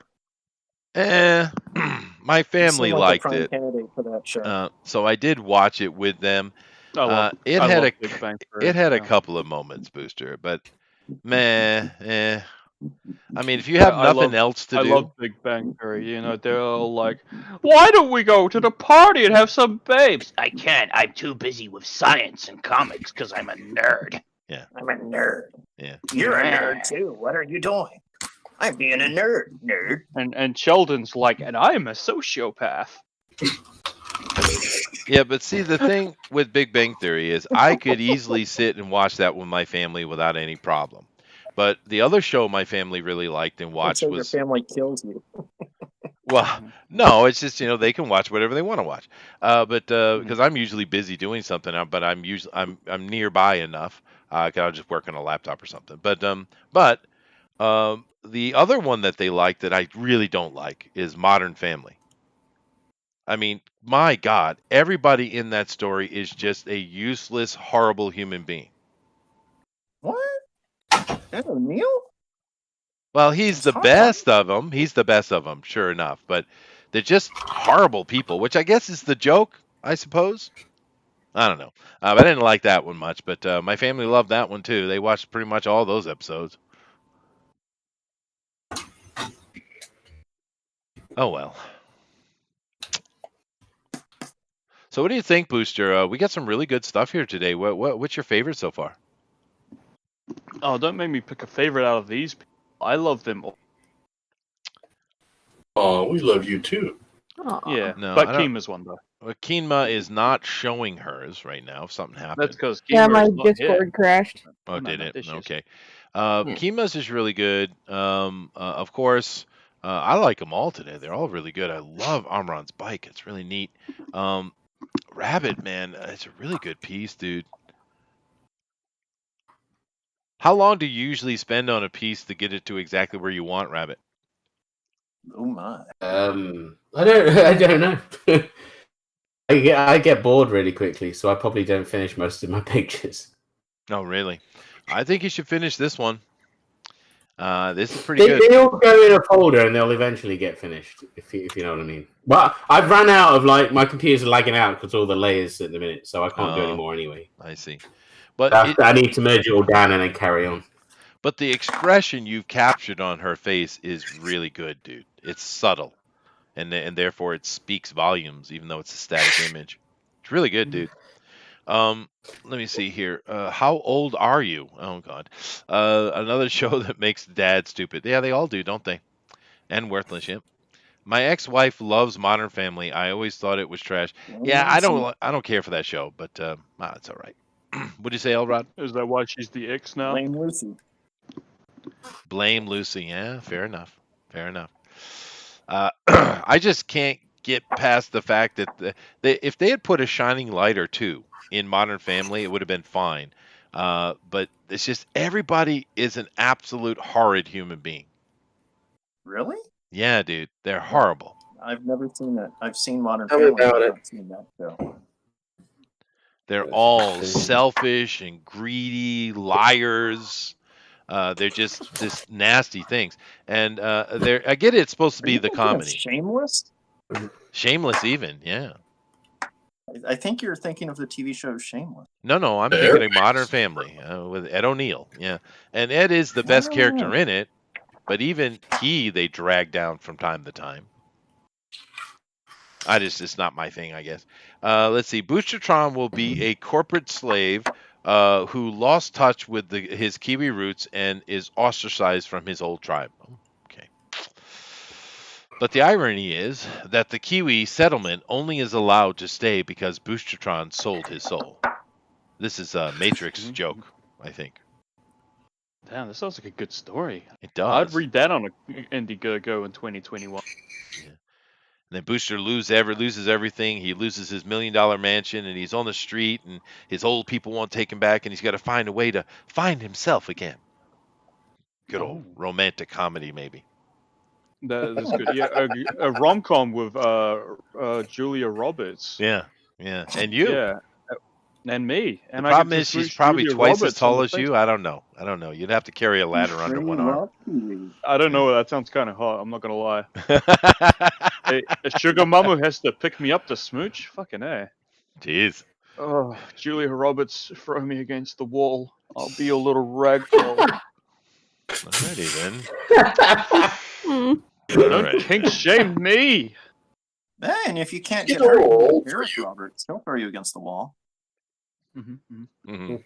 My family liked it. Candidate for that show. So I did watch it with them. It had a couple of moments, Booster, but meh. I mean, if you have nothing else to do. I love Big Bang Theory. You know, they're all like, why don't we go to the party and have some babes? I can't. I'm too busy with science and comics because I'm a nerd. Yeah. I'm a nerd. Yeah. You're a nerd, too. What are you doing? I'm being a nerd. And Sheldon's like, and I'm a sociopath. Yeah, but see, the thing with Big Bang Theory is I could easily sit and watch that with my family without any problem. But the other show my family really liked and watched was... your family kills you. Well, no, it's just, they can watch whatever they want to watch. But because I'm usually busy doing something, but I'm nearby enough. I'll just work on a laptop or something. But the other one that they like that I really don't like is Modern Family. I mean, my God, everybody in that story is just a useless, horrible human being. What? Evan Neal? Well, he's the best of them. He's the best of them, sure enough. But they're just horrible people, which I guess is the joke, I suppose. I don't know. I didn't like that one much, but my family loved that one too. They watched pretty much all those episodes. Oh, well. So what do you think, Booster? We got some really good stuff here today. What's your favorite so far? Oh, don't make me pick a favorite out of these people. I love them all. Oh, we love you too. Yeah, no, but Kima's one though. Well, Keenma is not showing hers right now. If something happened, that's because my Discord crashed. Oh, did it? Okay. Kima's is really good. Of course, I like them all today. They're all really good. I love Amron's bike. It's really neat. Rabbit, man, it's a really good piece, dude. How long do you usually spend on a piece to get it to exactly where you want, Rabbit? Oh my. I don't know. I get bored really quickly, so I probably don't finish most of my pictures. Oh, really? I think you should finish this one. This is pretty good. They all go in a folder and they'll eventually get finished, if you know what I mean. But I've run out of, my computers are lagging out because all the layers at the minute, so I can't do any more anyway. I see. But I need to merge it all down and then carry on. But the expression you've captured on her face is really good, dude. It's subtle, and therefore it speaks volumes, even though it's a static image. It's really good, dude. Let me see here. How old are you? Oh God. Another show that makes dad stupid. Yeah, they all do, don't they? And worthless. Yep. My ex-wife loves Modern Family. I always thought it was trash. Yeah, I don't care for that show, but it's all right. What'd you say, Elrod? Is that why she's the ex now? Blame Lucy. Blame Lucy. Yeah, fair enough. Fair enough. I just can't get past the fact that if they had put a shining light or two in Modern Family, it would have been fine. But it's just everybody is an absolute horrid human being. Really? Yeah, dude, they're horrible. I've never seen that. I've seen Modern Tell me Family. about I've it. not seen that show. They're all selfish and greedy liars. They're just this nasty things, and I get it. It's supposed to Are be you the thinking of comedy. Shameless? Shameless, even, yeah. I think you're thinking of the TV show Shameless. No, I'm thinking of Modern Family with Ed O'Neill. Yeah, and Ed is the best character in it, but even they drag down from time to time. It's not my thing, I guess. Let's see. Boostertron will be a corporate slave who lost touch with his Kiwi roots and is ostracized from his old tribe. Okay. But the irony is that the Kiwi settlement only is allowed to stay because Boostertron sold his soul. This is a Matrix joke, I think. Damn, that sounds like a good story. It does. I'd read that on Indiegogo in 2021. Yeah. And then Booster loses everything. He loses his $1 million mansion, and he's on the street, and his old people won't take him back, and he's got to find a way to find himself again. Good old romantic comedy, maybe. That's good. Yeah, a rom-com with Julia Roberts. Yeah, and you. Yeah, and me. And the problem is she's probably Julia twice Roberts as tall as you. I don't know. You'd have to carry a ladder under one arm. I don't know. That sounds kind of hot. I'm not gonna lie. A sugar mama who has to pick me up to smooch. Fucking A. Jeez. Oh, Julia Roberts, throw me against the wall. I'll be a little ragdoll. Alrighty then. Don't kink shame me. And if you can't get hurt, Eric Roberts, he'll throw you against the wall.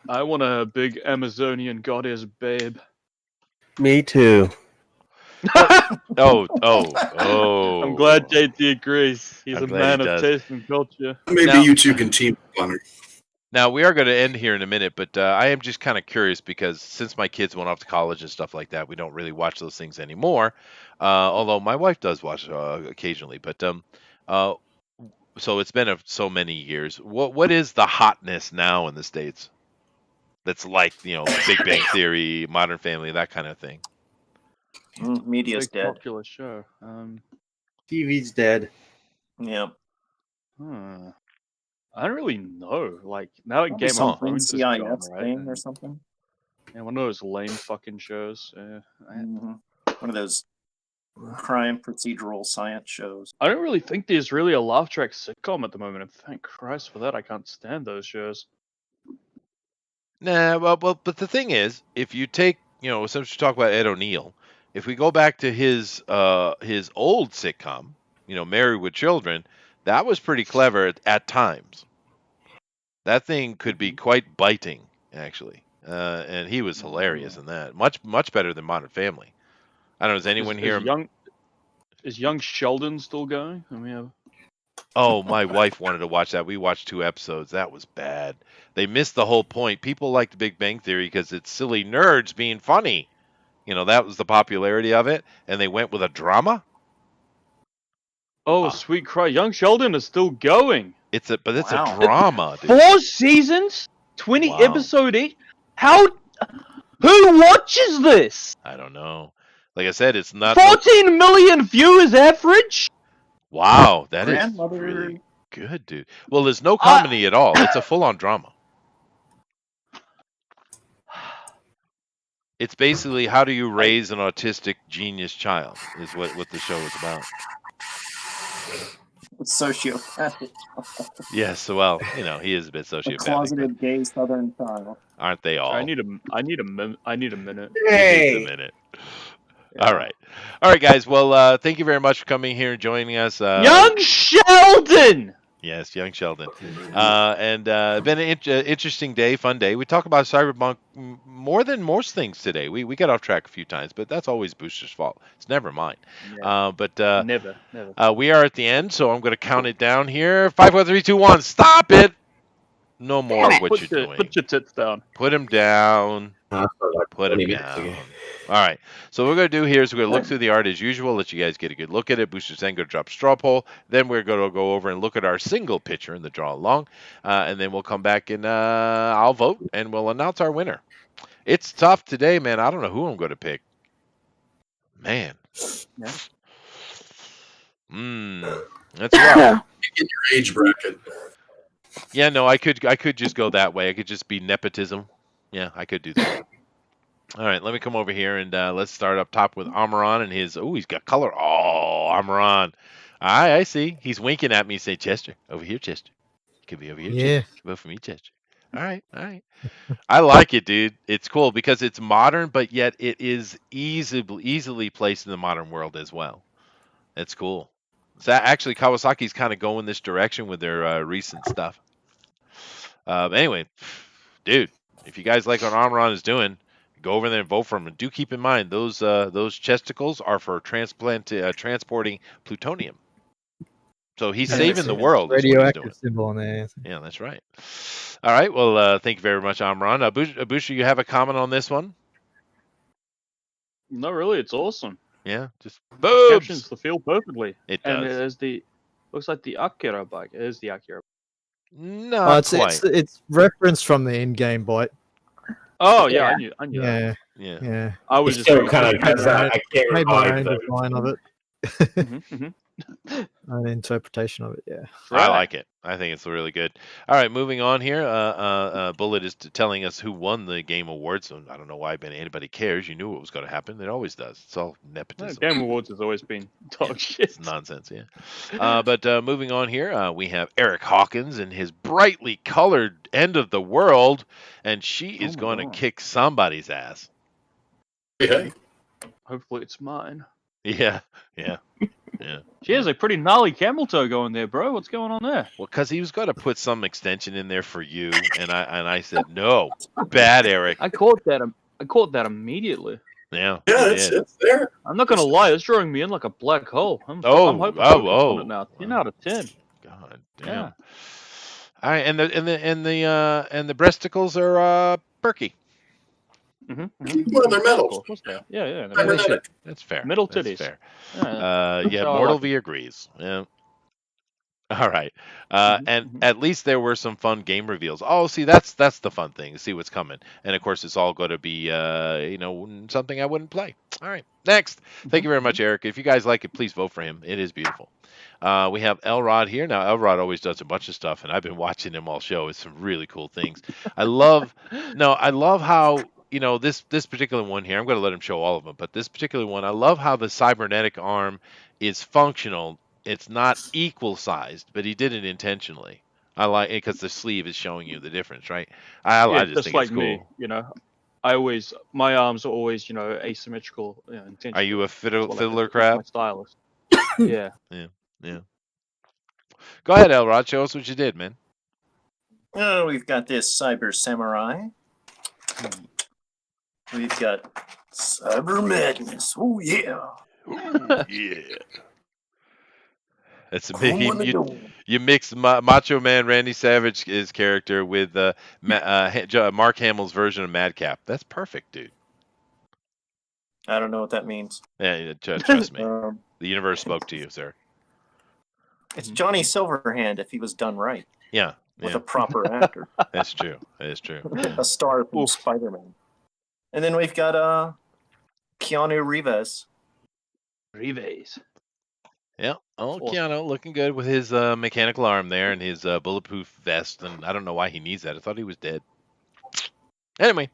I want a big Amazonian goddess babe. Me too. Oh. I'm glad JT agrees. He's a man of taste and culture. Maybe you two can team up on her. Now, we are going to end here in a minute, but I am just kind of curious because since my kids went off to college and stuff like that, we don't really watch those things anymore. Although my wife does watch occasionally. But so it's been so many years. What is the hotness now in the States? That's like, Big Bang Theory, Modern Family, that kind of thing. Media's Big dead. Popular show. TV's dead. Yep. I don't really know. Like, now that Game of Thrones is gone, right? thing or something. Yeah, one of those lame fucking shows. One of those crime procedural science shows. I don't really think there's really a laugh track sitcom at the moment, and thank Christ for that. I can't stand those shows. Nah, well, but the thing is, if you take, since you talk about Ed O'Neill, if we go back to his old sitcom, Married with Children, that was pretty clever at times. That thing could be quite biting, actually, and he was hilarious in that. Much better than Modern Family. I don't know. Does anyone here? Is young Sheldon still going? Oh, my wife wanted to watch that. We watched 2 episodes. That was bad. They missed the whole point. People like the Big Bang Theory because it's silly nerds being funny. That was the popularity of it, and they went with a drama. Oh, sweet cry! Young Sheldon is still going. It's a drama. Dude. 4 seasons, 20 episodes each. Who watches this? I don't know. Like I said, it's not 14 million viewers average. Wow, that is really good, dude. Well, there's no comedy at all. It's a full-on drama. It's basically how do you raise an autistic genius child is what the show is about. Sociopathic. Yes, well, he is a bit sociopathic. A closeted gay Southern child. Aren't they all? I need a minute. Hey. A minute. Yeah. All right, guys. Well, thank you very much for coming here and joining us. Young Sheldon. Yes, young Sheldon. And been an interesting day, fun day. We talk about Cyberpunk more than most things today. We got off track a few times, but that's always Booster's fault. It's never mine. Yeah. But Never. we are at the end, so I'm going to count it down here. 5, 4, 3, 2, 1. Stop it! No more of what you're doing. Put your tits down. Put him down. Put him 20 minutes down. ago. All right. So what we're going to do here is we're going to look through the art as usual, let you guys get a good look at it. Booster's then going to drop straw poll. Then we're going to go over and look at our single picture in the draw along. And then we'll come back and I'll vote and we'll announce our winner. It's tough today, man. I don't know who I'm going to pick. Man. Yeah. That's rough. In your age bracket. Yeah, no, I could just go that way. I could just be nepotism. Yeah, I could do that. All right, let me come over here and let's start up top with Amaran and his. Oh, he's got color. Oh, Amaran. I see. He's winking at me. Say, Chester, over here, Chester. You could be over here. Yeah. Chester. Vote for me, Chester. All right. I like it, dude. It's cool because it's modern, but yet it is easily placed in the modern world as well. It's cool. So actually, Kawasaki's kind of going this direction with their recent stuff. Anyway, dude, if you guys like what Amaran is doing, go over there and vote for him. And do keep in mind those chesticles are for transporting plutonium. So he's saving the world. Radioactive symbol on there. Yeah, that's right. All right. Well, thank you very much, Amaran. Busha, you have a comment on this one? No, really, it's awesome. Yeah, just boobs. Captions the feel perfectly. It does. And there's looks like the Akira bike. It is the Akira. No, it's referenced from the in-game bite. Oh yeah, I knew that. Yeah. I was just kind of made my own design of it. An interpretation of it, yeah. I like it. I think it's really good. All right, moving on here. Bullet is telling us who won the Game Awards. So I don't know why anybody cares. You knew what was going to happen. It always does. It's all nepotism. Game Awards has always been dog shit. It's nonsense, yeah. But moving on here, we have Eric Hawkins and his brightly colored End of the World, and she is going to kick somebody's ass. Hey. Hopefully it's mine. Yeah. She has a pretty gnarly camel toe going there, bro. What's going on there? Well, because he was going to put some extension in there for you, and I said no, bad, Eric. I caught that immediately. Yeah, it's there. I'm not gonna lie, it's drawing me in like a black hole. I'm hoping on it now. 10 out of 10. God damn. Yeah. All right, and the breasticles are perky. Well, they're metal. Yeah. That's fair. Middle That's titties. fair. Yeah. Mortal V agrees. Yeah. All right. And at least there were some fun game reveals. Oh, see, that's the fun thing. See what's coming. And of course, it's all going to be something I wouldn't play. All right. Next. Thank you very much, Eric. If you guys like it, please vote for him. It is beautiful. We have Elrod here. Now, Elrod always does a bunch of stuff, and I've been watching him all show. It's some really cool things. I love how this particular one here, I'm going to let him show all of them, but this particular one, I love how the cybernetic arm is functional. It's not equal sized, but he did it intentionally. I like it because the sleeve is showing you the difference, right? I just think like it's cool. Me, my arms are always, asymmetrical. Intentionally. Are you a fiddler crab? My stylist. Yeah. Yeah. Go ahead, Elrod. Show us what you did, man. Oh, we've got this Cyber Samurai. We've got Cyber Madness. Oh, yeah. Ooh, yeah. That's you mix Macho Man Randy Savage's character with Mark Hamill's version of Madcap. That's perfect, dude. I don't know what that means. Yeah, trust me. The universe spoke to you, sir. It's Johnny Silverhand if he was done right. Yeah. With a proper actor. That's true. That is true. A star from Spider-Man. And then we've got Keanu Reeves. Yeah. Oh, Keanu looking good with his mechanical arm there and his bulletproof vest. And I don't know why he needs that. I thought he was dead. Anyway,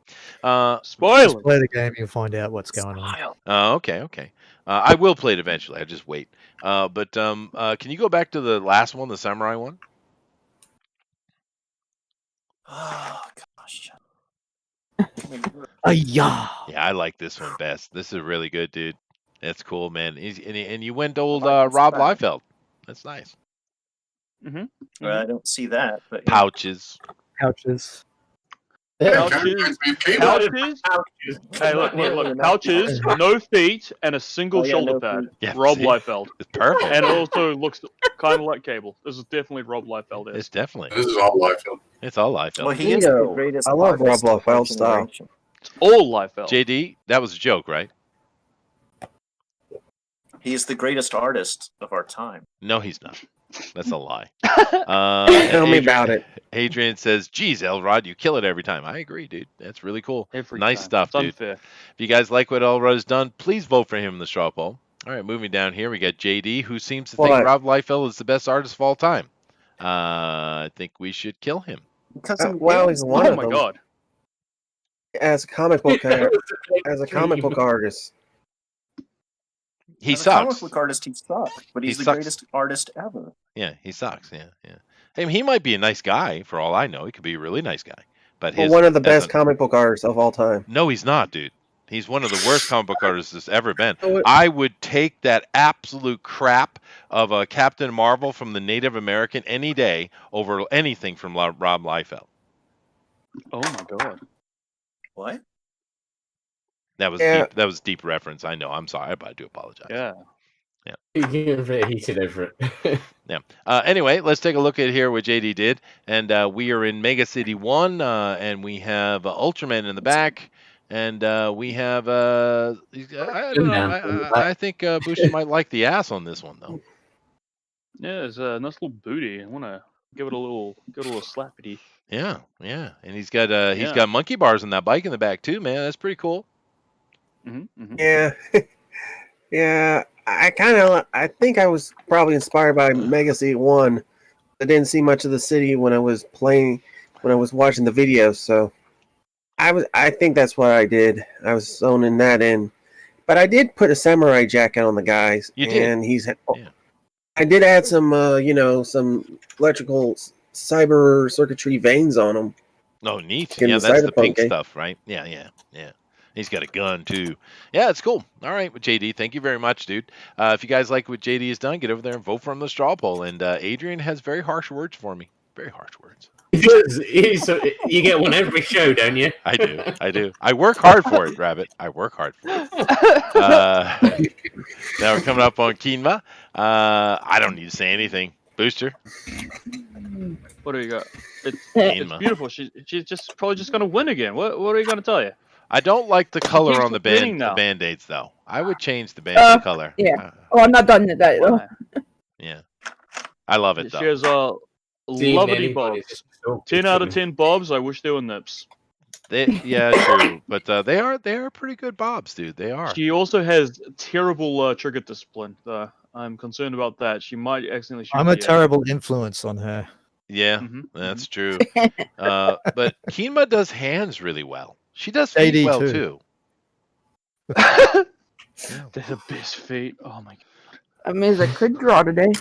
spoiler. Just play the game, you'll find out what's going on. Okay. I will play it eventually. I just wait. But can you go back to the last one, the samurai one? Oh gosh. Yeah, I like this one best. This is really good, dude. That's cool, man. And you went to old Rob Liefeld. That's nice. I don't see that, but pouches. Pouches. Pouches. Hey, look. Pouches, no feet, and a single shoulder pad. Yeah, Rob see? Liefeld. It's perfect. And it also looks kind of like Cable. This is definitely Rob Liefeld. It's definitely. This is all Liefeld. It's all Liefeld. Well, he is the greatest. I love Rob artist of our Liefeld style. generation. It's all Liefeld. JD, that was a joke, right? He's the greatest artist of our time. No, he's not. That's a lie. Tell me about it. Adrian says, geez, Elrod, you kill it every time. I agree, dude. That's really cool. Nice stuff, it's dude. unfair. If you guys like what Elrod has done, please vote for him in the straw poll. All right, moving down here, we got JD, who seems to think Rob Liefeld is the best artist of all time. I think we should kill him. Because well, he's one of them. Oh my god. As a comic book artist. He as a sucks. comic book artist, he sucks, but he's the greatest artist ever. Yeah, he sucks. Yeah. I mean, he might be a nice guy for all I know. He could be a really nice guy. But one of the best comic book artists of all time. No, he's not, dude. He's one of the worst comic book artists there's ever been. I would take that absolute crap of a Captain Marvel from the Native American any day over anything from Rob Liefeld. Oh my god. What? That was deep. That was deep reference. I know. I'm sorry, but I do apologize. Yeah. You get very heated over it. Yeah. Anyway, let's take a look at here what JD did, and we are in Mega City 1, and we have Ultraman in the back, and we have I don't know. I think Booster might like the ass on this one though. Yeah, it's a nice little booty. I want to give it a little slappity. Yeah, and he's got got monkey bars on that bike in the back too, man. That's pretty cool. Yeah, yeah. I think I was probably inspired by Mega City 1. I didn't see much of the city when I was watching the video, so I think that's what I did. I was zoning that in. But I did put a samurai jacket on the guys. You did. And I did add some some electrical cyber circuitry veins on them. Oh, neat. Yeah, that's the pink stuff, right? Yeah. He's got a gun too. Yeah, it's cool. All right, JD, thank you very much, dude. If you guys like what JD has done, get over there and vote for him in the straw poll. And Adrian has very harsh words for me. Very harsh words. You get one every show, don't you? I do. I work hard for it, Rabbit. I work hard for it. Now we're coming up on Keenma. I don't need to say anything. Booster. What do you got? It's beautiful. She's probably just gonna win again. What are you gonna tell you? I don't like the color on the band-aids, though. I would change the band-aid color. Yeah. I'm not done with that, though. Yeah. I love it, though. She has lovely bobs. 10 out of 10 bobs. I wish they were nips. Yeah, true. But they are pretty good bobs, dude. They are. She also has terrible trigger discipline. I'm concerned about that. She might accidentally shoot I'm a terrible influence on her. Yeah, that's true. But Keenma does hands really well. She does feet well too. They're the best feet. Oh my god! I mean, I could draw today.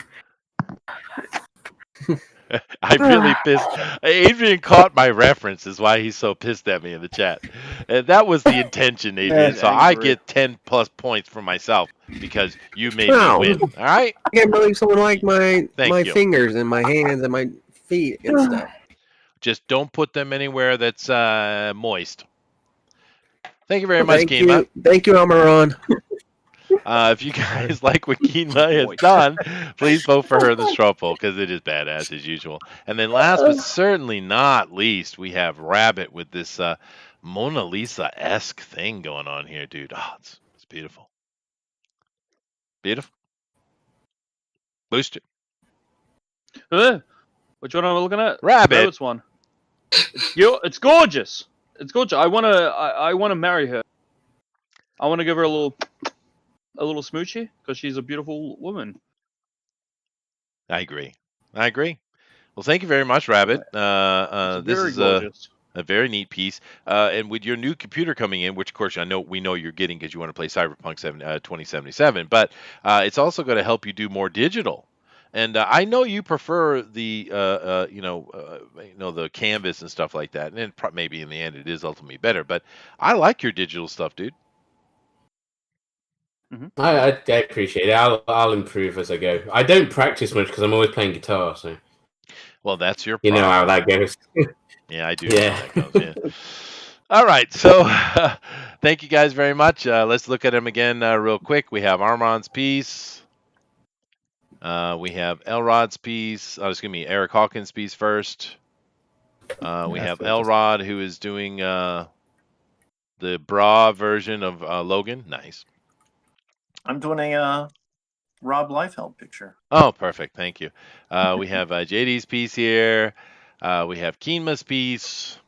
I really pissed. Adrian caught my reference, is why he's so pissed at me in the chat. And that was the intention, Adrian. So I get 10 plus points for myself because you made me win. All right. I can't believe someone liked my fingers and my hands and my feet and stuff. Just don't put them anywhere that's moist. Thank you very much, Keenma. Thank you, Amaran. If you guys like what Keenma has done, please vote for her in the straw poll because it is badass as usual. And then last but certainly not least, we have Rabbit with this Mona Lisa-esque thing going on here, dude. Oh, it's beautiful. Beautiful. Booster. Which one am I looking at? Rabbit. Rabbit's one. It's gorgeous. It's gorgeous. I wanna marry her. I wanna give her a little smoochie because she's a beautiful woman. I agree. Well, thank you very much, Rabbit. This is a very neat piece. And with your new computer coming in, which of course we know you're getting because you want to play Cyberpunk 2077, but it's also going to help you do more digital. And I know you prefer the the canvas and stuff like that, and maybe in the end it is ultimately better. But I like your digital stuff, dude. I appreciate it. I'll improve as I go. I don't practice much because I'm always playing guitar. So Well, that's your You problem. know how that goes. Yeah, I do know how that goes. Yeah. All right, so thank you guys very much. Let's look at them again real quick. We have Armand's piece. We have Elrod's piece. Oh, excuse me, Eric Hawkins' piece first. We have Elrod, who is doing the bra version of Logan. Nice. I'm doing a Rob Liefeld picture. Oh, perfect. Thank you. We have JD's piece here. We have Keenma's piece.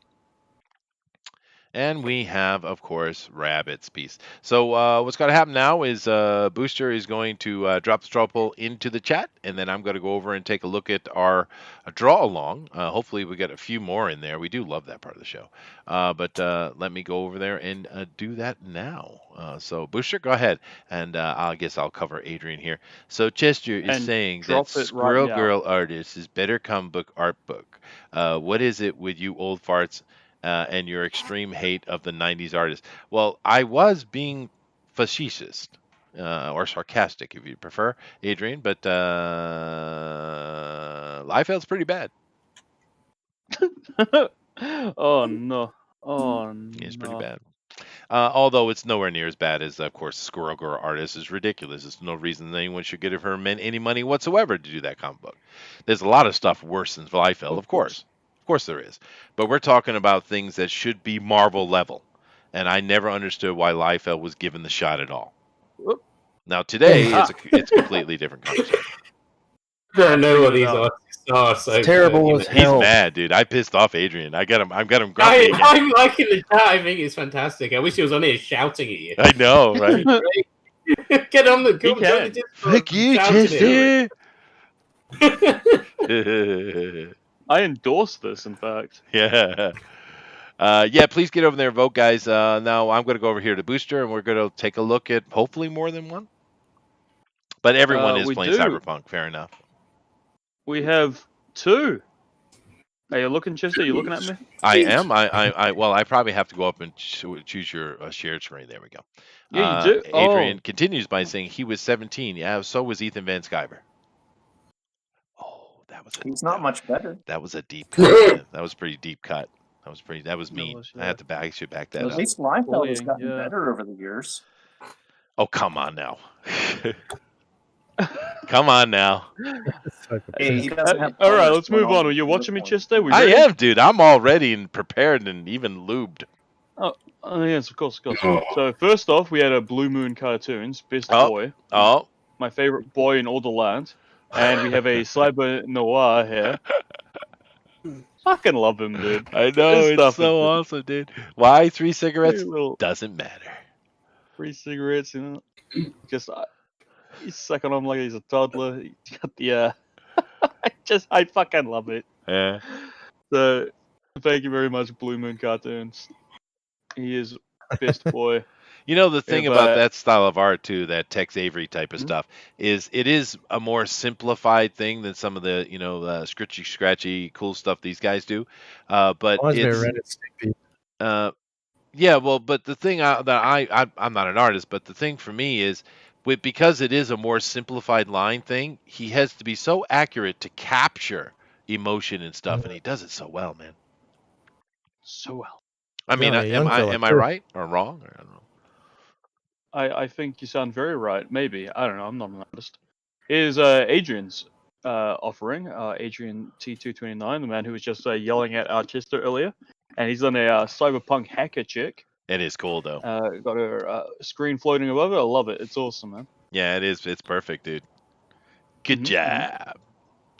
And we have, of course, Rabbit's piece. So what's going to happen now is Booster is going to drop the straw poll into the chat, and then I'm going to go over and take a look at our draw along. Hopefully we get a few more in there. We do love that part of the show. But let me go over there and do that now. So Booster, go ahead, and I guess I'll cover Adrian here. So Chester is saying that Squirrel Girl Artist is better comic book art book. What is it with you old farts? And your extreme hate of the 90s artists. Well, I was being facetious or sarcastic, if you prefer, Adrian, but Liefeld's pretty bad. Oh, no. Oh, no. It's pretty bad. Although it's nowhere near as bad as, of course, Squirrel Girl Artist is ridiculous. There's no reason anyone should give her any money whatsoever to do that comic book. There's a lot of stuff worse than Liefeld, of course. Of course there is. But we're talking about things that should be Marvel level. And I never understood why Liefeld was given the shot at all. Whoop. Now today it's a completely different conversation. I don't know what these are. So terrible as hell. He's mad, dude. I pissed off Adrian. I got him grumpy again. I'm liking the chat. I think it's fantastic. I wish he was on here shouting at you. I know, right? Get on the go. Fuck you, Chester. I endorse this, in fact. Yeah. Yeah, please get over there and vote, guys. Now I'm going to go over here to Booster, and we're going to take a look at hopefully more than one. But everyone is playing Cyberpunk. Fair enough. We have 2. Are you looking, Chester? Are you looking at me? I am. Well, I probably have to go up and choose your shared screen. There we go. Yeah, you do. Adrian continues by saying he was 17. Yeah, so was Ethan Van Sciver. Oh, He's not much better. That was a deep cut. Man. That was a pretty deep cut. That was mean. I should back that up. At least Liefeld has gotten better over the years. Oh, come on now. Come on now. Hey, all right, let's move on. Are you watching me, Chester? I am, dude. I'm all ready and prepared and even lubed. Oh yes, of course. So first off, we had a Blue Moon Cartoons, Best Boy. Oh. My favorite boy in all the land. And we have a Cyber Noir here. Fucking love him, dude. I know, it's so awesome, dude. Why 3 cigarettes? Doesn't matter. 3 cigarettes, you know. Just he's sucking on like he's a toddler. He's got the I fucking love it. Yeah. So thank you very much, Blue Moon Cartoons. He is best boy. You know, the thing about that style of art, too, that Tex Avery type of stuff, is it is a more simplified thing than some of the, the scratchy, cool stuff these guys do. But it's... yeah, well, but the thing that I'm not an artist, but the thing for me is, because it is a more simplified line thing, he has to be so accurate to capture emotion and stuff, and he does it so well, man. So well. I mean, am I right or wrong? Or I don't know. I think you sound very right. Maybe. I don't know. I'm not an artist. Here's Adrian's offering. Adrian T229, the man who was just yelling at Chester earlier. And he's on a Cyberpunk hacker chick. It is cool, though. Got her screen floating above it. I love it. It's awesome, man. Yeah, it is. It's perfect, dude. Good job.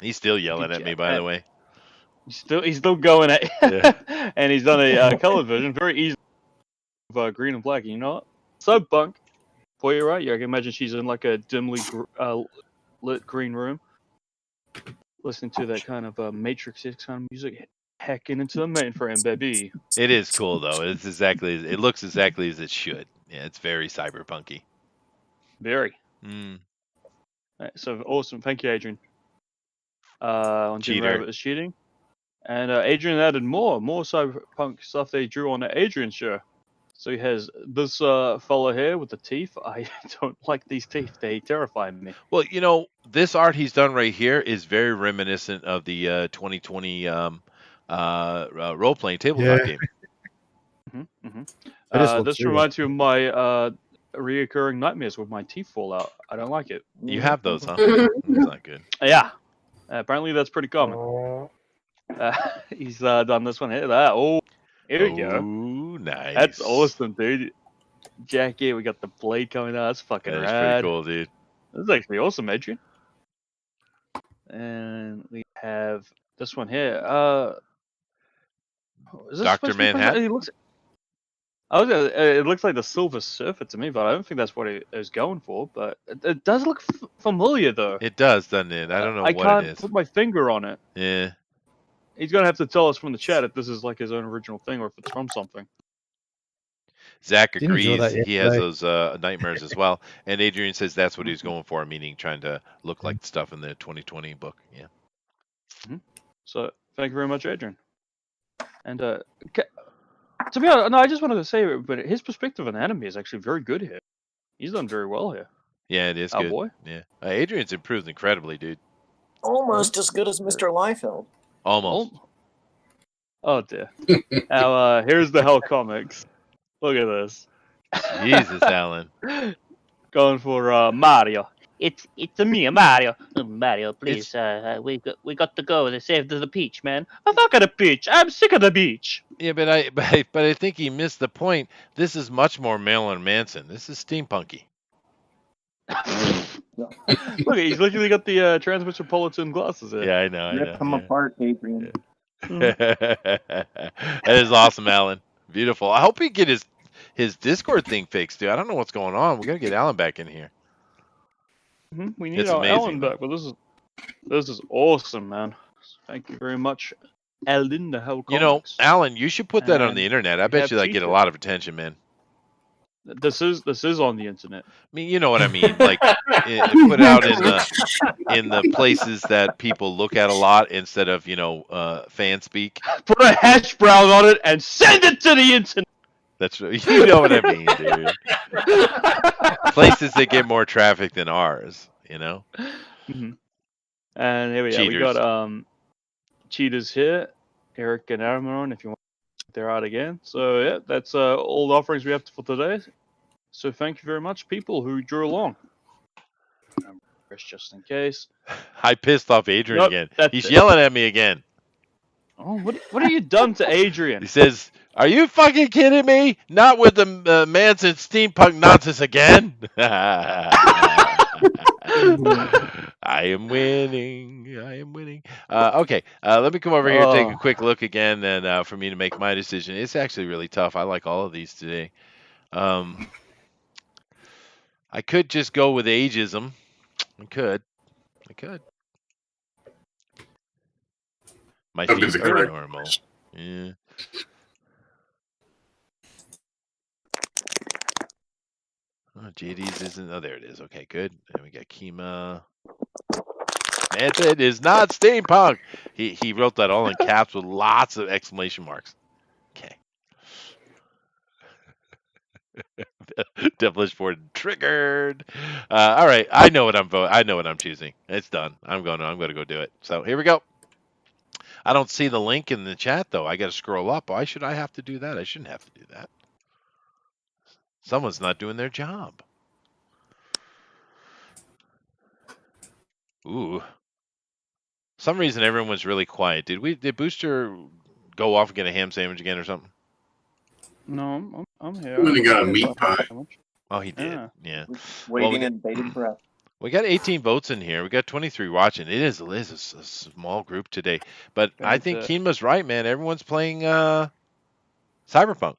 He's still yelling at me, by the way. He's still going at you. Yeah. And he's done a colored version. Very easy. Of green and black. You know what? Cyberpunk. Boy, you're right. Yeah, I can imagine she's in like a dimly lit green room, listening to that kind of Matrix kind of music, hacking into the mainframe, baby. It is cool though. It looks exactly as it should. Yeah, it's very cyberpunky. Very. Right, so awesome. Thank you, Adrian. On Jim Rabbit is cheating, and Adrian added more cyberpunk stuff they drew on the Adrian show. So he has this fella here with the teeth. I don't like these teeth. They terrify me. Well, this art he's done right here is very reminiscent of the 2020 role-playing tabletop game. This reminds me of my reoccurring nightmares with my teeth fall out. I don't like it. You have those, huh? That's not good. Yeah. Apparently that's pretty common. He's done this one here. Here we go. Ooh, nice. That's awesome, dude. Jackie, we got the blade coming out. That's fucking That's rad. pretty cool, dude. This is actually awesome, Adrian. And we have this one here. Is this Dr. Manhattan? It looks like the Silver Surfer to me, but I don't think that's what it is going for. But it does look familiar, though. It does, doesn't it? I don't know what it is. I can't put my finger on it. Yeah. He's going to have to tell us from the chat if this is like his own original thing or if it's from something. Zach agrees. He has those nightmares as well. And Adrian says that's what he's going for, meaning trying to look like stuff in the 2020 book. Yeah. So, thank you very much, Adrian. And to be honest, no, I just wanted to say, but his perspective on anime is actually very good here. He's done very well here. Yeah, it is Oh, good. boy. Yeah. Adrian's improved incredibly, dude. Almost as good as Mr. Liefeld. Almost. Oh dear. Now, here's the Hell Comics. Look at this. Jesus, Alan. Going for Mario. It's me, Mario. Mario, please. We got to go to save the beach, man. I'm not gonna beach. I'm sick of the beach. Yeah, but I think he missed the point. This is much more Marilyn Manson. This is steampunky. Look, he's literally got the Transmetropolitan glasses in. Yeah, I know. Rip them apart, Adrian. That is awesome, Alan. Beautiful. I hope he get his Discord thing fixed, dude. I don't know what's going on. We gotta get Alan back in here. We need It's our amazing, Alan back, but this is awesome, man. Thank you very much, Alan. The Hell Comics. Alan, you should put that on the And internet. I we bet have you that get a Peter. lot of attention, man. This is on the internet. I mean, you know what I mean. Like, put it out in the places that people look at a lot instead of fan speak. Put a hash brown on it and send it to the internet. That's you know what I mean, dude. Places that get more traffic than ours, And here we are. We Cheaters. got cheaters here, Eric and Aramoron, if you want to check their out again. So yeah, that's all the offerings we have for today. So thank you very much, people who drew along. Just in case. I pissed off Adrian Nope, again. that's He's it. yelling at me again. Oh, what have you done to Adrian? He says, "Are you fucking kidding me? Not with the Manson steampunk nonsense again." I am winning. Okay, let me come over here and take a quick look again, and for me to make my decision. It's actually really tough. I like all of these today. I could just go with ageism. I could. My That'd be feet the are correct normal. choice. Yeah. Oh, JD's isn't. Oh, there it is. Okay, good. And we got Kima. Method is not steampunk. He wrote that all in caps with lots of exclamation marks. Okay. Devilish board triggered. All right, I know what I'm voting. I know what I'm choosing. It's done. I'm going to go do it. So here we go. I don't see the link in the chat though. I got to scroll up. Why should I have to do that? I shouldn't have to do that. Someone's not doing their job. Ooh. Some reason everyone was really quiet. Did Booster go off and get a ham sandwich again or something? No, I'm here. And then he got a meat pie. Oh, he did. Yeah. Waiting in bated breath. We got 18 votes in here. We got 23 watching. It is a small group today. But I think Kima's right, man. Everyone's playing Cyberpunk.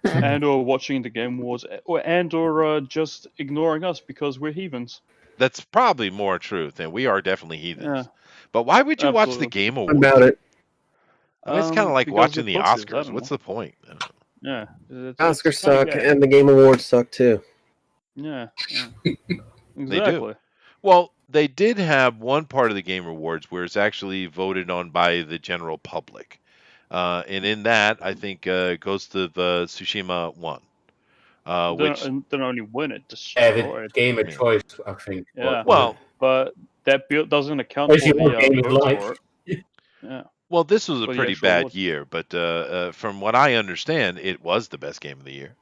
And or watching the Game Wars, or just ignoring us because we're heathens. That's probably more truth, and we are definitely heathens. Yeah. But why would you watch the Game Awards? About it. I mean, it's kind of like watching the Oscars. What's the point? Yeah. Oscars suck, and the Game Awards suck too. Yeah. Exactly. They do. Well, they did have one part of the Game Awards where it's actually voted on by the general public. And in that, I think Ghost of Tsushima won. Which didn't only win, it Yeah, the destroyed. game of choice, I think. Yeah. Well, but that build doesn't account Basically, for the game of votes life. for it. Yeah. well, this was a For the pretty actual bad awards. year, but from what I understand, it was the best game of the year.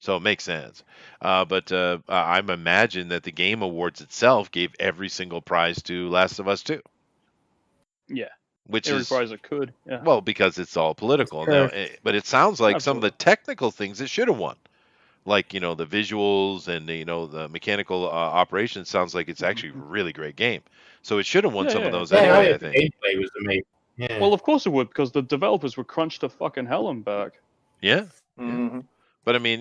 So it makes sense. But I'm imagine that the Game Awards itself gave every single prize to Last of Us 2, Yeah. which Every is prize it could. Yeah. well because it's all political Sure. now. But it sounds like some of the Absolutely. technical things it should have won, like the visuals and the mechanical operations. Sounds like it's actually a really great game. So it should have won Yeah, some of yeah. those Yeah, anyway. I the think. gameplay was amazing. Yeah. Well, of course it would, because the developers were crunched to fucking hell and back. Yeah. Hmm. But I mean,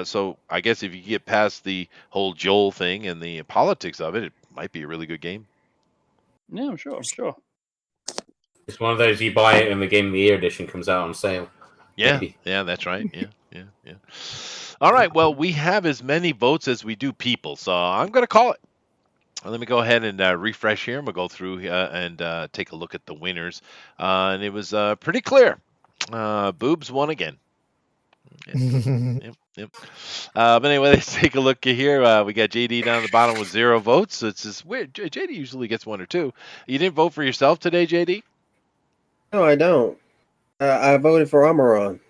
so I guess if you get past the whole Joel thing and the politics of it, it might be a really good game. Yeah, I'm sure. It's one of those you buy it and the Game of the Year edition comes out on sale. Yeah, Maybe. yeah, that's right. Yeah. All right, well, we have as many votes as we do people, so I'm going to call it. Let me go ahead and refresh here. We'll go through and take a look at the winners. And it was pretty clear. Boobs won again. Yep. But anyway, let's take a look here. We got JD down at the bottom with 0 votes. So it's just weird. JD usually gets 1 or 2. You didn't vote for yourself today, JD? No, I don't. I voted for Amaron.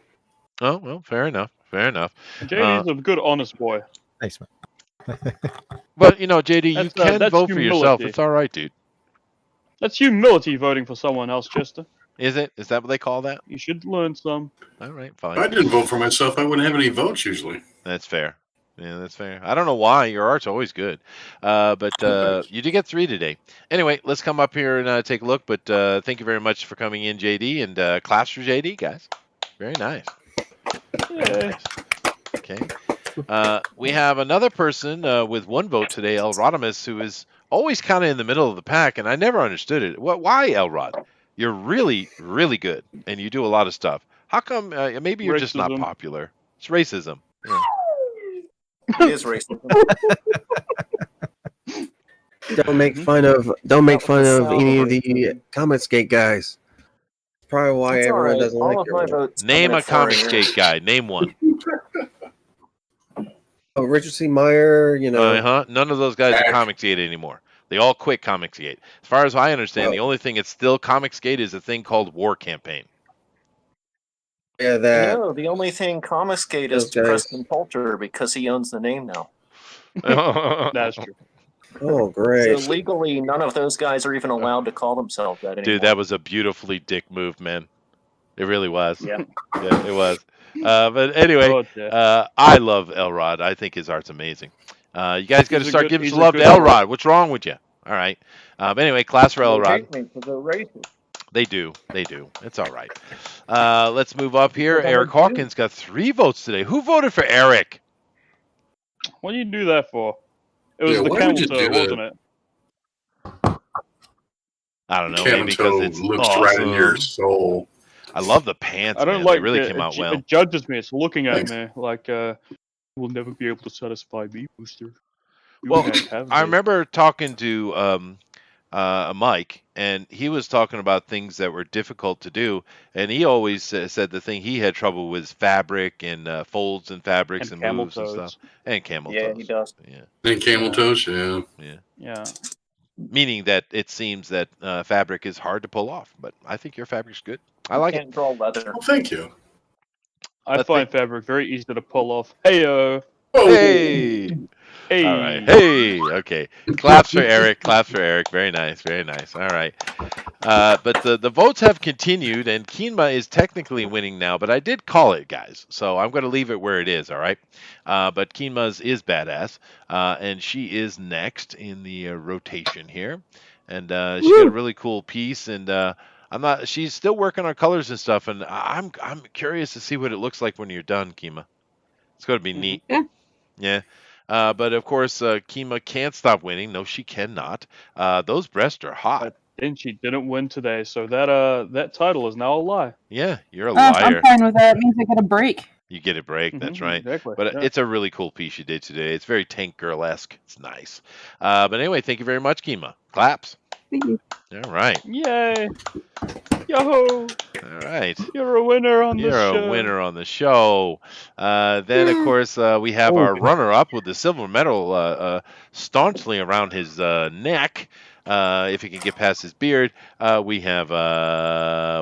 Oh, well, fair enough. JD's a good, honest boy. Thanks, man. But, JD, you That's, can that's vote for yourself. humility. It's all right, dude. That's humility voting for someone else, Chester. Is it? Is that what they call that? You should learn some. All right, If fine. I didn't vote for myself, I wouldn't have any votes usually. That's fair. Yeah, that's fair. I don't know why. Your art's always good. But you did get 3 today. Anyway, let's come up here and take a look. But thank you very much for coming in, JD. And claps for JD, guys. Very nice. Very nice. Okay. We have another person with 1 vote today, El Rodimus, who is always kind of in the middle of the pack, and I never understood it. Why, El Rod? You're really, really good, and you do a lot of stuff. How come maybe you're just not Racism. popular? It's racism. Yeah. It is racist. Don't make fun of any of the Comicsgate guys. Probably why It's all everyone right. doesn't All like of my it. votes Name come a in for Comicsgate guy. Name one. Oh, Richard C. Meyer, None of those guys are Comicsgate anymore. They all quit Comicsgate. As far as I understand, the only thing that's still Comicsgate is a thing called War Campaign. Yeah, that. No, the only thing Comicsgate is Those guys. Preston Poulter because he owns the name now. That's true. Oh, great. So legally, none of those guys are even allowed to call themselves that anymore. Dude, that was a beautifully dick move, man. It really was. Yeah. Yeah, it was. But anyway, Oh, yeah. I love Elrod. I think his art's amazing. You guys got to He's a start good- giving he's some a love to good Elrod. What's wrong with you? All right. But anyway, class for They Elrod. hate me because they're racist. They do. It's all right. Let's move up here. Eric Hawkins got 3 votes today. Who voted for Eric? What do you do that for? It was Yeah, the why camel would you toe, do that? wasn't it? I don't know. Camel Maybe because toe it's looks awesome. right in your soul. I love the pants. I don't man. like They really it. came out well. It judges me. It's looking at Thanks. me like, will never be able to satisfy me, Booster. You Well, can't have I me. remember talking to Mike, and he was talking about things that were difficult to do, and he always said the thing he had trouble with fabric and folds and fabrics and camel moves and toes. stuff, and camel Yeah, toes. he does. Yeah, And camel toes, yeah. Yeah. meaning that it seems that fabric is hard to pull off, but I think your fabric's good. I like You it. can't draw leather. Well, thank you. I But find fabric very easy to pull off. Hey, Oh, Hey. hey. All right. Hey. Okay. Claps for Eric. Claps for Eric. Very nice. Very nice. All right. But the votes have continued, and Keenma is technically winning now, but I did call it, guys. So I'm going to leave it where it is. All right. But Keenma's is badass, and she is next in the rotation here, and she got a really cool piece, and I'm not. She's still working on colors and stuff, and I'm curious to see what it looks like when you're done, Keema. It's going to be neat. Yeah. Yeah. But of course, Keema can't stop winning. No, she cannot. Those breasts are hot. Then she didn't win today, so that title is now a lie. Yeah, you're a I'm liar. fine with that. It means I get a break. You get a break. That's right. Exactly. But yeah. it's a really cool piece you did today. It's very Tank Girl-esque. It's nice. But anyway, thank you very much, Keema. Claps. Thank you. All right. Yay! Yo! All right. You're a winner on the You're show. a winner on the show. Then, of course, we have our runner-up with the silver medal staunchly around his neck. If he can get past his beard, we have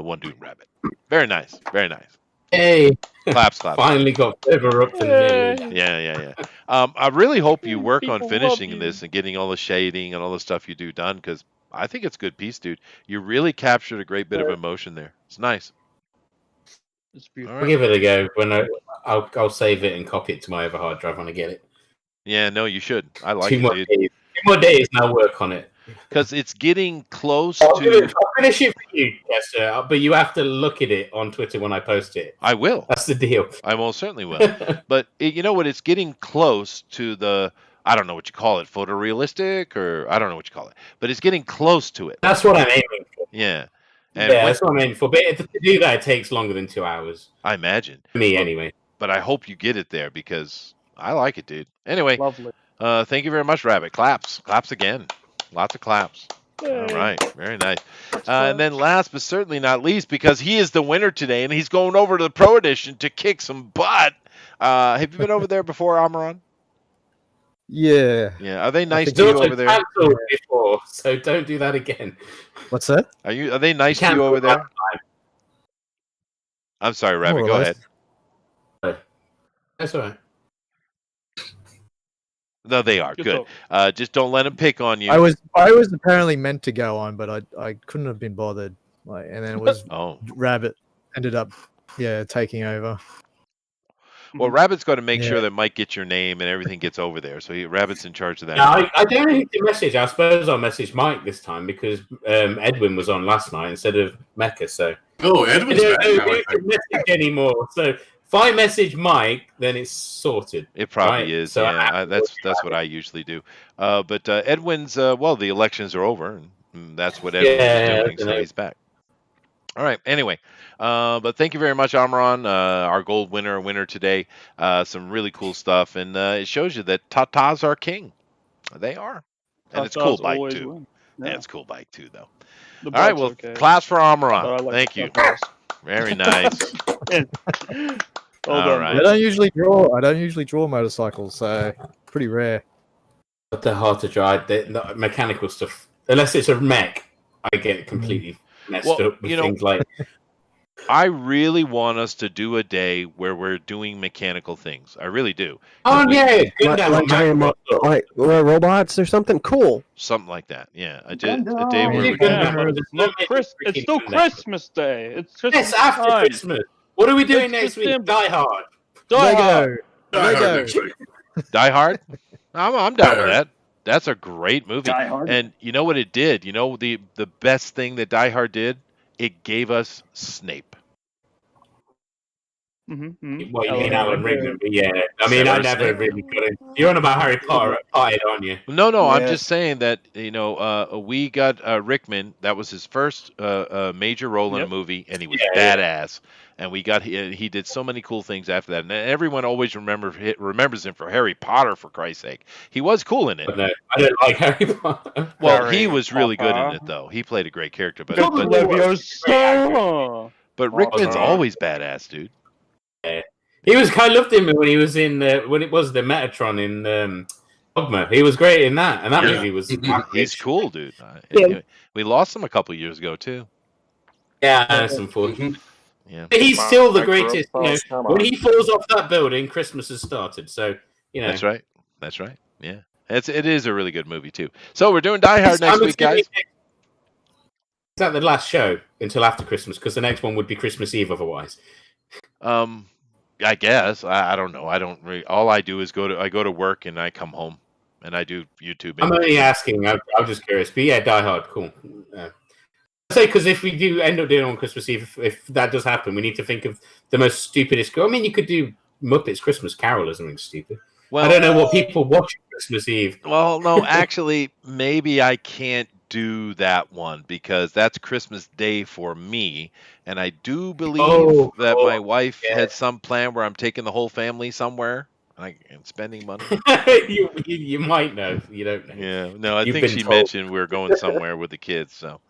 One Dude Rabbit. Very nice. Very nice. Hey, claps, claps. Finally got further up than me. Yeah. I really hope you work on People finishing love this and getting all the shading and all the stuff you do done, because I think it's a good piece, dude. You really captured a great bit of emotion there. It's nice. It's beautiful. I'll give it a go. I'll save it and copy it to my other hard drive when I get it. Yeah, no, you should. I like Two it, more dude. days. 2 more days and I'll work on it. Because it's getting close I'll to. finish it for you, Chester, but you have to look at it on Twitter when I post it. I will. That's the deal. I most certainly will. But you know what? It's getting close to the. I don't know what you call it, photorealistic, or I don't know what you call it, but it's getting close to it. That's what I'm aiming for. Yeah. And that's what I'm aiming for. But to do that, it takes longer than 2 hours. I imagine. Me, anyway. But I hope you get it there because I like it, dude. Anyway. Lovely. Thank you very much, Rabbit. Claps. Claps again. Lots of claps. Yay. All right. Very nice. And then last but certainly not least, because he is the winner today and he's going over to the Pro Edition to kick some butt. Have you been over there before, Amaran? Yeah. Yeah. Are they nice to you over there? Before, so don't do that again. What's that? Are they nice to you over there? I'm sorry, Rabbit. Go ahead. That's all right. No, they are good. Just don't let them pick on you. I was apparently meant to go on, but I couldn't have been bothered. And then it was Rabbit ended up taking over. Well, Rabbit's got to make sure that Mike gets your name and everything gets over there. So Rabbit's in charge of that. No, I don't need to message. I suppose I'll message Mike this time because Edwin was on last night instead of Mecca. So Edwin's back now. I don't message anymore. So if I message Mike, then it's sorted. It probably is. So that's what I usually do. But Edwin's the elections are over, and that's what Edwin's doing. So he's back. All right. Anyway, but thank you very much, Amaran, our gold winner today. Some really cool stuff, and it shows you that Tatas are king. They are, and it's cool bike too. Yeah. And it's cool bike too, though. All right. Well, class for Amaran. Thank you. Very nice. All right. I don't usually draw motorcycles, so pretty rare. But they're hard to drive. The mechanical stuff, unless it's a mech, I get completely messed up with things like. I really want us to do a day where we're doing mechanical things. I really do. Oh yeah, like robots or something cool. Something like that. Yeah, a day where it's still Christmas Day. It's Christmas after time. Christmas. What are we doing next week? Die Hard. Lego. Die Hard. I'm down with that. That's a great movie. And you know what it did? You know the best thing that Die Hard did? It gave us Snape. Mm-hmm. Well, you mean Alan Rickman, but yeah. I mean, I never really got it. You're on about Harry Potter, aren't you? No. I'm just saying that we got Rickman. That was his first major role in a movie, and he was badass. And we got he did so many cool things after that, and everyone always remembers him for Harry Potter. For Christ's sake, he was cool in it. But no, I don't like Harry Potter. Well, he was really good in it, though. He played a great character, but Rickman's always badass, dude. Yeah. I loved him when he was in when it was the Metatron in Dogma. He was great in that, and that movie was. He's cool, dude. We lost him a couple years ago too. Yeah, that's unfortunate. Yeah, but he's still the greatest. When he falls off that building, Christmas has started. So that's right. That's right. Yeah, it is a really good movie too. So we're doing Die Hard next week, guys. Is that the last show until after Christmas? Because the next one would be Christmas Eve otherwise. I guess I don't know. I don't really. All I do is go to work and I come home and I do YouTube. I'm only asking. I'm just curious. But yeah, Die Hard, cool. I say because if we do end up doing it on Christmas Eve, if that does happen, we need to think of the most stupidest. I mean, you could do Muppets Christmas Carol or something stupid. Well, I don't know what people watch Christmas Eve. Well, no, actually, maybe I can't do that one because that's Christmas Day for me, and I do believe that my wife had some plan where I'm taking the whole family somewhere. and spending money. you might know. You don't know. Yeah, no, I You've think been she told. mentioned we were going somewhere with the kids. So,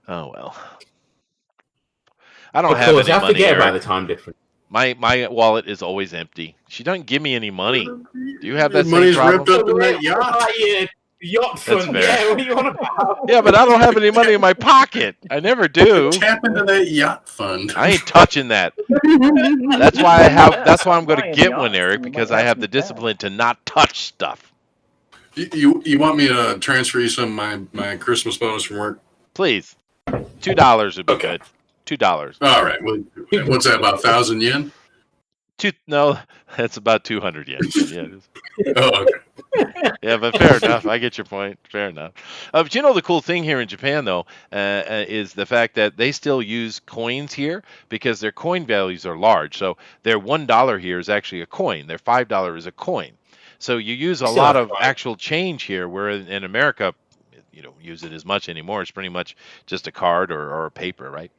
oh well. I don't Of have course, any I money, forget Eric. about the time difference. My wallet is always empty. She doesn't give me any money. Do you have Your that same money's problem? ripped up in that yacht. Yacht That's fund. fair. Yeah, what do you want about? Yeah, but I don't have any money in my pocket. I never do. Tap into that yacht fund. I ain't touching that. That's why I have. That's why I'm going to get one, Eric, because I have the discipline to not touch stuff. You want me to transfer you some of my Christmas bonus from work? Please, $2 would be good. $2. All right. Well, what's that, about 1,000 yen? No, that's about 200 yen. Yeah. Oh, okay. Yeah, but fair enough. I get your point. Fair enough. But you know the cool thing here in Japan, though, is the fact that they still use coins here because their coin values are large. So their $1 here is actually a coin. Their $5 is a coin. So you use a lot of actual change here, where in America, you don't use it as much anymore. It's pretty much just a card or a paper, right?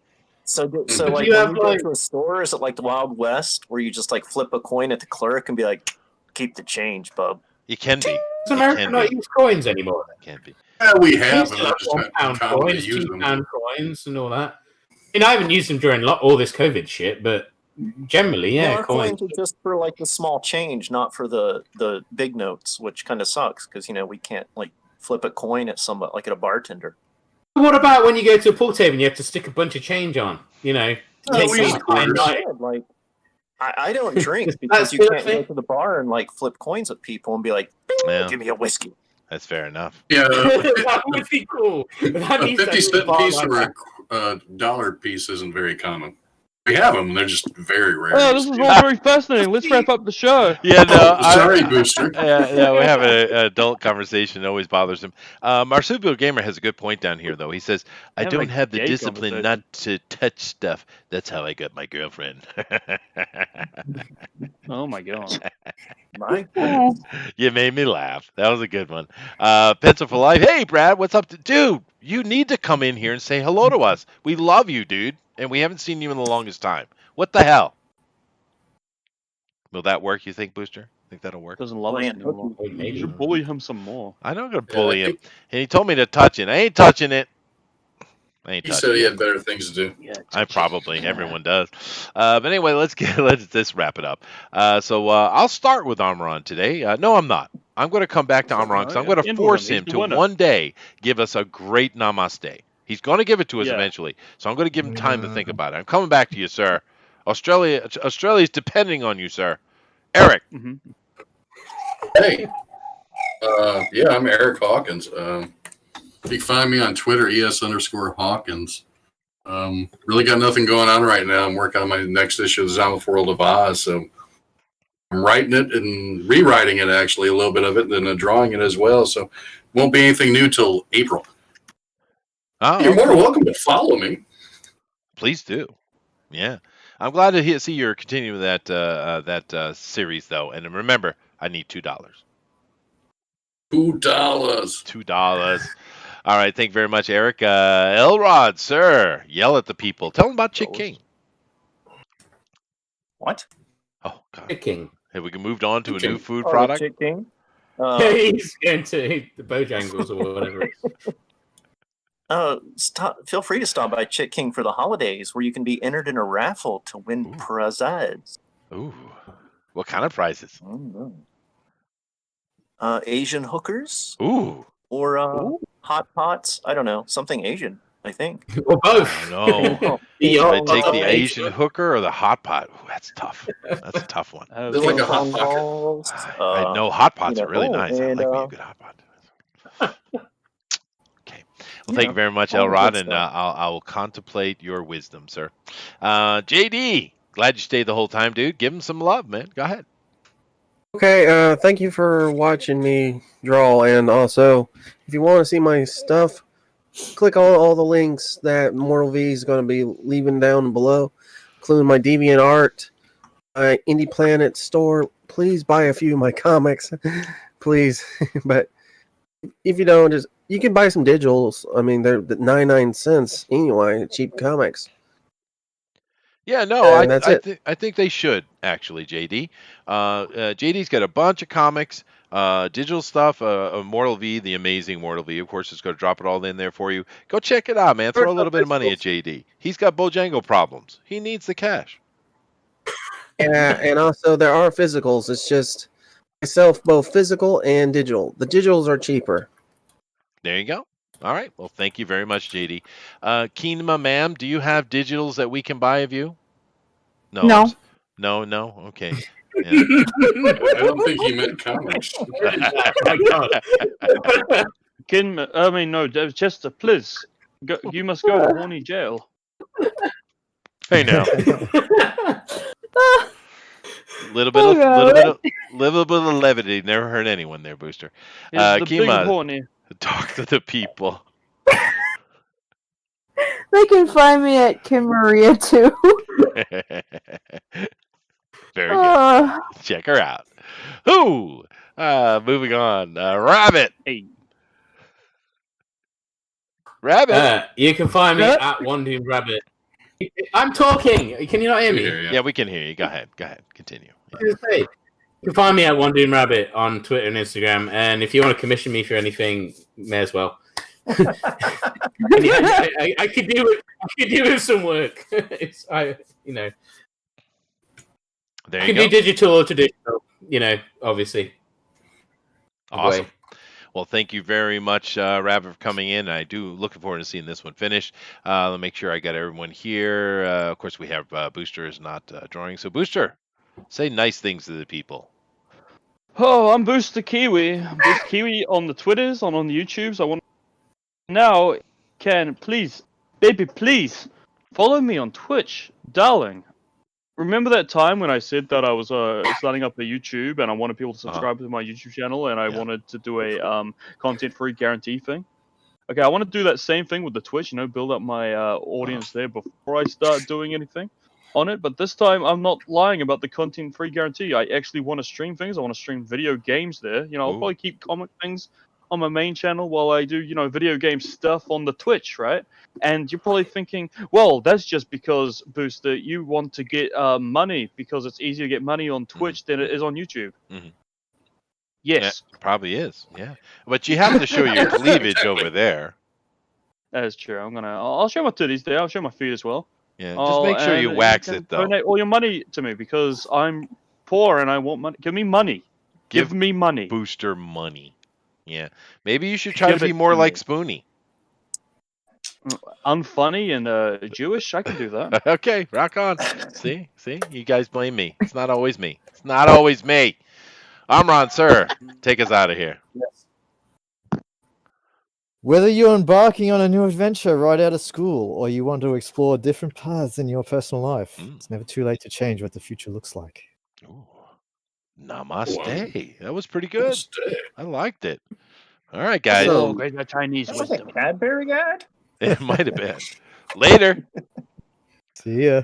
So like when you go to a store, is it like the Wild West where you just like flip a coin at the clerk and be like, "Keep the change, bub"? It can be. Does America not use coins anymore? It can be. Yeah, we have. £1 coins, £2 coins, and all that. I haven't used them during all this COVID shit, but generally, yeah, Our coins are just for like the small change, not for the big notes, which kind of sucks because we can't like flip a coin at somebody like at a bartender. What about when you go to a pool table and you have to stick a bunch of change on? Like I don't drink because you can't go to the bar and like flip coins at people and be like, "Give me a whiskey." That's fair enough. Yeah, that would be cool. A 50-cent piece or a dollar piece isn't very common. We have them; they're just very rare. Oh, this is all very fascinating. Let's wrap up the show. Yeah, no. Sorry, Booster. Yeah, we have an adult conversation. It always bothers him. Marsupial Gamer has a good point down here, though. He says, "I don't have the discipline not to touch stuff. That's how I got my girlfriend." Oh my god! My goodness. You made me laugh. That was a good one. Pencil for Life. Hey, Brad, what's up? Dude, you need to come in here and say hello to us. We love you, dude. And we haven't seen you in the longest time. What the hell? Will that work, you think, Booster? Think that'll work? Doesn't love us anymore. You should bully him some more. I know I'm going to bully him. And he told me to touch it. I ain't touching it. He said he had better things to do. Yeah, everyone does. But anyway, let's wrap it up. So I'll start with Amaran today. No, I'm not. I'm going to come back to Amaran because I'm going to force him to one day give us a great namaste. He's going to give it to us eventually. So I'm going to give him time to think about it. I'm coming back to you, sir. Australia's depending on you, sir. Eric. Mm-hmm. Hey. Yeah, I'm Eric Hawkins. You can find me on Twitter, ES_Hawkins. Really got nothing going on right now. I'm working on my next issue of the Zombie World of Oz. So I'm writing it and rewriting it, actually, a little bit of it, and then drawing it as well. So won't be anything new till April. Oh, You're more than welcome to follow me. Please do. Yeah. I'm glad to see you're continuing that series, though. And remember, I need $2. $2. $2. All right. Thank you very much, Eric. Elrod, sir, yell at the people. Tell them about Chick King. What? Oh, God. Chick King. Have we moved on to a new food product? Chick King? He's going to the Bojangles or whatever. Feel free to stop by Chick King for the holidays, where you can be entered in a raffle to win prizes. Ooh, what kind of prizes? Asian hookers. Ooh. Or hot pots. I don't know, something Asian. I think. Or both. I don't know. I take the Asian hooker or the hot pot. Ooh, that's tough. That's a tough one. It's like a hot balls. I know hot pots are really nice. I like me a good hot pot. Well, thank you very much, Elrod, and I will contemplate your wisdom, sir. JD, glad you stayed the whole time, dude. Give him some love, man. Go ahead. Okay, thank you for watching me draw, and also, if you want to see my stuff, click on all the links that Mortal V is going to be leaving down below, including my DeviantArt, Indie Planet store. Please buy a few of my comics, please. But if you don't, you can buy some digitals. I mean, they're 99 cents anyway, cheap comics. Yeah, no, And that's it. I think they should actually, JD. JD's got a bunch of comics, digital stuff. Mortal V, the amazing Mortal V, of course, is going to drop it all in there for you. Go check it out, man. Throw a little bit of money at JD. He's got Bojangle problems. He needs the cash. Yeah, and also there are physicals. It's just I sell both physical and digital. The digitals are cheaper. There you go. All right. Well, thank you very much, JD. Keenma, ma'am, do you have digitals that we can buy of you? No. No. No. Okay. Yeah. I don't think he meant comics. No, Chester, please. You must go to horny jail. Hey now. little bit of levity. Never hurt anyone there, Booster. It's the big Kima, horny. talk to the people. They can find me at Kim Maria too. Very good. Check her out. Who? Moving on. Rabbit. Hey. Rabbit. You can find me at One Doomed Rabbit. I'm talking. Can you not hear me? Yeah, we can hear you. Go ahead. Continue. You can find me at One Doomed Rabbit on Twitter and Instagram. And if you want to commission me for anything, may as well. I could do with some work. There you you go. go. Do digital or traditional, obviously. Awesome. Well, thank you very much, Rabbit, for coming in. I do looking forward to seeing this one finish. Let me make sure I got everyone here. Of course, we have Booster is not drawing. So, Booster, say nice things to the people. Oh, I'm Booster Kiwi. I'm Booster Kiwi on the Twitters, on the YouTubes. I want now please follow me on Twitch, darling. Remember that time when I said that I was starting up a YouTube and I wanted people to subscribe to my YouTube channel and I wanted to do a content-free guarantee thing? Okay, I want to do that same thing with the Twitch, build up my audience there before I start doing anything on it. But this time, I'm not lying about the content-free guarantee. I actually want to stream things. I want to stream video games there. I'll probably keep comic things on my main channel while I do, video game stuff on the Twitch, right? And you're probably thinking, well, that's just because, Booster, you want to get money because it's easier to get money on Twitch than it is on YouTube. Mm-hmm. Yes. Yeah, probably is, yeah. But you have to show your cleavage over there. That is true. I'll show my titties there. I'll show my feet as well. Yeah, just make sure you wax it, though. Donate all your money to me because I'm poor and I want money. Give me money. Give me money. Booster money. Yeah. Maybe you should try to be more like Spoonie. Unfunny and Jewish, I can do that. Okay, rock on. See, you guys blame me. It's not always me. Amron, sir, take us out of here. Yes. Whether you're embarking on a new adventure right out of school or you want to explore different paths in your personal life, it's never too late to change what the future looks like. Ooh. Namaste. That was pretty good. Namaste. I liked it. All right, guys. Oh, great Chinese That's wisdom. like a Cadbury ad? It might have been. Later. See ya.